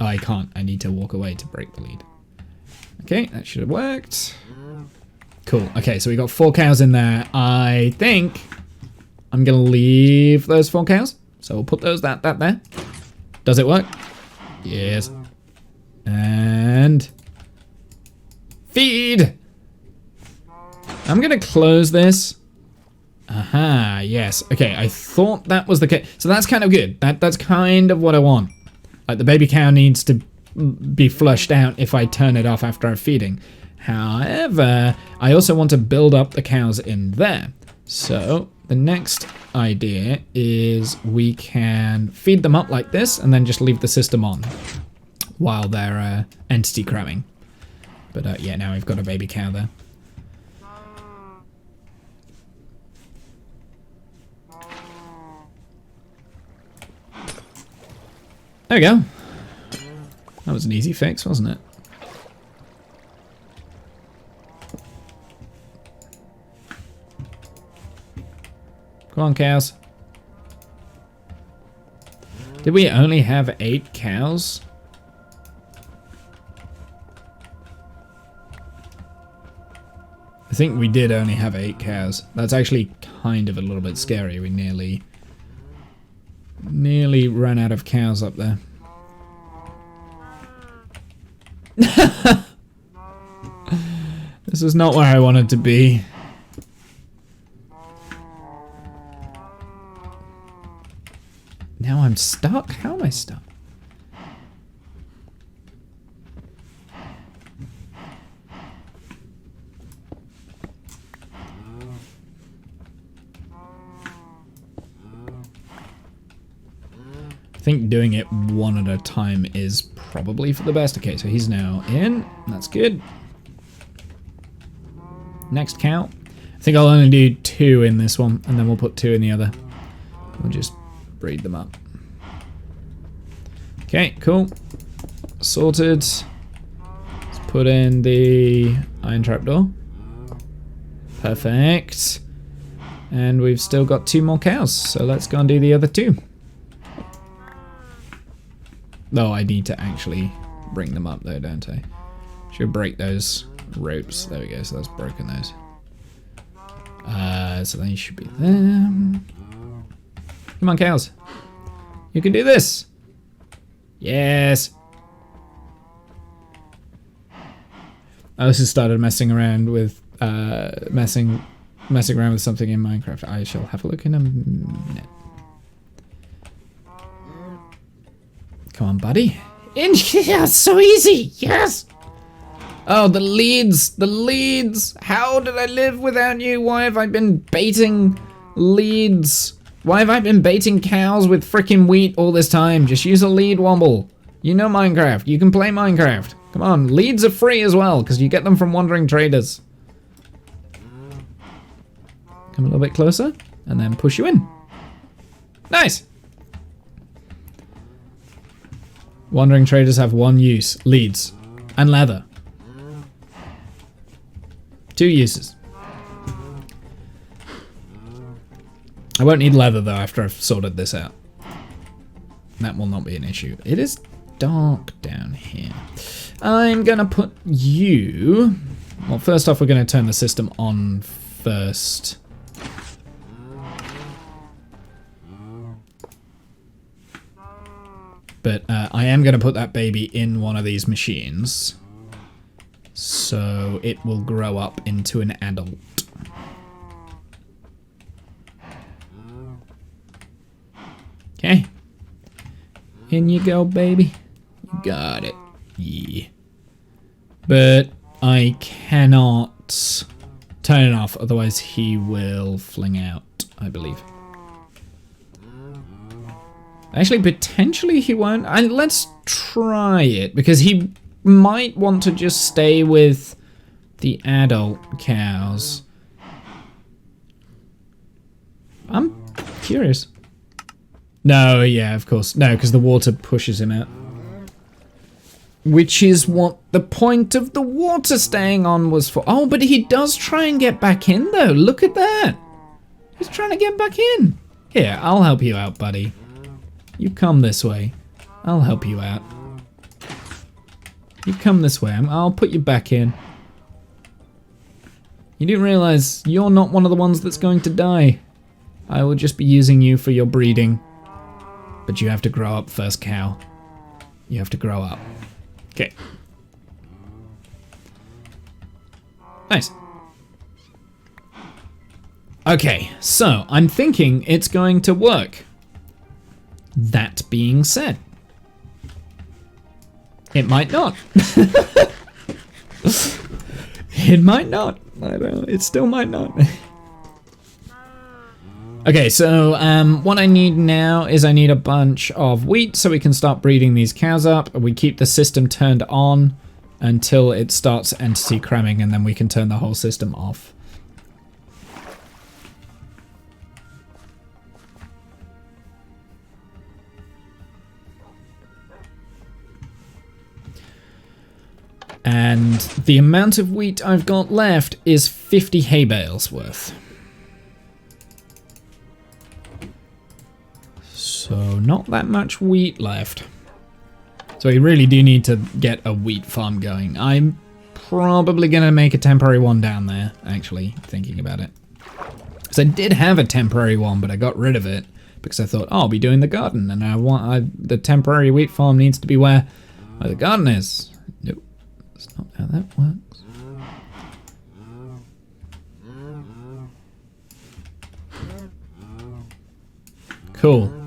Oh, I can't. I need to walk away to break the lead. Okay, that should have worked. Cool. Okay, so we got 4 cows in there. I think I'm gonna leave those 4 cows. So we'll put those that there. Does it work? Yes. And feed. I'm gonna close this. Aha, yes. Okay, I thought that was the case. So that's kind of good. That's kind of what I want. Like the baby cow needs to be flushed out if I turn it off after I'm feeding. However, I also want to build up the cows in there. So the next idea is we can feed them up like this and then just leave the system on while they're entity cramming. But yeah, now we've got a baby cow there. There we go. That was an easy fix, wasn't it? Come on, cows. Did we only have 8 cows? I think we did only have 8 cows. That's actually kind of a little bit scary. We nearly ran out of cows up there. This is not where I wanted to be. Now I'm stuck? How am I stuck? I think doing it one at a time is probably for the best. Okay, so he's now in. That's good. Next cow. I think I'll only do 2 in this one, and then we'll put 2 in the other. We'll just breed them up. Okay, cool. Sorted. Let's put in the iron trapdoor. Perfect. And we've still got 2 more cows, so let's go and do the other 2. Oh, I need to actually bring them up though, don't I? Should break those ropes. There we go, so that's broken those. So they should be there. Come on, cows. You can do this. Yes. I also started messing around with messing around with something in Minecraft. I shall have a look in a minute. Come on, buddy. In here, so easy. Yes. Oh, the leads. The leads. How did I live without you? Why have I been baiting leads? Why have I been baiting cows with frickin' wheat all this time? Just use a lead womble. You know Minecraft. You can play Minecraft. Come on. Leads are free as well, because you get them from wandering traders. Come a little bit closer, and then push you in. Nice. Wandering traders have 1 use. Leads. And leather. 2 uses. I won't need leather though after I've sorted this out. That will not be an issue. It is dark down here. I'm gonna put you... Well, first off, we're gonna turn the system on first. But I am gonna put that baby in one of these machines. So it will grow up into an adult. Okay. In you go, baby. You got it. Yeah. But I cannot turn it off, otherwise he will fling out, I believe. Actually, potentially he won't. Let's try it, because he might want to just stay with the adult cows. I'm curious. No, yeah, of course. No, because the water pushes him out. Which is what the point of the water staying on was for. Oh, but he does try and get back in, though. Look at that. He's trying to get back in. Here, I'll help you out, buddy. You come this way. I'll help you out. You come this way. I'll put you back in. You do realize you're not one of the ones that's going to die. I will just be using you for your breeding. But you have to grow up first, cow. You have to grow up. Okay. Nice. Okay, so I'm thinking it's going to work. That being said, it might not. It might not. I don't know. It still might not. Okay, so what I need now is I need a bunch of wheat so we can start breeding these cows up. We keep the system turned on until it starts entity cramming, and then we can turn the whole system off. And the amount of wheat I've got left is 50 hay bales worth. So not that much wheat left. So we really do need to get a wheat farm going. I'm probably going to make a temporary one down there, actually, thinking about it. Because I did have a temporary one, but I got rid of it because I thought, oh, I'll be doing the garden, and the temporary wheat farm needs to be where the garden is. Nope, that's not how that works. Cool.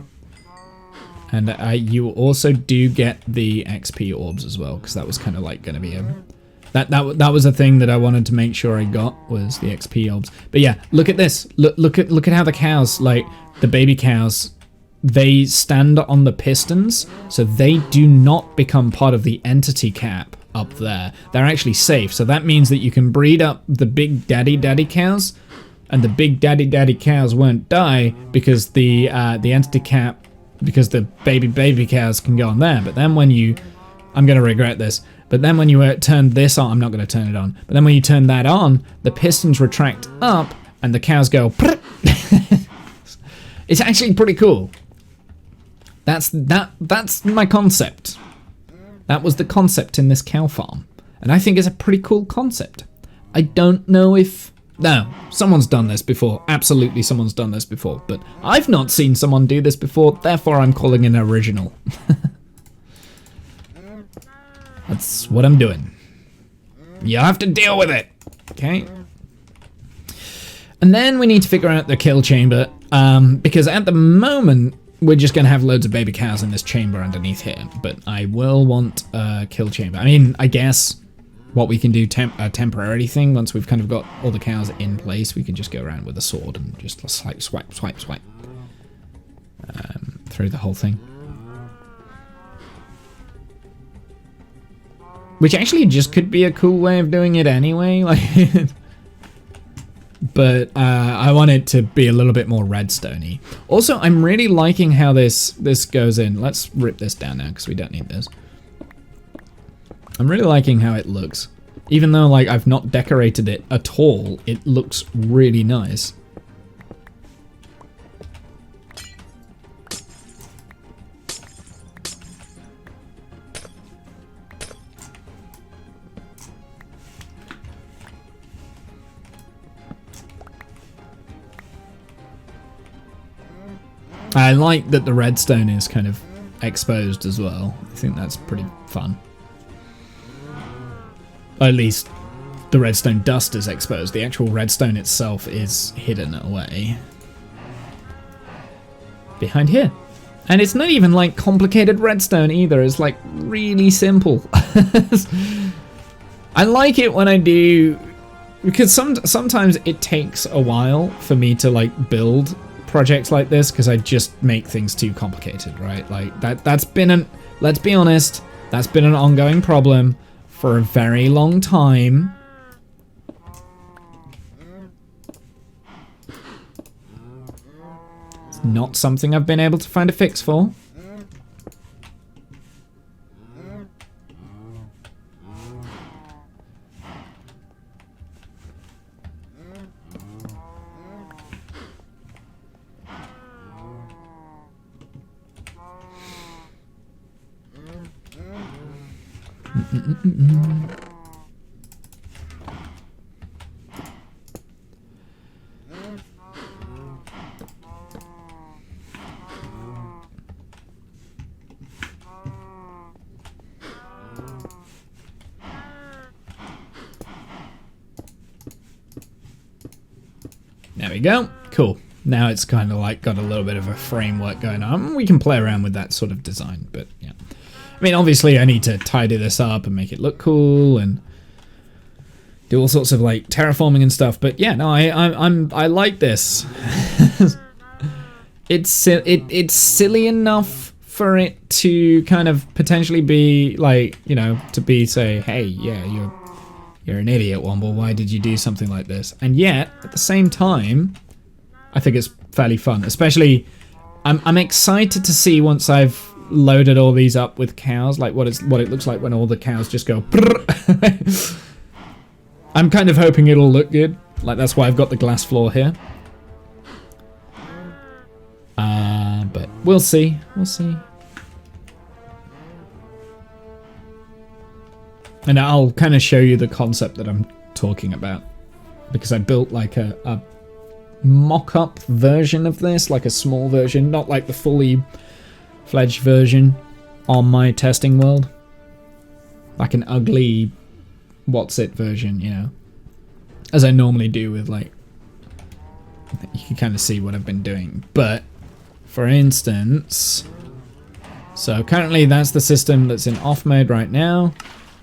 And you also do get the XP orbs as well, because that was kind of like going to be a... That was a thing that I wanted to make sure I got, was the XP orbs. But yeah, look at this. Look at how the cows, like the baby cows, they stand on the pistons, so they do not become part of the entity cap up there. They're actually safe, so that means that you can breed up the big daddy cows, and the big daddy cows won't die because the entity cap, because the baby cows can go on there. But then when you, I'm going to regret this, but then when you turn this on, I'm not going to turn it on, but then when you turn that on, the pistons retract up and the cows go It's actually pretty cool. That's my concept. That was the concept in this cow farm, and I think it's a pretty cool concept. I don't know if... No, someone's done this before. Absolutely someone's done this before. But I've not seen someone do this before, therefore I'm calling it original. That's what I'm doing. You have to deal with it. Okay? And then we need to figure out the kill chamber. Because at the moment, we're just going to have loads of baby cows in this chamber underneath here. But I will want a kill chamber. I mean, I guess... what we can do, a temporary thing, once we've kind of got all the cows in place, we can just go around with a sword and just like swipe through the whole thing. Which actually just could be a cool way of doing it anyway, like. But I want it to be a little bit more redstone-y. Also, I'm really liking how this goes in. Let's rip this down now because we don't need this. I'm really liking how it looks. Even though, like, I've not decorated it at all, it looks really nice. I like that the redstone is kind of exposed as well. I think that's pretty fun. At least the redstone dust is exposed. The actual redstone itself is hidden away behind here. And it's not even like complicated redstone either. It's like really simple. I like it when I do, because sometimes it takes a while for me to like build projects like this because I just make things too complicated, right? Like that's been let's be honest, that's been an ongoing problem for a very long time. It's not something I've been able to find a fix for. There we go. Cool. Now it's kind of like got a little bit of a framework going on. We can play around with that sort of design, but yeah. I mean, obviously I need to tidy this up and make it look cool and do all sorts of like terraforming and stuff. But yeah, no, I like this. it's silly enough for it to kind of potentially be like, you know, to be say, hey, yeah, you're an idiot, Womble. Why did you do something like this? And yet, at the same time, I think it's fairly fun. Especially, I'm excited to see once I've loaded all these up with cows, like what it looks like when all the cows just go. I'm kind of hoping it'll look good. Like that's why I've got the glass floor here. But we'll see. We'll see. And I'll kind of show you the concept that I'm talking about, because I built like a mock-up version of this, like a small version, not like the fully fledged version on my testing world, like an ugly what's it version, you know, as I normally do with like, you can kind of see what I've been doing. But for instance, so currently that's the system that's in off mode right now.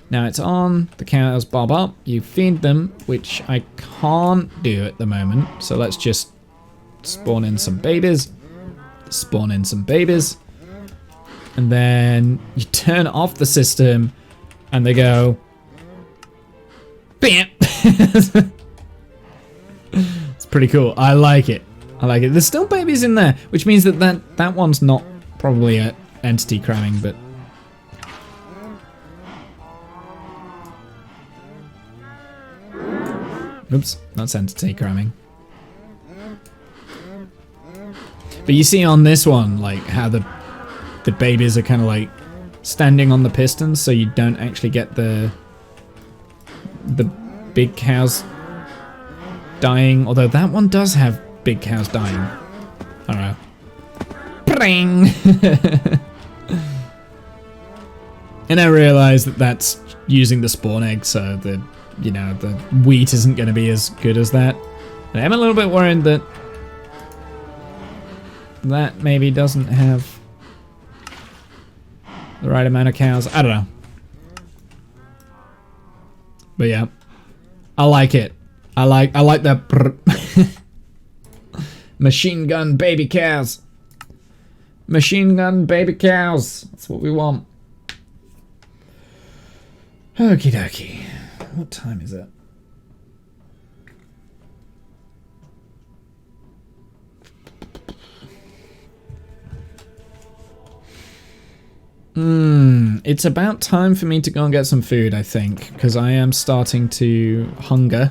Now it's on, the cows bob up, you feed them, which I can't do at the moment. So let's just spawn in some babies, and then you turn off the system and they go, bam. It's pretty cool. I like it. There's still babies in there, which means that one's not probably a entity cramming, but oops, that's entity cramming. But you see on this one, like how the babies are kind of like standing on the pistons, so you don't actually get the big cows dying. Although that one does have big cows dying. I don't know. Bring. And I realize that that's using the spawn egg, so the wheat isn't going to be as good as that. And I'm a little bit worried that maybe doesn't have the right amount of cows. I don't know. But yeah, I like it. I like that machine gun baby cows. Machine gun baby cows. That's what we want. Okie dokie. What time is it? It's about time for me to go and get some food, I think, because I am starting to hunger.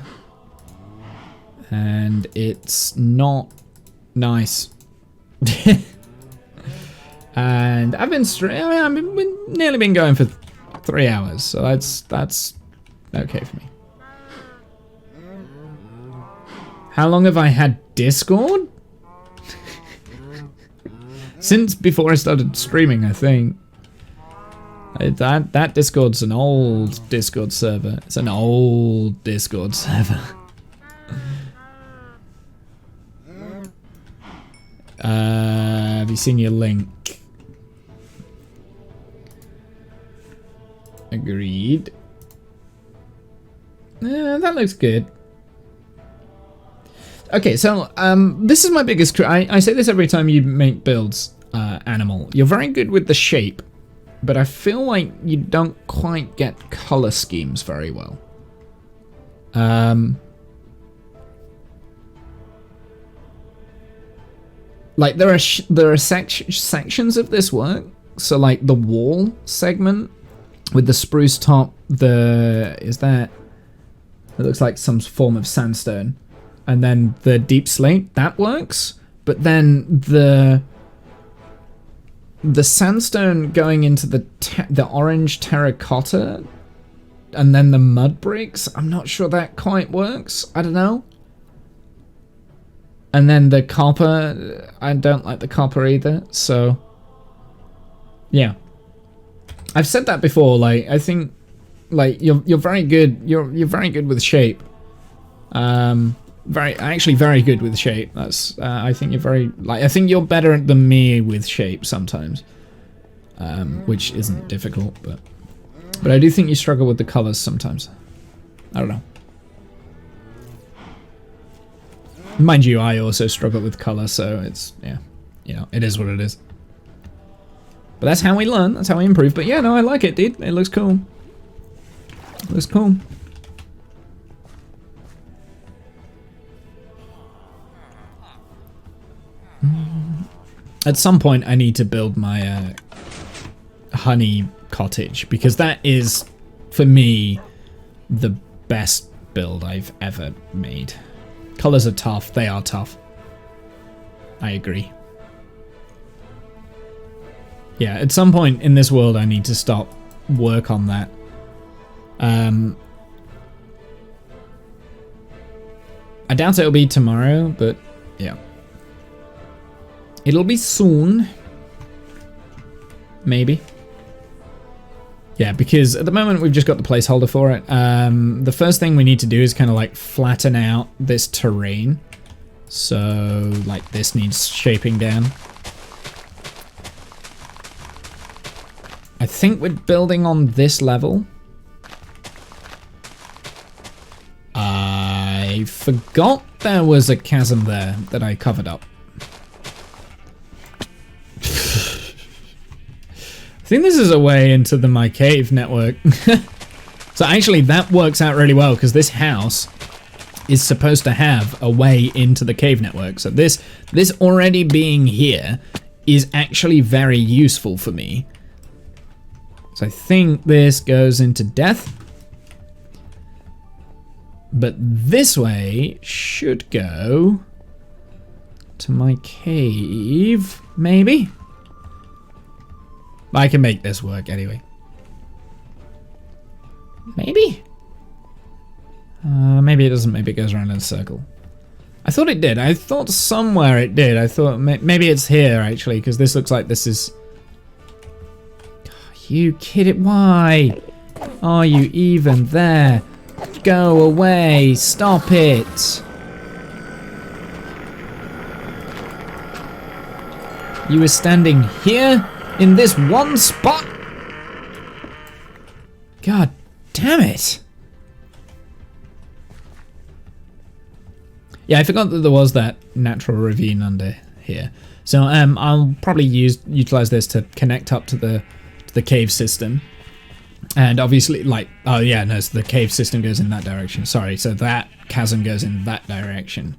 And it's not nice. And I've nearly been going for 3 hours, so that's okay for me. How long have I had Discord? Since before I started streaming, I think. That Discord's an old Discord server. It's an old Discord server. Have you seen your link? Agreed. That looks good. Okay, so this is my biggest. I say this every time you make builds, Animal. You're very good with the shape, but I feel like you don't quite get color schemes very well. Like there are sections of this work. So like the wall segment with the spruce top, it looks like some form of sandstone, and then the deep slate, that works. But then the sandstone going into the orange terracotta, and then the mud bricks, I'm not sure that quite works. I don't know. And then the copper, I don't like the copper either. So yeah, I've said that before. Like I think, like you're very good. You're very good with shape. Very good with shape. That's I think you're very I think you're better than me with shape sometimes, which isn't difficult, but I do think you struggle with the colors sometimes. I don't know. Mind you, I also struggle with color, so it's yeah. you know, it is what it is. But that's how we learn, that's how we improve. But yeah, no, I like it, dude. It looks cool. It looks cool. At some point, I need to build my honey cottage, because that is, for me, the best build I've ever made. Colors are tough. They are tough. I agree. Yeah, at some point in this world, I need to stop work on that. I doubt it'll be tomorrow, but yeah. It'll be soon. Maybe. Yeah, because at the moment we've just got the placeholder for it. The first thing we need to do is kind of like flatten out this terrain. So like this needs shaping down. I think we're building on this level. I forgot there was a chasm there that I covered up. I think this is a way into the My Cave network. So actually that works out really well, because this house is supposed to have a way into the cave network. So this already being here is actually very useful for me. So I think this goes into death. But this way should go to my cave, maybe? I can make this work anyway. Maybe? Maybe it doesn't. Maybe it goes around in a circle. I thought it did. I thought somewhere it did. I thought maybe it's here, actually, because this looks like this is... You kidding? Why are you even there? Go away. Stop it. You were standing here? In this one spot? God damn it. Yeah, I forgot that there was that natural ravine under here. So I'll probably utilize this to connect up to the cave system. And obviously, like, oh yeah, no, so the cave system goes in that direction. Sorry, so that chasm goes in that direction.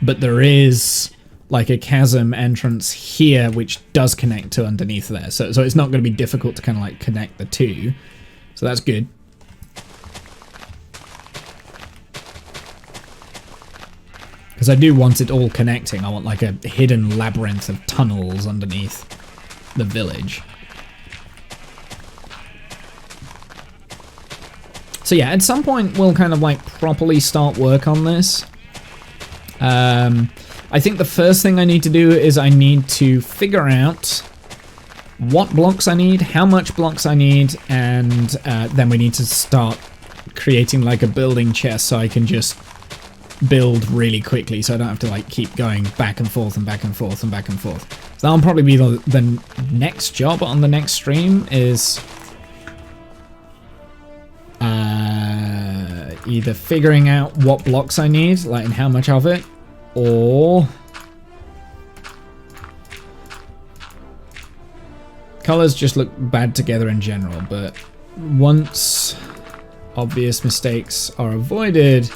But there is like a chasm entrance here which does connect to underneath there, so it's not going to be difficult to kind of like connect the two, so that's good. Because I do want it all connecting. I want like a hidden labyrinth of tunnels underneath the village. So yeah, at some point we'll kind of like properly start work on this. I think the first thing I need to do is I need to figure out what blocks I need, how much blocks I need, and then we need to start creating like a building chest so I can just build really quickly, so I don't have to like keep going back and forth and back and forth and back and forth. So that'll probably be the next job on the next stream, is either figuring out what blocks I need, like and how much of it, or colors just look bad together in general, but once obvious mistakes are avoided,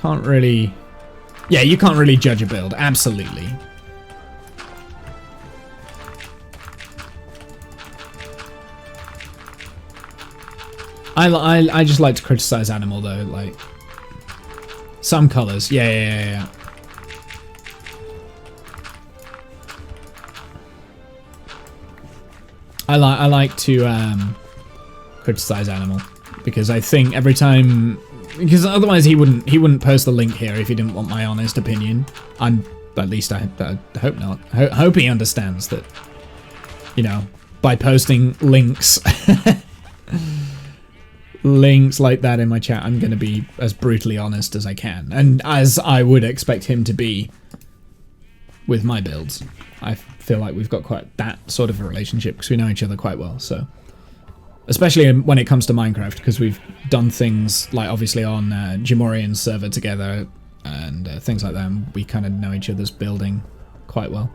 can't really... Yeah, you can't really judge a build, absolutely. I just like to criticize Animal though, like some colors, yeah. I like to criticize Animal, because I think every time, because otherwise he wouldn't post the link here if he didn't want my honest opinion. At least I hope not. Hope he understands that, you know, by posting links links like that in my chat, I'm going to be as brutally honest as I can, and as I would expect him to be with my builds. I feel like we've got quite that sort of a relationship because we know each other quite well, so especially when it comes to Minecraft, because we've done things like obviously on Jamorian's server together and things like that, and we kind of know each other's building quite well.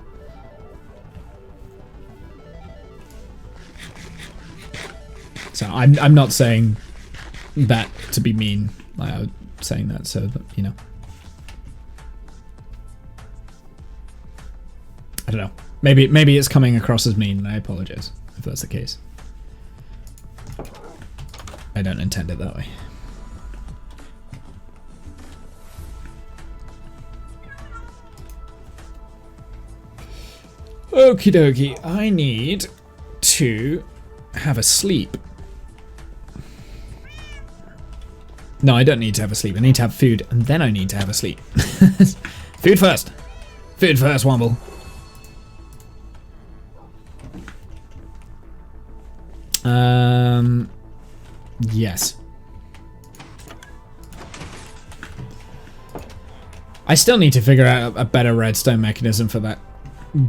So I'm not saying that to be mean. I'm saying that so that, you know. I don't know. Maybe it's coming across as mean, and I apologize if that's the case. I don't intend it that way. Okie dokie, I need to have a sleep. No, I don't need to have a sleep. I need to have food, and then I need to have a sleep. Food first. Food first, Womble. Yes. I still need to figure out a better redstone mechanism for that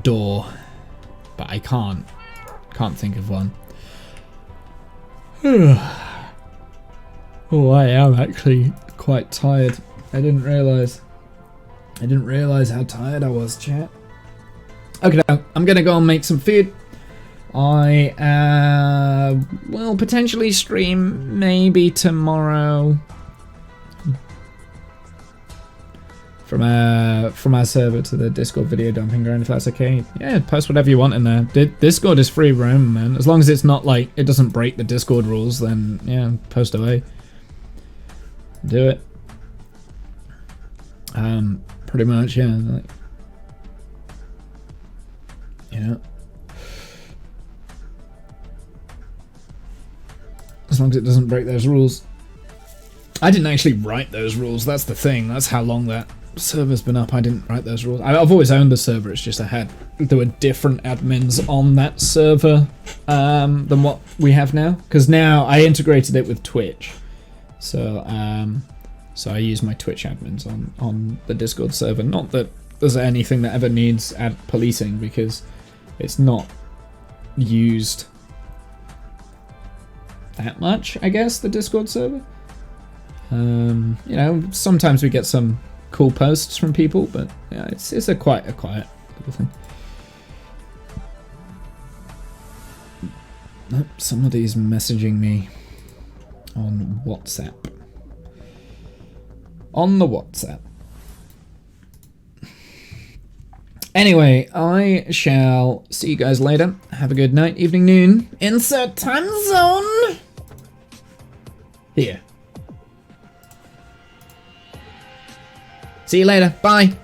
door, but I can't think of one. Oh, I am actually quite tired. I didn't realize how tired I was, chat. Okay, now I'm gonna go and make some food. I will potentially stream maybe tomorrow from our server to the Discord video dumping ground, if that's okay. Yeah, post whatever you want in there. Discord is free roam, man. As long as it's not like it doesn't break the Discord rules, then yeah, post away. Do it. Pretty much, yeah. Like, you know. As long as it doesn't break those rules. I didn't actually write those rules, that's the thing. That's how long that server's been up. I didn't write those rules. I've always owned the server, it's just there were different admins on that server than what we have now. Because now I integrated it with Twitch. So so I use my Twitch admins on the Discord server. Not that there's anything that ever needs ad policing, because it's not used that much, I guess, the Discord server. You know, sometimes we get some cool posts from people, but yeah, it's quite a quiet little thing. Oh, somebody's messaging me on WhatsApp. On the WhatsApp. Anyway, I shall see you guys later. Have a good night, evening, noon. Insert time zone. Here. See you later. Bye.